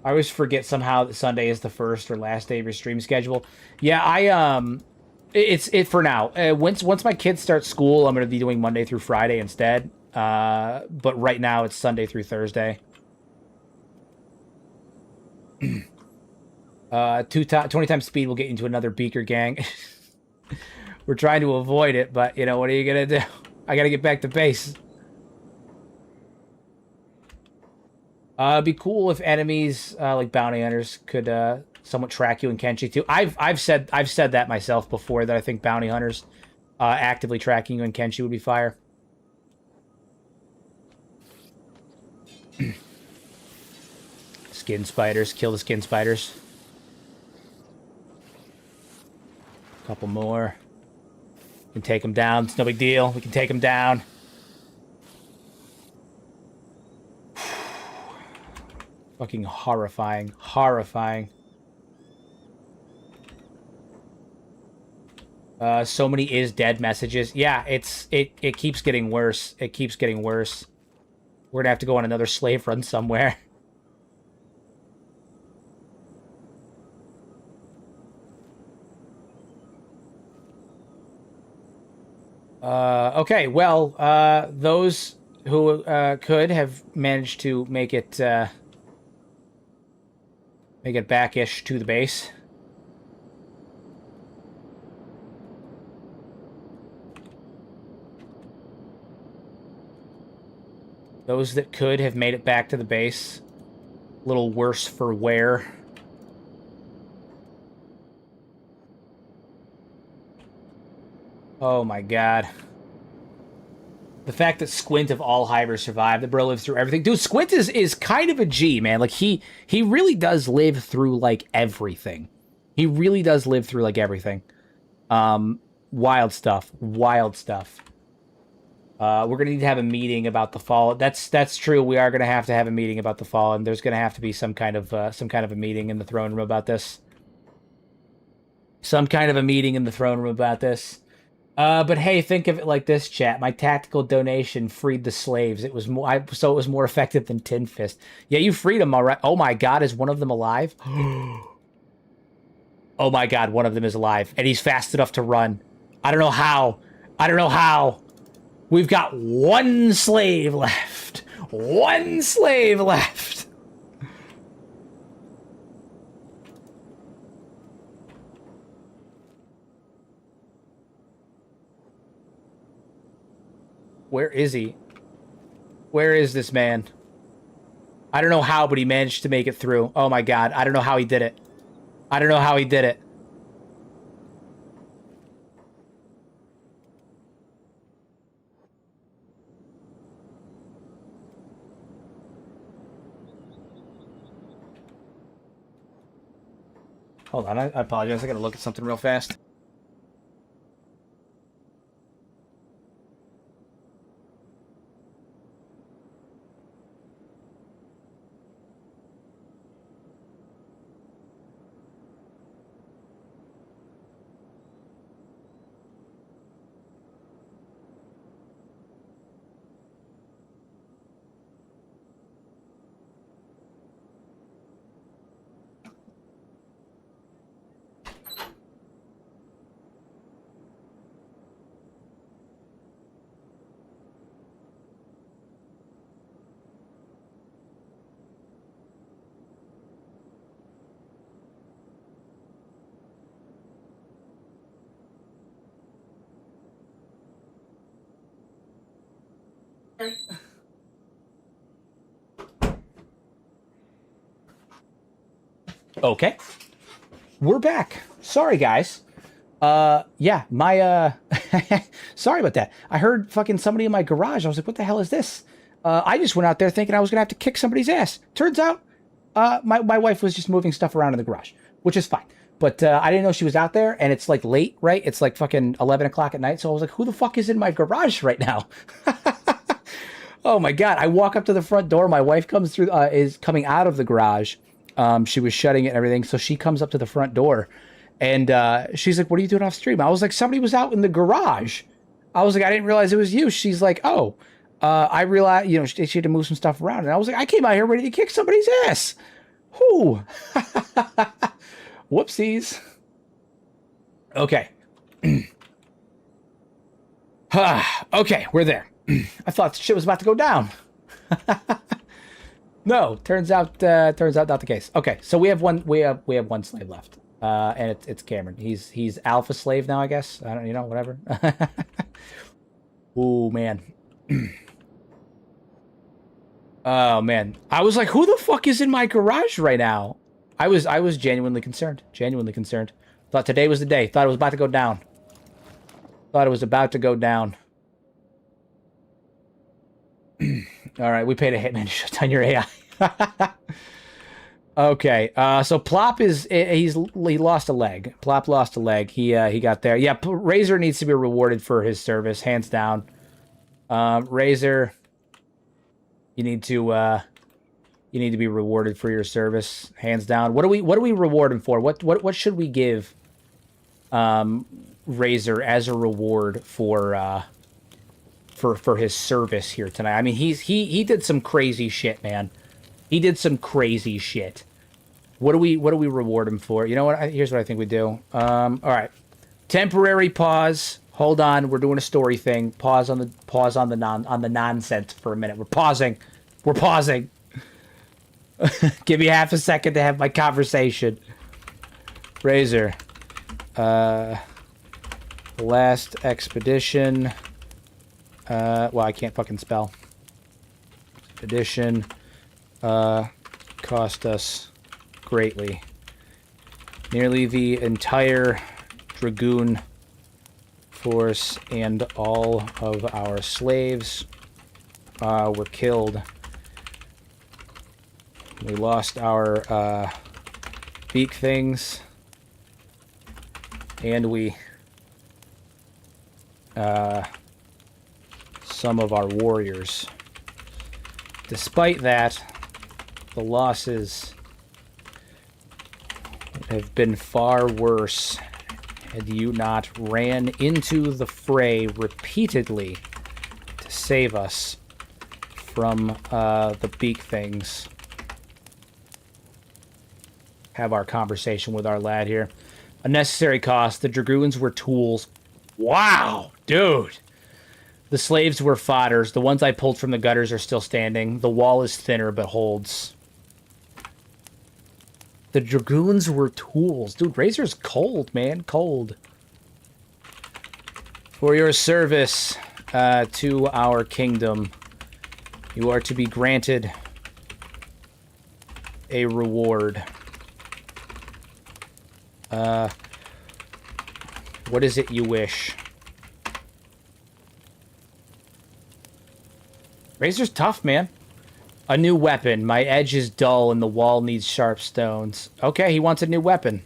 I always forget somehow that Sunday is the first or last day of your stream schedule. Yeah, it's for now. Once my kids start school, I'm going to be doing Monday through Friday instead. But right now it's Sunday through Thursday. 20 times speed will get you into another beaker gang. We're trying to avoid it, but you know, what are you gonna do? I gotta get back to base. It'd be cool if enemies like bounty hunters could somewhat track you in Kenshi too. I've said that myself before, that I think bounty hunters actively tracking you in Kenshi would be fire. Skin spiders, kill the skin spiders. Couple more. We can take them down. It's no big deal. We can take them down. Fucking horrifying. Horrifying. So many is dead messages. Yeah, it keeps getting worse. It keeps getting worse. We're gonna have to go on another slave run somewhere. Okay, well, those who could have managed to make it back-ish to the base. Those that could have made it back to the base. A little worse for wear. Oh my god. The fact that Squint of all hivers survived, the bro lives through everything. Dude, Squint is kind of a G, man. Like, he really does live through, like, everything. He really does live through, like, everything. Wild stuff. Wild stuff. We're gonna need to have a meeting about the fall. That's true. We are gonna have to have a meeting about the fall, and there's gonna have to be some kind of a meeting in the throne room about this. Some kind of a meeting in the throne room about this. But hey, think of it like this, chat. My tactical donation freed the slaves. It was more, so it was more effective than Tin Fist. Yeah, you freed them, all right. Oh my God, is one of them alive? Oh my God, one of them is alive, and he's fast enough to run. I don't know how. I don't know how. We've got one slave left. One slave left. Where is he? Where is this man? I don't know how, but he managed to make it through. Oh my God. I don't know how he did it. I don't know how he did it. Hold on, I apologize. I gotta look at something real fast. Okay. We're back. Sorry, guys. Yeah, my, sorry about that. I heard fucking somebody in my garage. I was like, what the hell is this? I just went out there thinking I was gonna have to kick somebody's ass. Turns out, my wife was just moving stuff around in the garage, which is fine. But, I didn't know she was out there, and it's, like, late, right? It's, like, fucking 11 o'clock at night, so I was like, who the fuck is in my garage right now? Oh, my God. I walk up to the front door. My wife comes through, is coming out of the garage. She was shutting it and everything, so she comes up to the front door, and she's like, what are you doing off stream? I was like, somebody was out in the garage. I was like, I didn't realize it was you. She's like, oh, I realized, you know, she had to move some stuff around. And I was like, I came out here ready to kick somebody's ass. Whoo. Whoopsies. Okay. Okay, we're there. I thought shit was about to go down. No, turns out not the case. Okay, so we have one slave left. And it's Cameron. He's alpha slave now, I guess. I don't, you know, whatever. Ooh, man. Oh man. I was like, who the fuck is in my garage right now? I was genuinely concerned. Genuinely concerned. Thought today was the day. Thought it was about to go down. Thought it was about to go down. All right, we paid a hitman to shut down your AI. Okay, so Plop he lost a leg. Plop lost a leg. He got there. Yeah, Razor needs to be rewarded for his service, hands down. Razor, you need to You need to be rewarded for your service, hands down. What do we reward him for? What should we give Razor as a reward for his service here tonight? I mean, he did some crazy shit, man. He did some crazy shit. What do we reward him for? You know what? Here's what I think we do. All right. Temporary pause. Hold on. We're doing a story thing. Pause on the nonsense for a minute. We're pausing. We're pausing. Give me half a second to have my conversation. Razor. Last expedition. Well, I can't fucking spell. Expedition. Cost us greatly. Nearly the entire Dragoon force and all of our slaves were killed. We lost our beak things, and we some of our warriors. Despite that, the losses have been far worse had you not ran into the fray repeatedly to save us from the beak things. Have our conversation with our lad here. Unnecessary cost. The dragoons were tools. Wow, dude. The slaves were fodders. The ones I pulled from the gutters are still standing. The wall is thinner but holds. The dragoons were tools. Dude, Razor's cold, man. Cold. For your service to our kingdom, you are to be granted a reward. What is it you wish? Razor's tough, man. A new weapon. My edge is dull and the wall needs sharp stones. Okay, he wants a new weapon.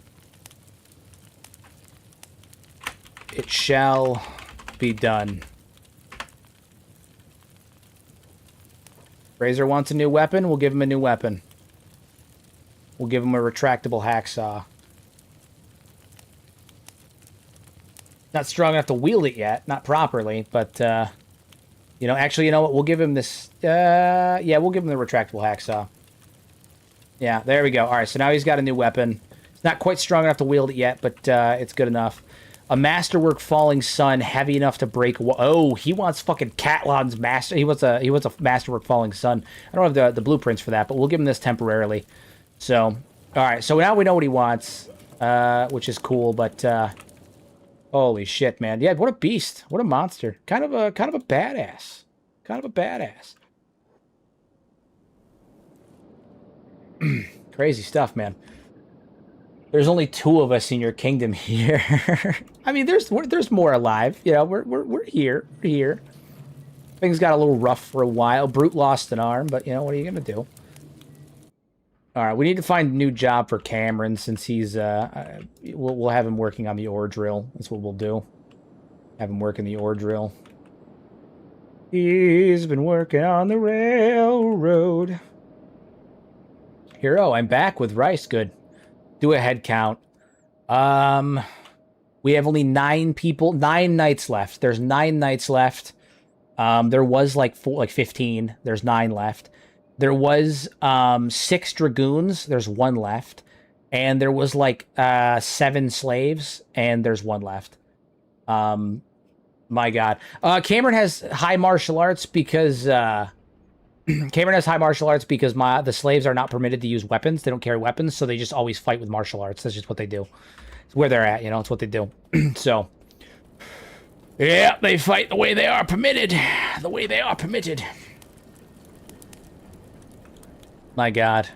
It shall be done. Razor wants a new weapon. We'll give him a new weapon. We'll give him a retractable hacksaw. Not strong enough to wield it yet. Not properly, but... you know, actually, you know what? We'll give him this... yeah, we'll give him the retractable hacksaw. Yeah, there we go. All right, so now he's got a new weapon. It's not quite strong enough to wield it yet, but it's good enough. A masterwork falling sun, heavy enough to break... Oh, he wants fucking Catlon's master... He wants a masterwork falling sun. I don't have the blueprints for that, but we'll give him this temporarily. So, all right, so now we know what he wants, which is cool, but... holy shit, man. Yeah, what a beast. What a monster. Kind of a badass. Kind of a badass. Crazy stuff, man. There's only 2 of us in your kingdom here. I mean, there's more alive. You know, we're here. We're here. Things got a little rough for a while. Brute lost an arm, but, you know, what are you going to do? All right, we need to find a new job for Cameron since he's, we'll have him working on the ore drill. That's what we'll do. Have him working the ore drill. He's been working on the railroad. Hero, I'm back with Rice. Good. Do a head count. We have only 9 people, 9 nights left. There's 9 nights left. There was like 15. There's 9 left. There was 6 dragoons. There's 1 left. And there was like 7 slaves. And there's 1 left. My God. Cameron has high martial arts because... Cameron has high martial arts because the slaves are not permitted to use weapons. They don't carry weapons, so they just always fight with martial arts. That's just what they do. It's where they're at, you know. It's what they do. So... yeah, they fight the way they are permitted. The way they are permitted. My God.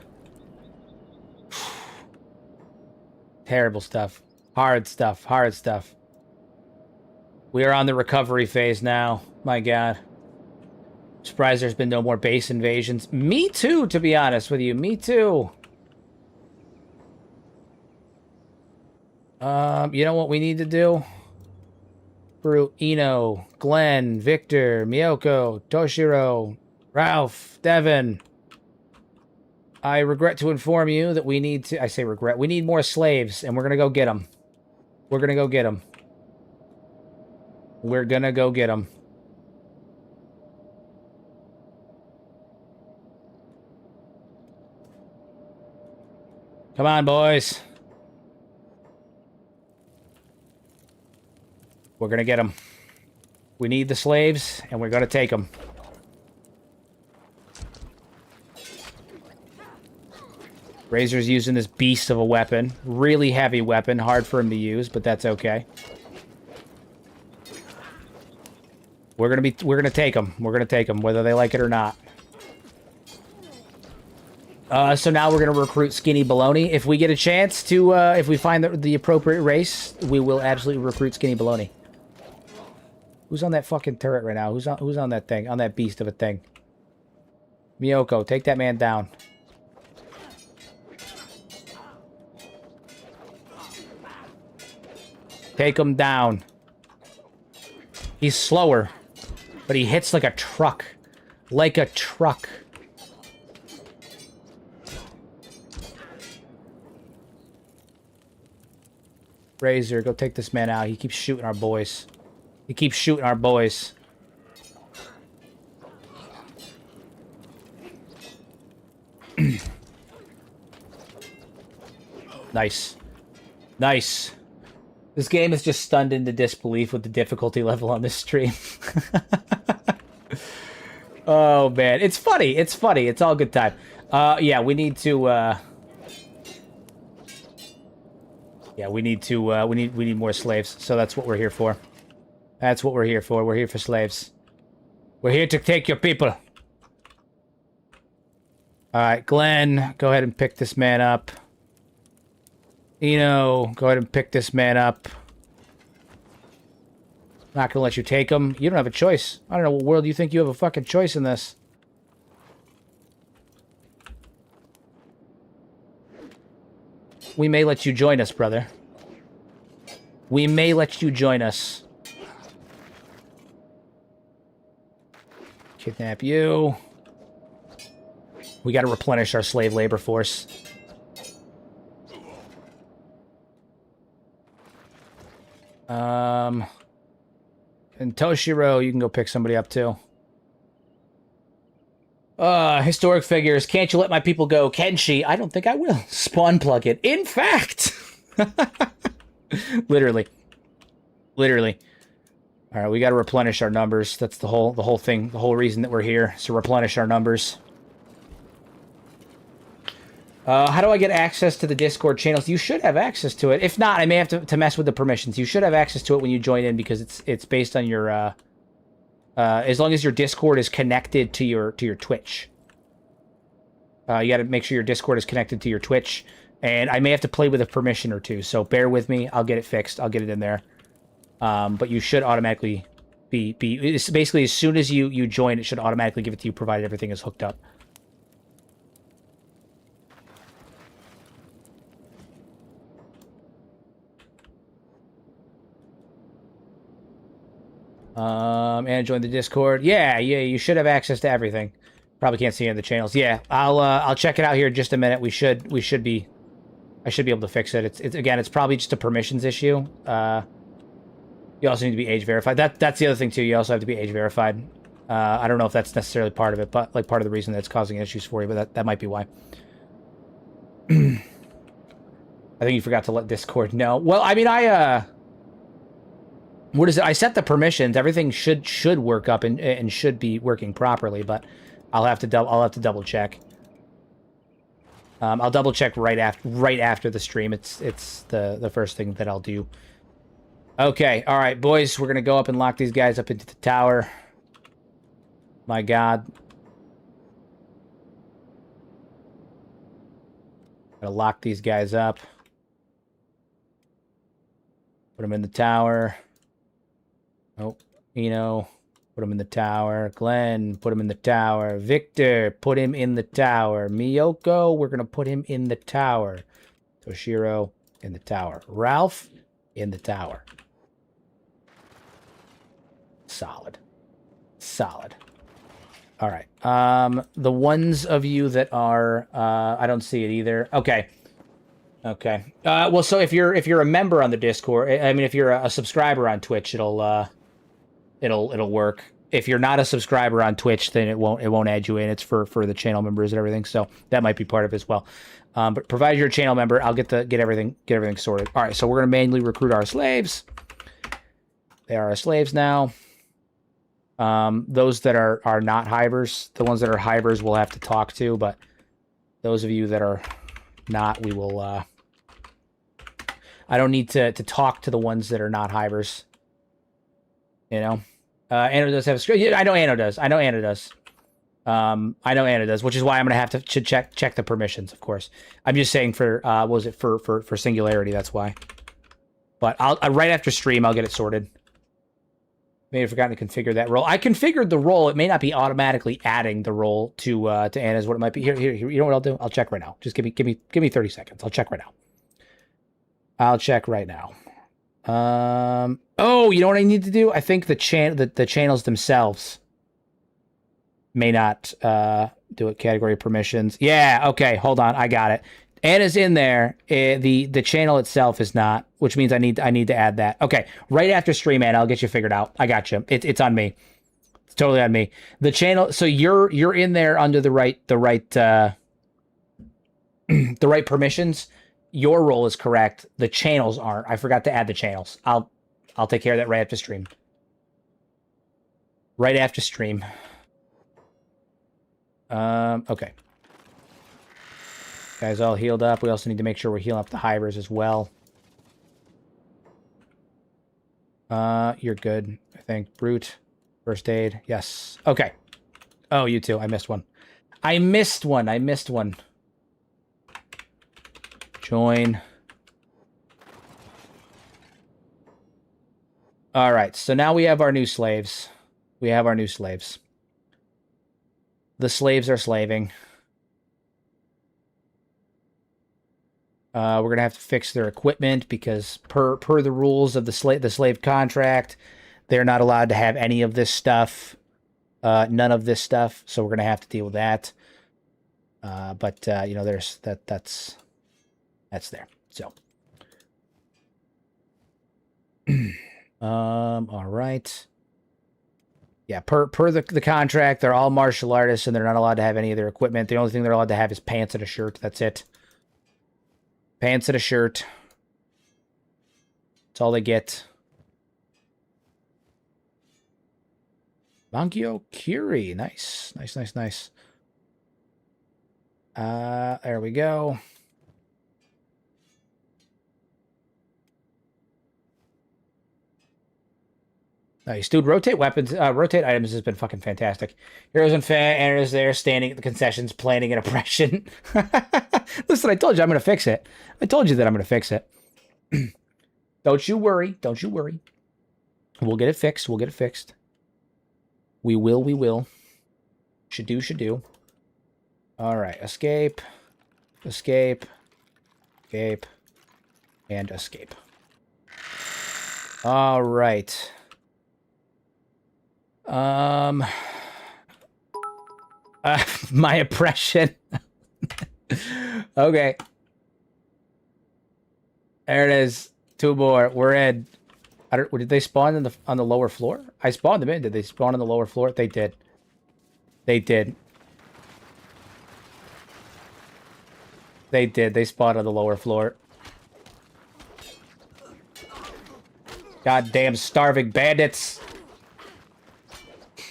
Terrible stuff. Hard stuff. Hard stuff. We are on the recovery phase now. My God. Surprised there's been no more base invasions. Me too, to be honest with you. Me too. You know what we need to do? Brute, Ino, Glenn, Victor, Miyoko, Toshiro, Ralph, Devin. I regret to inform you that we need to... I say regret. We need more slaves, and we're going to go get them. We're going to go get them. We're going to go get them. Come on, boys. We're going to get them. We need the slaves, and we're going to take them. Razor's using this beast of a weapon. Really heavy weapon. Hard for him to use, but that's okay. We're going to take them. We're going to take them, whether they like it or not. So now we're going to recruit Skinny Baloney. If we get a chance to, if we find the appropriate race, we will absolutely recruit Skinny Baloney. Who's on that fucking turret right now? Who's on that thing? On that beast of a thing? Miyoko, take that man down. Take him down. He's slower, but he hits like a truck. Like a truck. Razor, go take this man out. He keeps shooting our boys. He keeps shooting our boys. Nice. Nice. This game is just stunned into disbelief with the difficulty level on this stream. Oh, man. It's funny. It's funny. It's all good time. Yeah, we need to, yeah, we need to, we need more slaves. So that's what we're here for. That's what we're here for. We're here for slaves. We're here to take your people. Alright, Glenn, go ahead and pick this man up. Eno, go ahead and pick this man up. Not gonna let you take him. You don't have a choice. I don't know what world you think you have a fucking choice in this. We may let you join us, brother. We may let you join us. Kidnap you. We gotta replenish our slave labor force. And Toshiro, you can go pick somebody up too. Historic figures. Can't you let my people go? Kenshi, I don't think I will. Spawn plug it. In fact! Literally. Literally. Alright, we gotta replenish our numbers. That's the whole thing. The whole reason that we're here is to replenish our numbers. How do I get access to the Discord channels? You should have access to it. If not, I may have to mess with the permissions. You should have access to it when you join in because it's based on your as long as your Discord is connected to your Twitch. You got to make sure your Discord is connected to your Twitch, and I may have to play with a permission or two. So bear with me. I'll get it fixed. I'll get it in there. But you should automatically be it's basically as soon as you join, it should automatically give it to you, provided everything is hooked up. And join the Discord. Yeah, you should have access to everything. Probably can't see any of the channels. Yeah, I'll check it out here in just a minute. I should be able to fix it. It's again, it's probably just a permissions issue. You also need to be age verified. That's the other thing too. You also have to be age verified. I don't know if that's necessarily part of it, but like part of the reason that's causing issues for you, but that might be why. I think you forgot to let Discord know. Well, I mean, what is it? I set the permissions. Everything should work up and should be working properly, but I'll have to double check. I'll double check right after the stream. It's the first thing that I'll do. Okay, all right, boys, we're gonna go up and lock these guys up into the tower. My God. Gotta lock these guys up. Put them in the tower. Oh, Eno, put him in the tower. Glenn, put him in the tower. Victor, put him in the tower. Miyoko, we're going to put him in the tower. Toshiro, in the tower. Ralph, in the tower. Solid. Solid. All right. The ones of you that are, I don't see it either. Okay. Okay. Well, so if you're a member on the Discord, I mean, if you're a subscriber on Twitch, it'll work. If you're not a subscriber on Twitch, then it won't add you in. It's for the channel members and everything. So that might be part of it as well. But provided you're a channel member, I'll get everything sorted. All right. So we're gonna manually recruit our slaves. They are our slaves now. Those that are not hivers, the ones that are hivers, we'll have to talk to. But those of you that are not, we will. I don't need to talk to the ones that are not hivers. You know, Anno does have a script. Yeah, I know Anno does. I know Anno does. I know Anna does, which is why I'm gonna have to check the permissions. Of course, I'm just saying for what was it for Singularity? That's why. But I'll right after stream, I'll get it sorted. May have forgotten to configure that role. I configured the role. It may not be automatically adding the role to Anna's. What it might be. Here. You know what I'll do? I'll check right now. Just give me 30 seconds. I'll check right now. I'll check right now. Oh, you know what I need to do? I think the channels themselves may not do it. Category permissions. Yeah. Okay. Hold on. I got it. Anna's in there. The channel itself is not, which means I need to add that. Okay. Right after stream, Anna, I'll get you figured out. I got you. It's on me. It's totally on me. The channel. So you're in there under the right the right permissions. Your role is correct. The channels aren't. I forgot to add the channels. I'll take care of that right after stream. Right after stream. Okay. Guys all healed up. We also need to make sure we're healing up the hivers as well. You're good, I think. Brute. First aid. Yes. Okay. Oh, you too. I missed one. I missed one. Join. All right. So now we have our new slaves. The slaves are slaving. We're gonna have to fix their equipment because per the rules of the slave contract, they're not allowed to have any of this stuff, none of this stuff. So we're gonna have to deal with that. But you know, there's that's there. So, all right. Yeah, per the contract, they're all martial artists and they're not allowed to have any of their equipment. The only thing they're allowed to have is pants and a shirt. That's it. Pants and a shirt. That's all they get. Mangyo Curie. Nice. There we go. Nice, dude. Rotate weapons, rotate items has been fucking fantastic. Heroes and Anna's there, standing at the concessions, planning an oppression. Listen, I told you I'm gonna fix it. I told you that I'm gonna fix it. Don't you worry. We'll get it fixed. We will. Should do. All right, escape, and escape. All right. My oppression. Okay. There it is. Two more. We're in. Did they spawn on the lower floor? I spawned them in. Did they spawn on the lower floor? They did. They spawned on the lower floor. Goddamn starving bandits.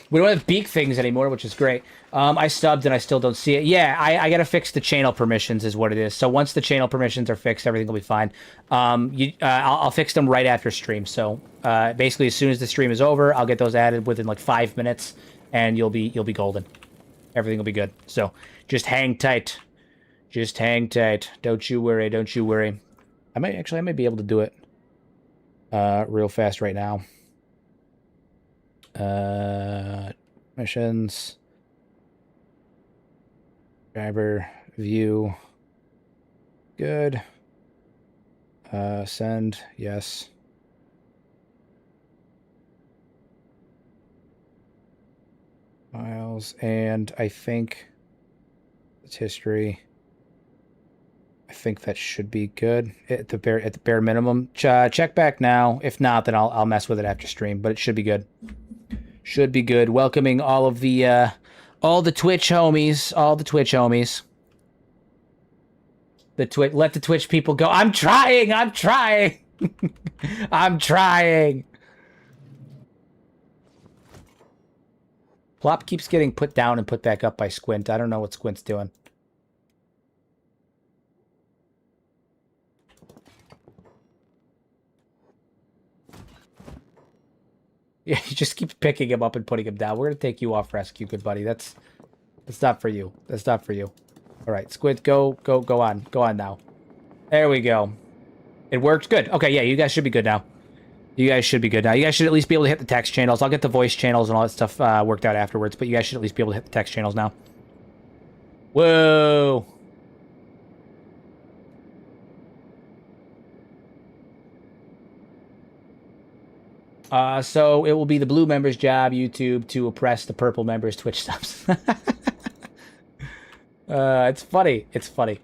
We don't have beak things anymore, which is great. I subbed and I still don't see it. Yeah, I gotta fix the channel permissions is what it is. So once the channel permissions are fixed, everything will be fine. I'll fix them right after stream. So basically, as soon as the stream is over, I'll get those added within like 5 minutes, and you'll be golden. Everything will be good. So just hang tight. Don't you worry. I might be able to do it real fast right now. Missions, driver view, good. Send, yes. Files, and I think it's history. I think that should be good at the bare minimum. Check back now. If not, then I'll mess with it after stream. But it should be good. Should be good. Welcoming all the Twitch homies, let the Twitch people go. I'm trying. I'm trying. Plop keeps getting put down and put back up by Squint. I don't know what Squint's doing. Yeah, you just keep picking him up and putting him down. We're gonna take you off rescue, good buddy. That's not for you. That's not for you. All right, Squint, go on now. There we go. It worked. Good. Okay, yeah, you guys should be good now. You guys should at least be able to hit the text channels. I'll get the voice channels and all that stuff worked out afterwards, but you guys should at least be able to hit the text channels now. Whoa. So it will be the blue members' job, YouTube, to oppress the purple members' Twitch subs. It's funny. It's funny.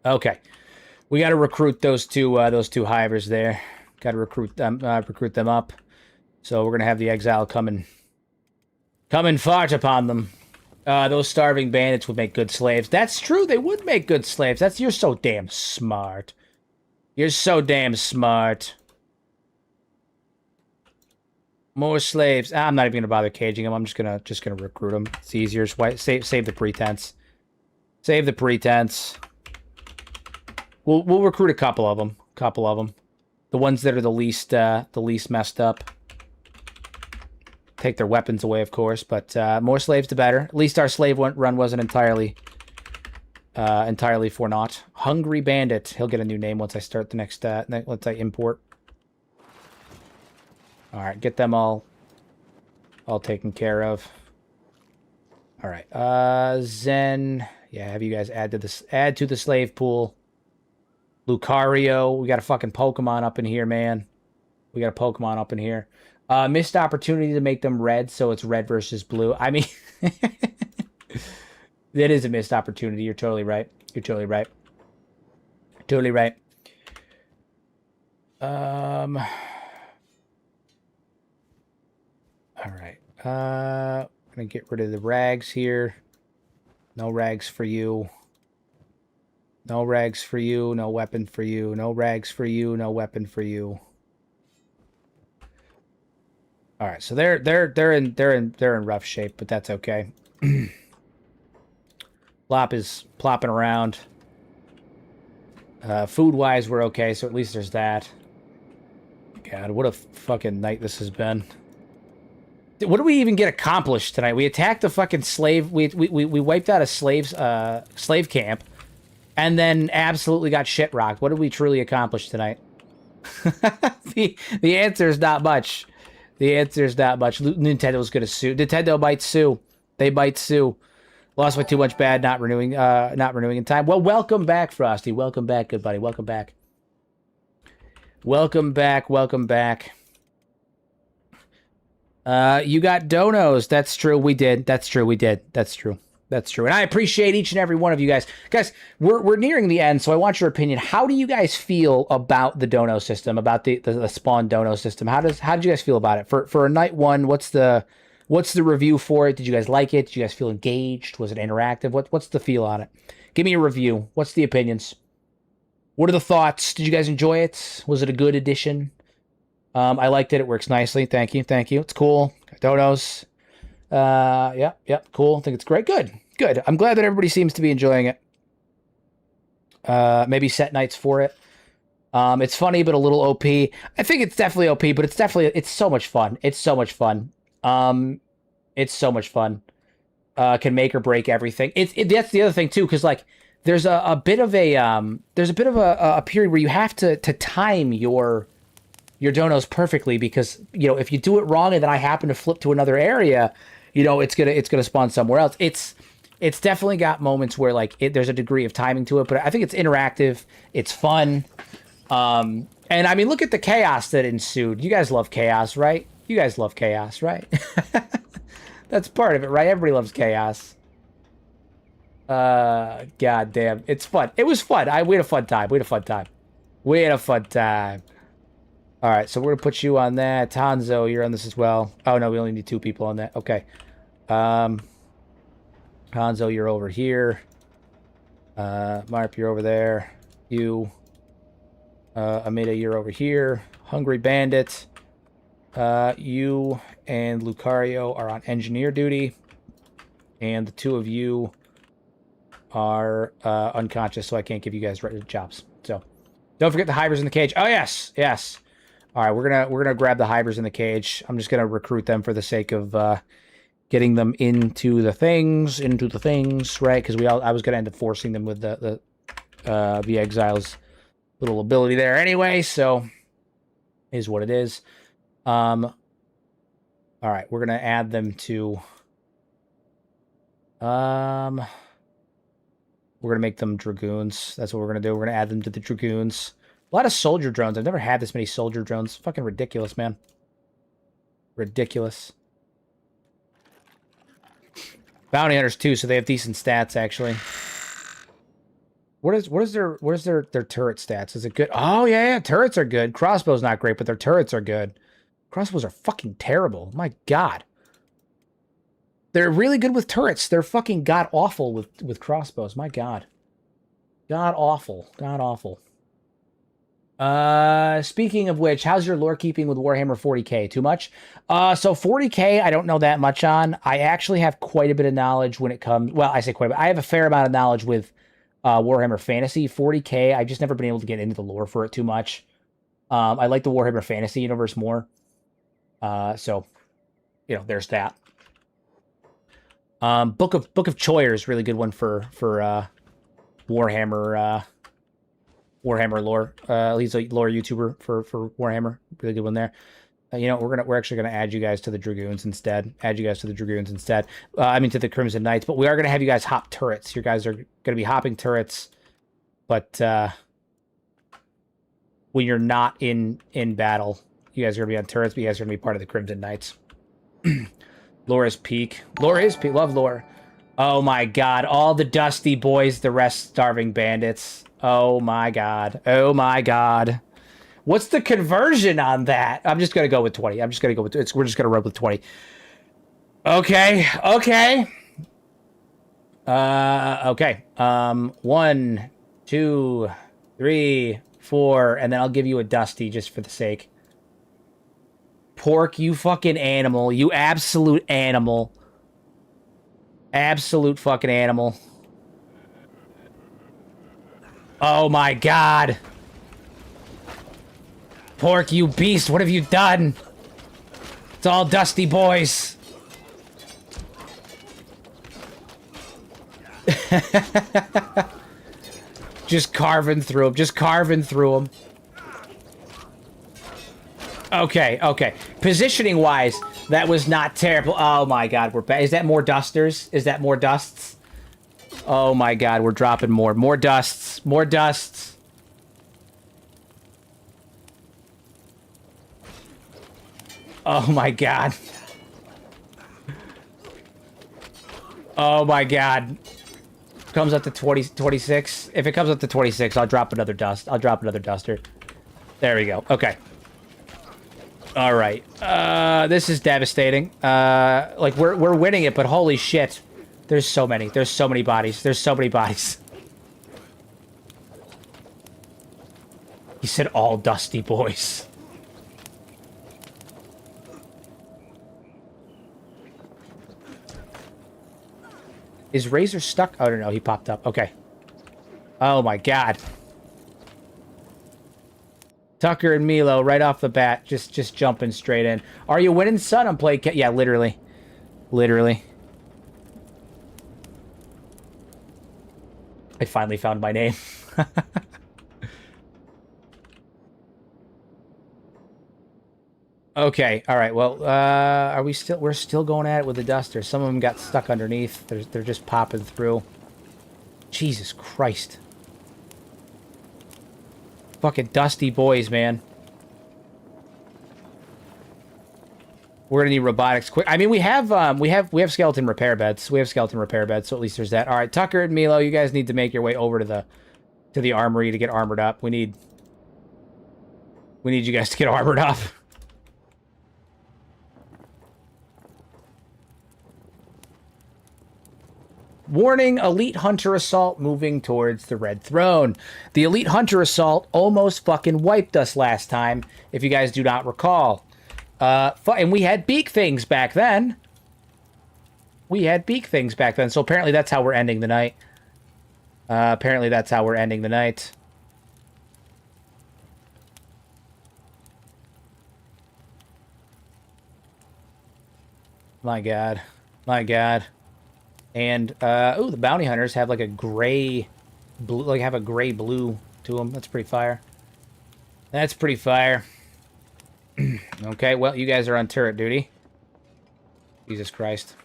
Okay. We got to recruit those two hivers there. Got to recruit them up. So we're going to have the exile come and fart upon them. Those starving bandits would make good slaves. That's true. They would make good slaves. You're so damn smart. You're so damn smart. More slaves. I'm not even gonna bother caging them. I'm just gonna recruit them. It's easier. Save the pretense. Save the pretense. We'll recruit a couple of them. The ones that are the least messed up. Take their weapons away, of course, but more slaves the better. At least our slave run wasn't entirely for naught. Hungry Bandit. He'll get a new name once I start the next, once I import. All right, get them all taken care of. All right, Zen. Yeah, have you guys add to the slave pool. Lucario. We got a fucking Pokemon up in here, man. We got a Pokemon up in here. Missed opportunity to make them red, so it's red versus blue. I mean, that is a missed opportunity. You're totally right. Totally right. All right. I'm gonna get rid of the rags here. No rags for you. No rags for you. No weapon for you. No rags for you. No weapon for you. All right, so they're in rough shape, but that's okay. Plop is plopping around. Food-wise, we're okay, so at least there's that. God, what a fucking night this has been. What did we even get accomplished tonight? We attacked the fucking slave. We wiped out a slave camp, and then absolutely got shit rocked. What did we truly accomplish tonight? The answer is not much. The answer is not much. Nintendo's gonna sue. Nintendo might sue. They might sue. Lost by too much bad. Not renewing in time. Well, welcome back, Frosty. Welcome back, good buddy. Welcome back. Welcome back. You got donos. That's true. We did. That's true. And I appreciate each and every one of you guys. Guys, we're nearing the end, so I want your opinion. How do you guys feel about the dono system, about the spawn dono system? How did you guys feel about it? For a night one, what's the review for it? Did you guys like it? Did you guys feel engaged? Was it interactive? What's the feel on it? Give me a review. What's the opinions? What are the thoughts? Did you guys enjoy it? Was it a good addition? I liked it. It works nicely. Thank you. It's cool. Donos. Yep. Cool. I think it's great. Good. I'm glad that everybody seems to be enjoying it. Maybe set nights for it. It's funny, but a little OP. I think it's definitely OP, but it's so much fun. It's so much fun. Can make or break everything. That's the other thing too, because like there's a bit of a period where you have to time your donos perfectly, because if you do it wrong and then I happen to flip to another area, it's gonna spawn somewhere else. It's definitely got moments where like there's a degree of timing to it, but I think it's interactive. It's fun. And And I mean, look at the chaos that ensued. You guys love chaos, right? You guys love chaos, right? That's part of it, right? Everybody loves chaos. God damn. It's fun. It was fun. We had a fun time. We had a fun time. We had a fun time. All right, so we're going to put you on that. Tanzo, you're on this as well. Oh, no, we only need 2 people on that. Okay. Hanzo, you're over here. Marp, you're over there. You. Amida, you're over here. Hungry Bandit. You and Lucario are on engineer duty. And the 2 of you are unconscious, so I can't give you guys jobs. So, don't forget the hivers in the cage. Oh, yes. Yes. All right, we're gonna grab the hivers in the cage. I'm just gonna recruit them for the sake of getting them into the things, right? Because I was gonna end up forcing them with the Exile's little ability there anyway. So, is what it is. All right, we're gonna add them to. We're gonna make them dragoons. That's what we're gonna do. We're gonna add them to the dragoons. A lot of soldier drones. I've never had this many soldier drones. Fucking ridiculous, man. Ridiculous. Bounty hunters too, so they have decent stats actually. What is their turret stats? Is it good? Oh yeah, turrets are good. Crossbows not great, but their turrets are good. Crossbows are fucking terrible. My God. They're really good with turrets. They're fucking god awful with crossbows. My God. God awful. God awful. Speaking of which, how's your lore keeping with Warhammer 40k? Too much? So 40k, I don't know that much on. I actually have quite a bit of knowledge when it comes... Well, I say quite a bit. I have a fair amount of knowledge with Warhammer Fantasy. 40k, I've just never been able to get into the lore for it too much. I like the Warhammer Fantasy universe more. So, you know, there's that. Book of Choyer is a really good one for Warhammer... Warhammer lore. He's a lore YouTuber for Warhammer. Really good one there. You know, we're actually gonna add you guys to the Dragoons instead. I mean to the Crimson Knights, but we are gonna have you guys hop turrets. You guys are gonna be hopping turrets, but when you're not in battle, you guys are gonna be on turrets, but you guys are gonna be part of the Crimson Knights. Lore is peak. Lore is peak. Love lore. Oh my God! All the dusty boys, the rest starving bandits. Oh my God. Oh my God. What's the conversion on that? I'm just going to go with 20. I'm just going to go with we're just going to run with 20. Okay. Okay. Okay. 1, 2, 3, 4, and then I'll give you a dusty just for the sake. Pork, you fucking animal. You absolute animal. Absolute fucking animal. Oh my God. Pork, you beast, what have you done? It's all dusty boys. Just carving through them. Just carving through them. Okay, okay. Positioning wise, that was not terrible. Oh my God, we're back. Is that more dusters? Is that more dusts? Oh my God, we're dropping more. More dusts. More dusts. Oh my God. Oh my God. Comes up to 26. If it comes up to 26, I'll drop another dust. I'll drop another duster. There we go. Okay. All right. This is devastating. Like we're winning it, but holy shit. There's so many. There's so many bodies. There's so many bodies. He said all dusty boys. Is Razor stuck? Oh, no, he popped up. Okay. Oh, my God. Tucker and Milo, right off the bat, just jumping straight in. Are you winning, son? I'm playing... Yeah, literally. Literally. I finally found my name. Okay, all right. Well, are we still? We're still going at it with the duster. Some of them got stuck underneath. They're just popping through. Jesus Christ. Fucking dusty boys, man. We're gonna need robotics quick. I mean, we have skeleton repair beds. We have skeleton repair beds, so at least there's that. All right, Tucker and Milo, you guys need to make your way over to the armory to get armored up. We need you guys to get armored up. Warning, Elite Hunter Assault moving towards the Red Throne. The Elite Hunter Assault almost fucking wiped us last time, if you guys do not recall. And we had beak things back then. So apparently that's how we're ending the night. My God. And, oh, the bounty hunters have like a gray blue, have a gray blue to them. That's pretty fire. Okay, well, you guys are on turret duty. Jesus Christ.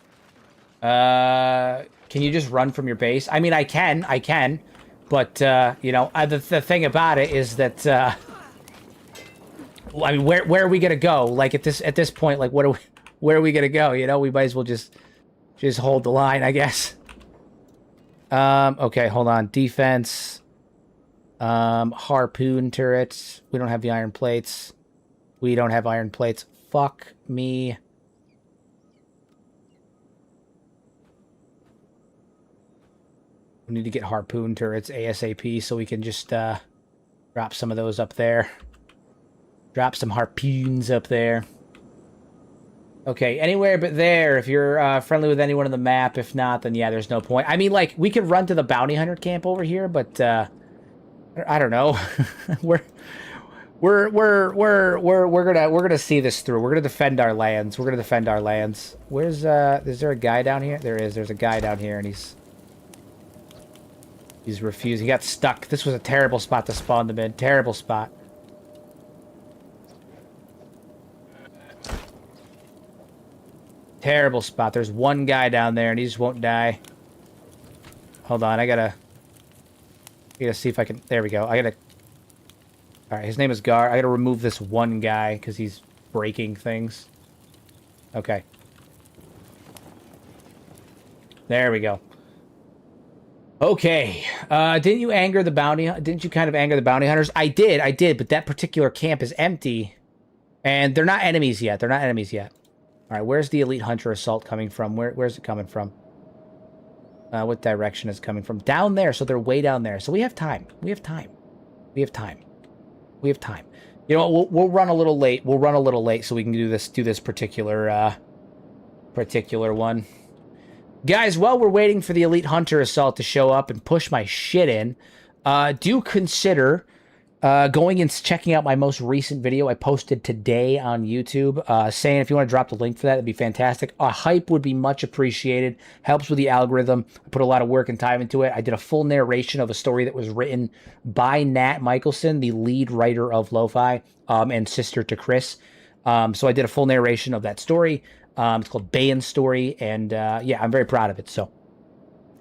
Can you just run from your base? I mean, I can. But, you know, the thing about it is that, I mean, where are we gonna go? Like, at this point, like, where are we gonna go? You know, we might as well just hold the line, I guess. Okay, hold on. Defense. Harpoon turrets. We don't have the iron plates. Fuck me. We need to get harpoon turrets ASAP so we can just, drop some of those up there. Drop some harpoons up there. Okay, anywhere but there. If you're friendly with anyone on the map, if not, then yeah, there's no point. I mean, like, we could run to the bounty hunter camp over here, but I don't know. we're gonna see this through. We're gonna defend our lands. Where's is there a guy down here? There is. There's a guy down here, and he's refusing. He got stuck. This was a terrible spot to spawn them in. Terrible spot. Terrible spot. There's one guy down there, and he just won't die. Hold on, I gotta see if I can... There we go. Alright, his name is Gar. I gotta remove this one guy, because he's breaking things. Okay. There we go. Okay. Didn't you kind of anger the bounty hunters? I did, but that particular camp is empty. And they're not enemies yet. Alright, where's the Elite Hunter Assault coming from? Where's it coming from? What direction is it coming from? Down there, so they're way down there. So we have time. You know what, we'll run a little late. So we can do this particular one. Guys, while we're waiting for the Elite Hunter Assault to show up and push my shit in, do consider going and checking out my most recent video I posted today on YouTube, saying if you want to drop the link for that, that'd be fantastic. A hype would be much appreciated. Helps with the algorithm. I put a lot of work and time into it. I did a full narration of a story that was written by Nat Michelson, the lead writer of Lo-Fi, and sister to Chris. So I did a full narration of that story. It's called Bayan's Story, and yeah, I'm very proud of it. So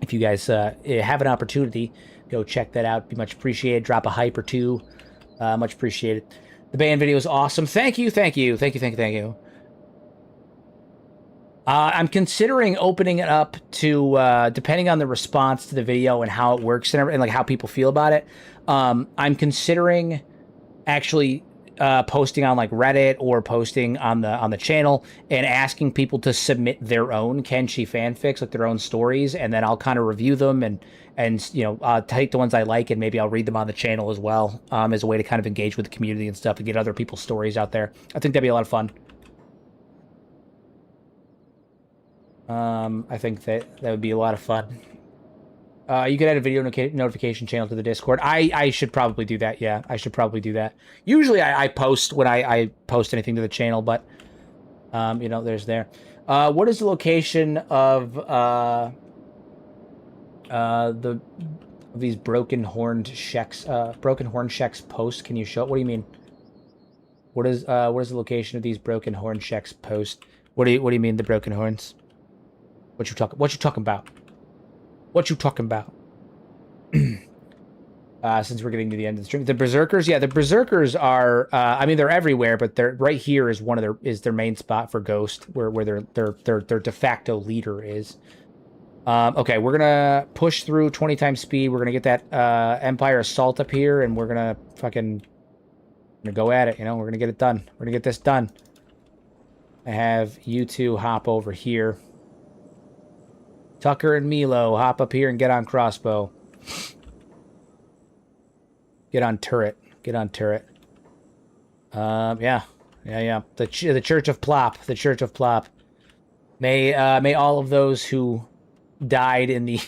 if you guys have an opportunity, go check that out. Be much appreciated. Drop a hype or two. Much appreciated. The band video is awesome. Thank you. I'm considering opening it up to, depending on the response to the video and how it works and like how people feel about it. I'm considering actually posting on like Reddit or posting on the channel and asking people to submit their own Kenshi fanfics, like their own stories, and then I'll kind of review them and you know, take the ones I like and maybe I'll read them on the channel as well, as a way to kind of engage with the community and stuff and get other people's stories out there. I think that'd be a lot of fun. I think that would be a lot of fun. You could add a video notification channel to the Discord. I should probably do that. Yeah, I should probably do that. Usually I post when I post anything to the channel, but you know, there's there. What is the location of these broken horned sheks post? Can you show it? What do you mean? What is the location of these broken horn sheks post? What do you mean the broken horns? What you talking about? What you talking about? Since we're getting to the end of the stream. The Berserkers, yeah, the Berserkers are, I mean, they're everywhere, but they're right here is one of their main spot for Ghost, where their de facto leader is. Okay, we're gonna push through 20 times speed. We're gonna get that Empire Assault up here, and we're gonna go at it. You know, we're gonna get it done. We're gonna get this done. I have you two hop over here. Tucker and Milo, hop up here and get on crossbow. Get on turret. Get on turret. Yeah. The Church of Plop. The Church of Plop. May all of those who died in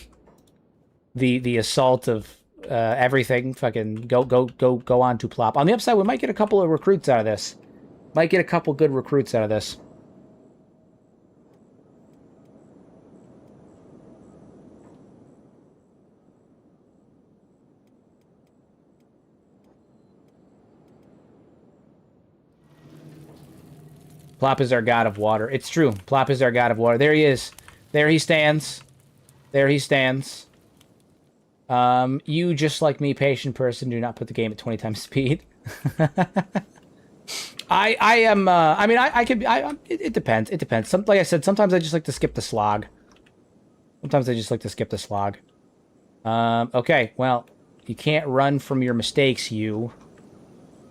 the assault of everything fucking go on to Plop. On the upside, we might get a couple of recruits out of this. Might get a couple good recruits out of this. Plop is our god of water. It's true. Plop is our god of water. There he is. There he stands. There he stands. You, just like me, patient person, do not put the game at 20 times speed. I am, I mean, I could, it depends. It depends. Like I said, sometimes I just like to skip the slog. Sometimes I just like to skip the slog. Okay, well, you can't run from your mistakes, you.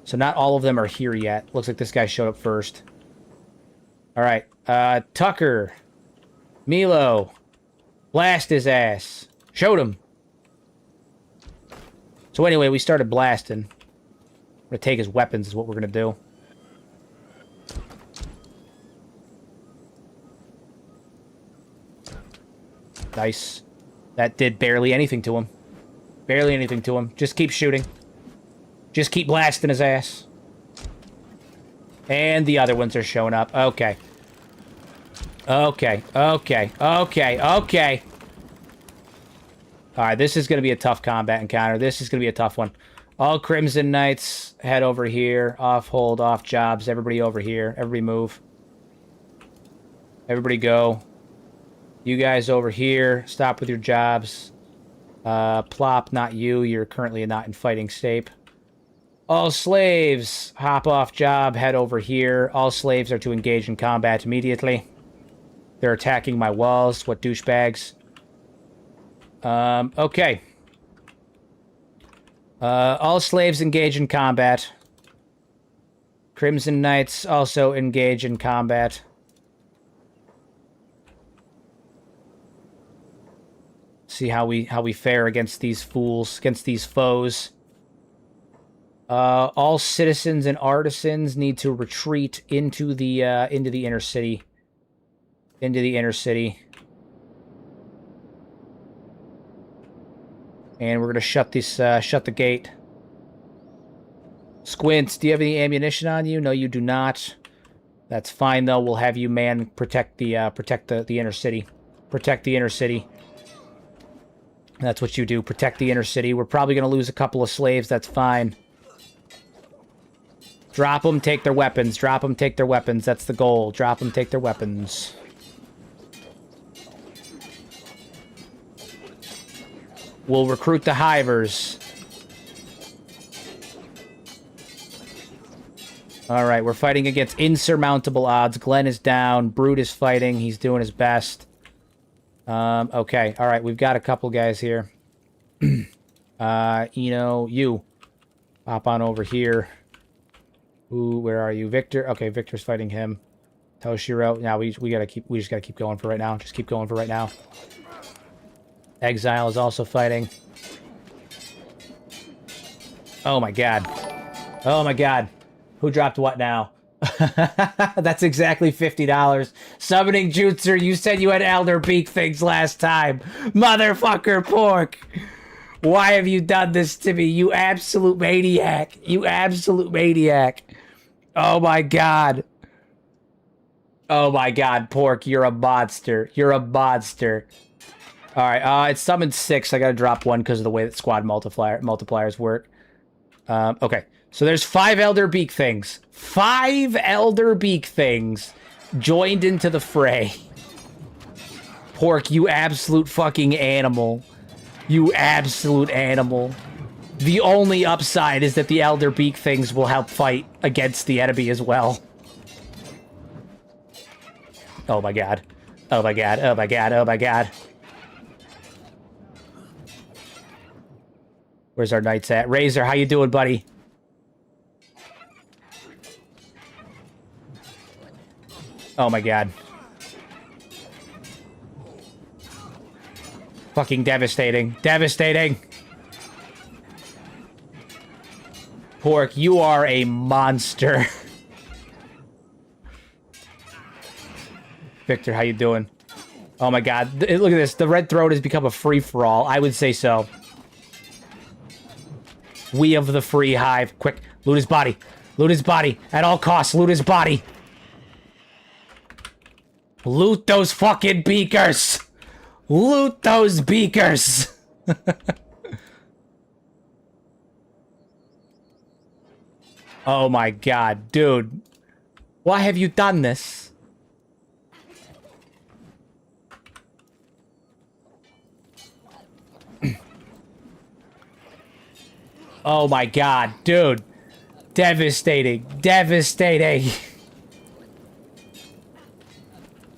So not all of them are here yet. Looks like this guy showed up first. All right, Tucker, Milo, blast his ass. Showed him. So anyway, we started blasting. We're gonna take his weapons is what we're gonna do. Nice. That did barely anything to him. Barely anything to him. Just keep shooting. Just keep blasting his ass. And the other ones are showing up. Okay. Okay. Okay. Okay. Okay. Alright, this is going to be a tough combat encounter. This is going to be a tough one. All Crimson Knights, head over here. Off hold, off jobs. Everybody over here. Everybody move. Everybody go. You guys over here. Stop with your jobs. Plop, not you. You're currently not in fighting state. All slaves, hop off job, head over here. All slaves are to engage in combat immediately. They're attacking my walls. What douchebags. Okay. All slaves engage in combat. Crimson Knights also engage in combat. See how we fare against these fools, against these foes. All citizens and artisans need to retreat into the inner city. Into the inner city. And we're gonna shut the gate. Squints, do you have any ammunition on you? No, you do not. That's fine though. We'll have you protect the inner city. Protect the inner city. That's what you do. Protect the inner city. We're probably gonna lose a couple of slaves. That's fine. Drop them, take their weapons. Drop them, take their weapons. That's the goal. Drop them, take their weapons. We'll recruit the hivers. Alright, we're fighting against insurmountable odds. Glenn is down. Brute is fighting. He's doing his best. Okay. Alright, we've got a couple guys here. You. Hop on over here. Ooh, where are you? Victor? Okay, Victor's fighting him. Toshiro. Now we just gotta keep going for right now. Just keep going for right now. Exile is also fighting. Oh my god. Oh my god. Who dropped what now? That's exactly $50. Summoning Jutsu, you said you had Elder Beak things last time. Motherfucker Pork. Why have you done this to me? You absolute maniac. You absolute maniac. Oh my god. Oh my god, Pork, you're a monster. You're a monster. Alright, it's summoned 6. I gotta drop 1 because of the way that squad multipliers work. Okay, so there's 5 Elder Beak things. 5 Elder Beak things joined into the fray. Pork, you absolute fucking animal. You absolute animal. The only upside is that the Elder Beak things will help fight against the enemy as well. Oh my god. Oh my god, oh my god, oh my god. Where's our knights at? Razor, how you doing, buddy? Oh my god. Fucking devastating. Devastating! Pork, you are a monster. Victor, how you doing? Oh my god. Look at this. The red throat has become a free-for-all. I would say so. We of the free hive. Quick, loot his body. Loot his body. At all costs, loot his body. Loot those fucking beakers. Loot those beakers. Oh my god, dude. Why have you done this? Oh my god, dude. Devastating. Devastating.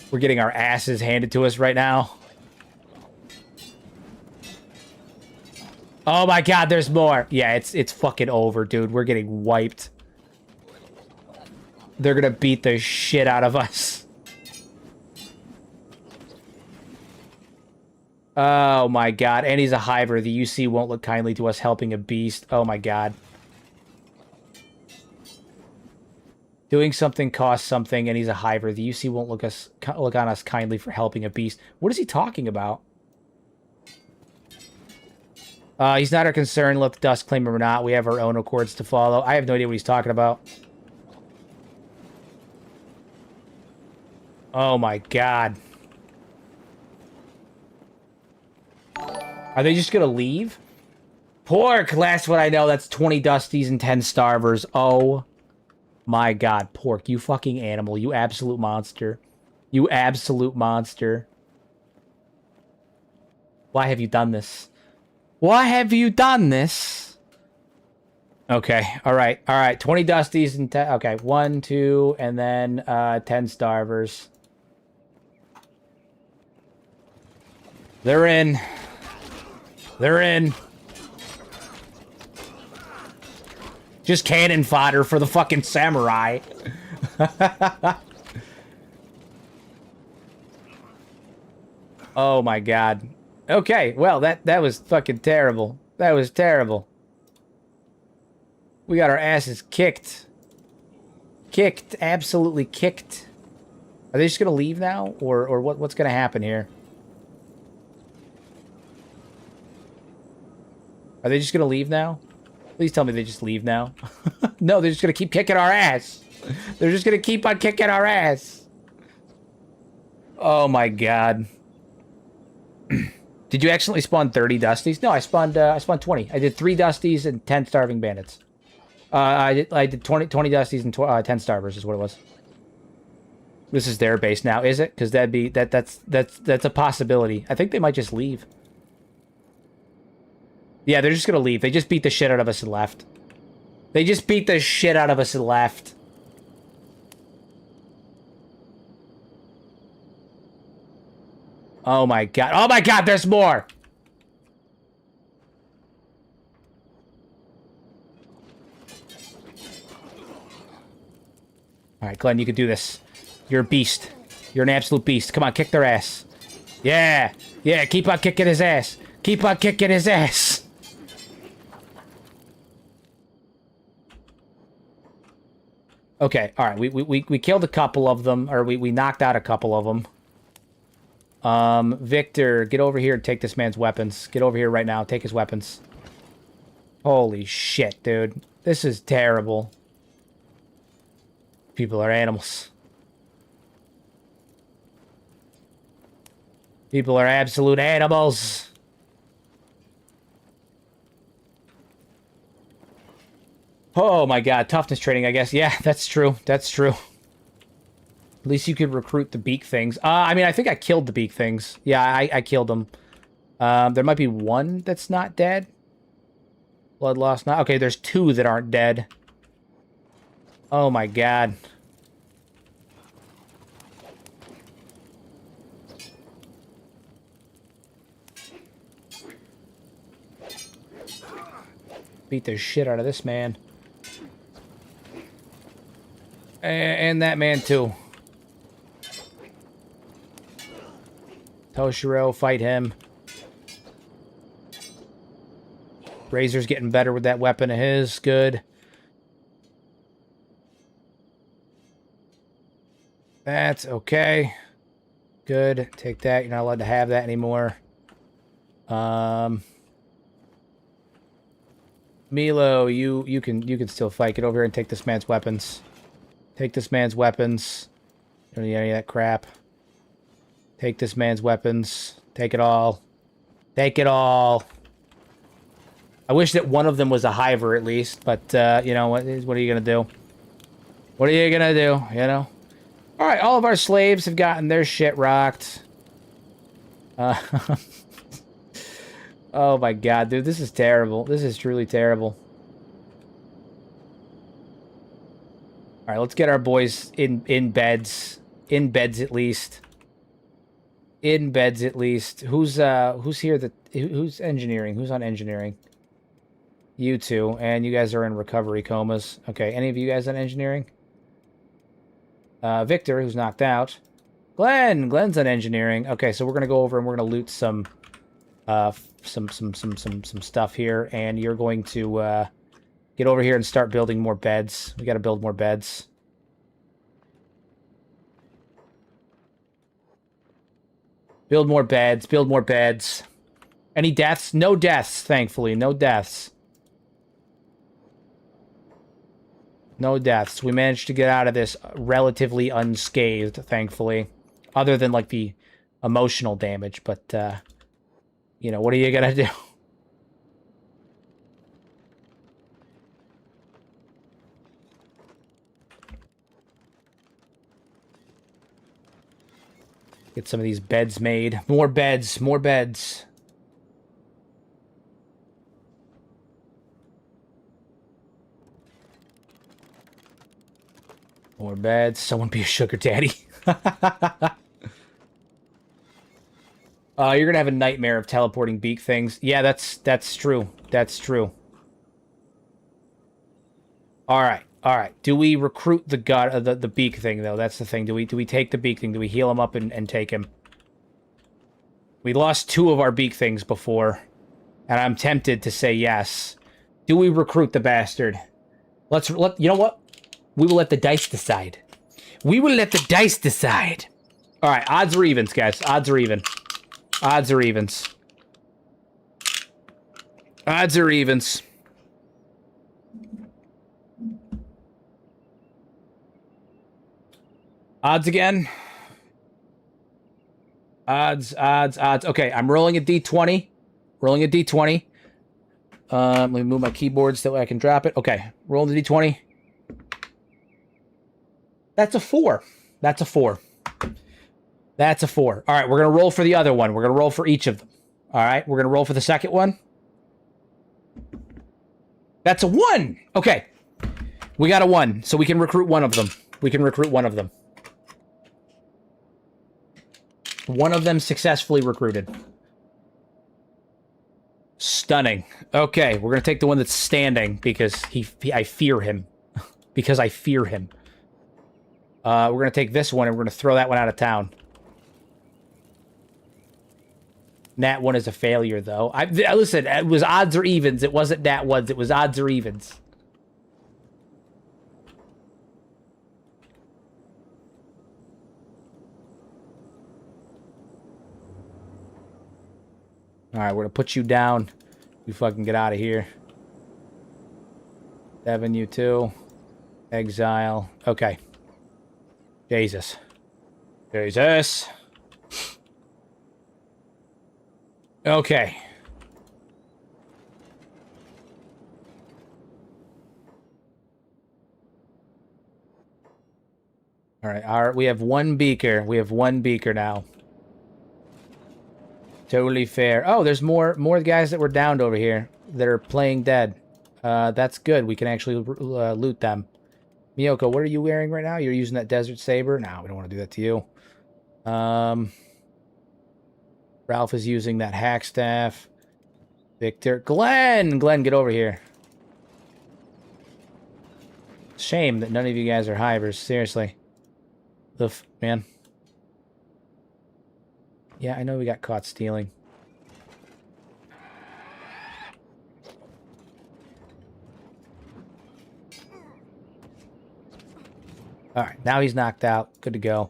We're getting our asses handed to us right now. Oh my god, there's more. Yeah, it's fucking over, dude. We're getting wiped. They're gonna beat the shit out of us. Oh my god. And he's a hiver. The UC won't look kindly to us helping a beast. Oh my god. Doing something costs something, and he's a hiver. The UC won't look on us kindly for helping a beast. What is he talking about? He's not our concern. Let the dust claim him or not. We have our own accords to follow. I have no idea what he's talking about. Oh my god. Are they just gonna leave? Pork! Last what I know, that's 20 Dusties and 10 Starvers. Oh my god, Pork, you fucking animal. You absolute monster. You absolute monster. Why have you done this? Why have you done this? Okay, alright, alright. 20 Dusties and 10... Okay, 1, 2, and then 10 Starvers. They're in. They're in. Just cannon fodder for the fucking samurai. Oh my god. Okay, well, that was fucking terrible. That was terrible. We got our asses kicked. Kicked. Absolutely kicked. Are they just gonna leave now? Or what's gonna happen here? Are they just gonna leave now? Please tell me they just leave now. No, they're just gonna keep kicking our ass. They're just gonna keep on kicking our ass. Oh my god. Did you accidentally spawn 30 Dusties? No, I spawned 20. I did 3 Dusties and 10 Starving Bandits. I did 20 Dusties and 10 Starvers is what it was. This is their base now, is it? Because that'd be that's a possibility. I think they might just leave. Yeah, they're just gonna leave. They just beat the shit out of us and left. They just beat the shit out of us and left. Oh my god. Oh my god, there's more! Alright, Glenn, you can do this. You're a beast. You're an absolute beast. Come on, kick their ass. Yeah! Yeah, keep on kicking his ass. Keep on kicking his ass. Okay, alright, we killed a couple of them, or we knocked out a couple of them. Victor, get over here and take this man's weapons. Get over here right now, take his weapons. Holy shit, dude. This is terrible. People are animals. People are absolute animals. Oh my god, toughness training, I guess. Yeah, that's true. That's true. At least you could recruit the beak things. I mean, I think I killed the beak things. Yeah, I killed them. There might be one that's not dead. Blood loss now. Okay, there's 2 that aren't dead. Oh my god. Beat the shit out of this man. And that man too. Toshiro, fight him. Razor's getting better with that weapon of his. Good. That's okay. Good. Take that. You're not allowed to have that anymore. Milo, you can still fight. Get over here and take this man's weapons. Take this man's weapons. Don't need any of that crap. Take this man's weapons. Take it all. Take it all. I wish that one of them was a hiver at least, but you know what are you gonna do? What are you gonna do? You know. All right, all of our slaves have gotten their shit rocked. Oh my god, dude, this is terrible. This is truly terrible. All right, let's get our boys in beds. In beds at least. In beds at least. Who's here who's engineering? Who's on engineering? You two, and you guys are in recovery comas. Okay, any of you guys on engineering? Victor, who's knocked out. Glenn's on engineering. Okay, so we're gonna go over and we're gonna loot some stuff here, and you're going to get over here and start building more beds. We got to build more beds. Build more beds. Build more beds. Any deaths? No deaths, thankfully. No deaths. No deaths. We managed to get out of this relatively unscathed, thankfully. Other than, like, the emotional damage, but, you know, what are you gonna do? Get some of these beds made. More beds. More beds. More beds. Someone be a sugar daddy. You're gonna have a nightmare of teleporting beak things. Yeah, that's true. That's true. All right, all right. Do we recruit the the beak thing though? That's the thing. Do we take the beak thing? Do we heal him up and take him? We lost 2 of our beak things before, and I'm tempted to say yes. Do we recruit the bastard? You know what? We will let the dice decide. We will let the dice decide. All right, odds or evens, guys. Odds or even. Odds or evens. Odds or evens. Odds again. Odds. Okay, I'm rolling a d20. Rolling a d20. Let me move my keyboard so that way I can drop it. Okay, rolling the d20. That's a 4. That's a 4. That's a 4. All right, we're going to roll for the other one. We're going to roll for each of them. All right, we're going to roll for the second one. That's a 1. Okay. We got a 1, so we can recruit one of them. We can recruit one of them. One of them successfully recruited. Stunning. Okay, we're going to take the one that's standing because I fear him. Because I fear him. We're going to take this one and we're going to throw that one out of town. Nat 1 is a failure, though. Listen, it was odds or evens. It wasn't Nat 1s. It was odds or evens. Alright, we're going to put you down. You fucking get out of here. 7, you too. Exile. Okay. Jesus. Jesus. Okay. Alright, we have 1 beaker. We have 1 beaker now. Totally fair. Oh, there's more guys that were downed over here that are playing dead. That's good. We can actually loot them. Miyoko, what are you wearing right now? You're using that Desert Saber? No, we don't want to do that to you. Ralph is using that hack staff. Victor. Glenn, get over here. Shame that none of you guys are hivers. Seriously. Man. Yeah, I know we got caught stealing. Alright, now he's knocked out. Good to go.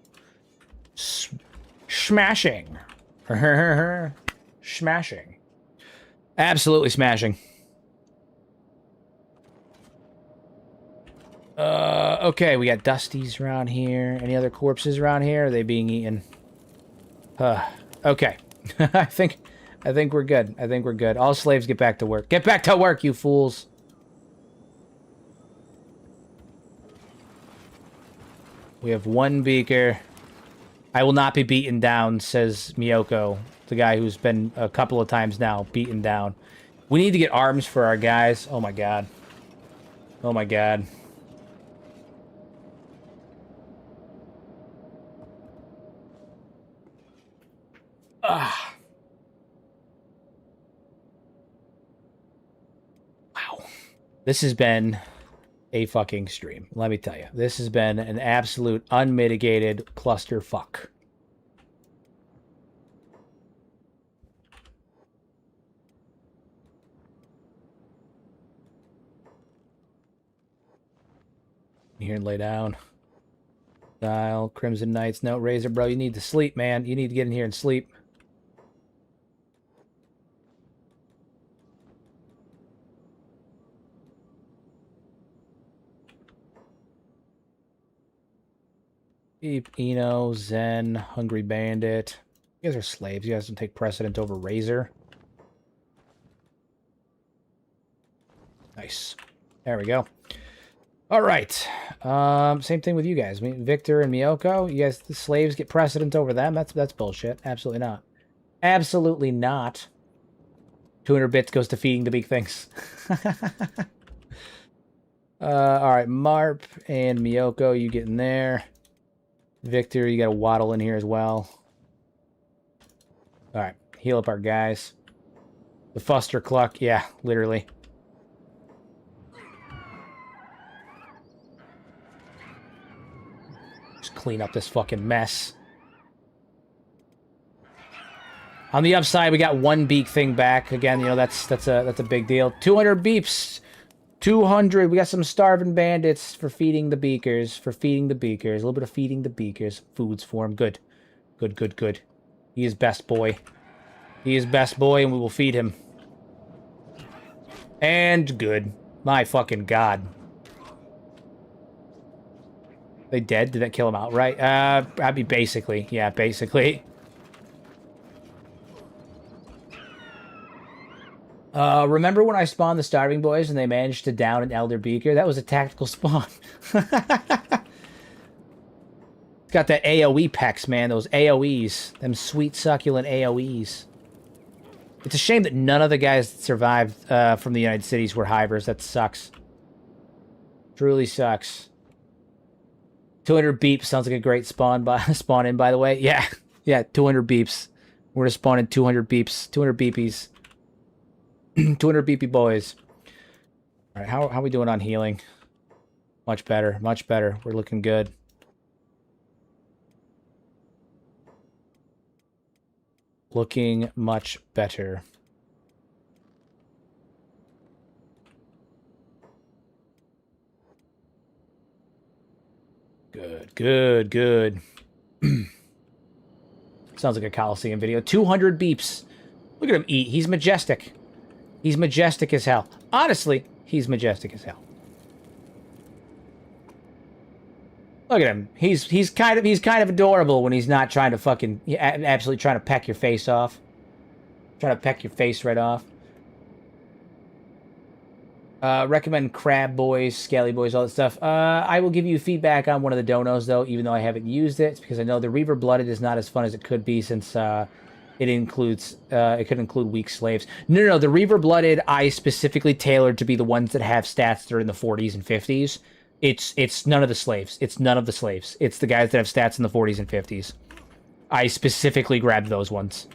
Smashing. Smashing. Absolutely smashing. Okay, we got Dusties around here. Any other corpses around here? Are they being eaten? Okay. I think we're good. I think we're good. All slaves get back to work. Get back to work, you fools! We have one beaker. I will not be beaten down, says Miyoko, the guy who's been a couple of times now beaten down. We need to get arms for our guys. Oh my god. Oh my god. Ah. Wow. This has been a fucking stream. Let me tell you. This has been an absolute unmitigated clusterfuck. Here and lay down. Dial, Crimson Knights. No, Razor, bro, you need to sleep, man. You need to get in here and sleep. Eno, Zen, Hungry Bandit. You guys are slaves. You guys don't take precedent over Razor. Nice. There we go. All right. Same thing with you guys. Victor and Miyoko. You guys, the slaves get precedent over them. That's bullshit. Absolutely not. Absolutely not. 200 bits goes to feeding the big things. All right, Marp and Miyoko, you get in there. Victor, you got to waddle in here as well. All right, heal up our guys. The Fuster Cluck, yeah, literally. Just clean up this fucking mess. On the upside, we got one beak thing back. Again, you know, that's a big deal. 200 beeps. 200. We got some starving bandits for feeding the beakers. A little bit of feeding the beakers. Foods for him. Good. Good, good, good. He is best boy. He is best boy, and we will feed him. And good. My fucking god. They dead? Did that kill him outright? I mean, basically. Yeah, basically. Remember when I spawned the Starving Boys and they managed to down an Elder Beaker? That was a tactical spawn. It's got that AoE pecs, man. Those AoEs. Them sweet, succulent AoEs. It's a shame that none of the guys that survived from the United Cities were hivers. That sucks. Truly sucks. 200 beeps sounds like a great spawn in, by the way. Yeah. Yeah, 200 beeps. We're gonna spawn in 200 beeps. 200 beepies. 200 beepy boys. All right, how are we doing on healing? Much better, much better. We're looking good. Looking much better. Good, good, good. Sounds like a Coliseum video. 200 beeps. Look at him eat. He's majestic. He's majestic as hell. Honestly, he's majestic as hell. Look at him. He's kind of adorable when he's not trying to fucking absolutely trying to peck your face off. Trying to peck your face right off. Recommend Crab Boys, Scaly Boys, all that stuff. I will give you feedback on one of the donos though, even though I haven't used it. It's because I know the Reaver Blooded is not as fun as it could be since it it could include weak slaves. No, the Reaver Blooded I specifically tailored to be the ones that have stats that are in the 40s and 50s. It's none of the slaves. It's none of the slaves. It's the guys that have stats in the 40s and 50s. I specifically grabbed those ones.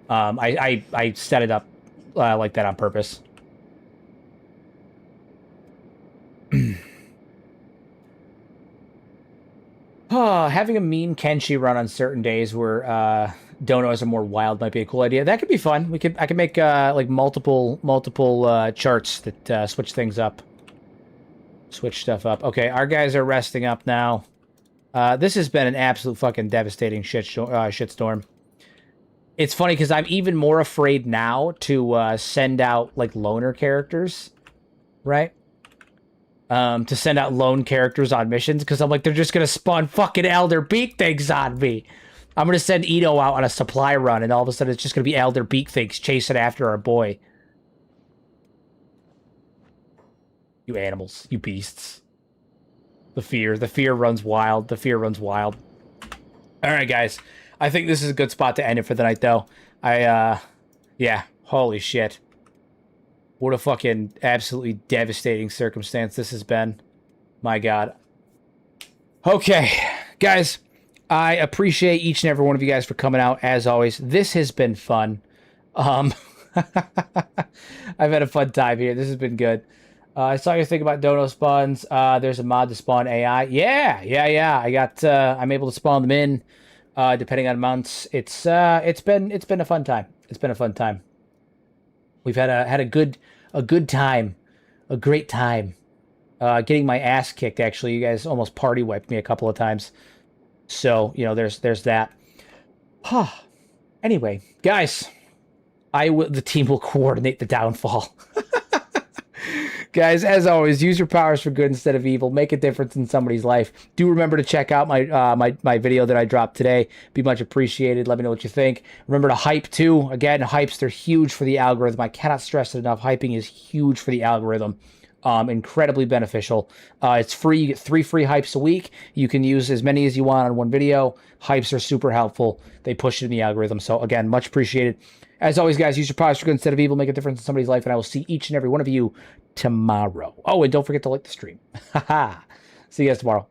I set it up like that on purpose. Having a mean Kenshi run on certain days where donos are more wild might be a cool idea. That could be fun. I could make like multiple charts that switch things up. Switch stuff up. Okay, our guys are resting up now. This has been an absolute fucking devastating shitstorm. It's funny because I'm even more afraid now to send out like loner characters, right? To send out lone characters on missions because I'm like, they're just gonna spawn fucking Elder Beak things on me. I'm gonna send Ito out on a supply run, and all of a sudden it's just gonna be Elder Beak things chasing after our boy. You animals, you beasts. The fear runs wild. The fear runs wild. All right, guys. I think this is a good spot to end it for the night, though. Yeah, holy shit. What a fucking absolutely devastating circumstance this has been. My God. Okay, guys. I appreciate each and every one of you guys for coming out, as always. This has been fun. I've had a fun time here. This has been good. I saw your thing about dono spawns. There's a mod to spawn AI. Yeah. I'm able to spawn them in, depending on months. It's been a fun time. It's been a fun time. We've had a good time, a great time. Getting my ass kicked. Actually, you guys almost party wiped me a couple of times. So there's that. Anyway, guys, the team will coordinate the downfall. Guys, as always, use your powers for good instead of evil. Make a difference in somebody's life. Do remember to check out my video that I dropped today. Be much appreciated. Let me know what you think. Remember to hype too. Again, hypes, they're huge for the algorithm. I cannot stress it enough. Hyping is huge for the algorithm. Incredibly beneficial. It's free. You get 3 free hypes a week. You can use as many as you want on one video. Hypes are super helpful. They push it in the algorithm. So again, much appreciated. As always, guys, use your powers for good instead of evil. Make a difference in somebody's life, and I will see each and every one of you tomorrow. Oh, and don't forget to like the stream. See you guys tomorrow.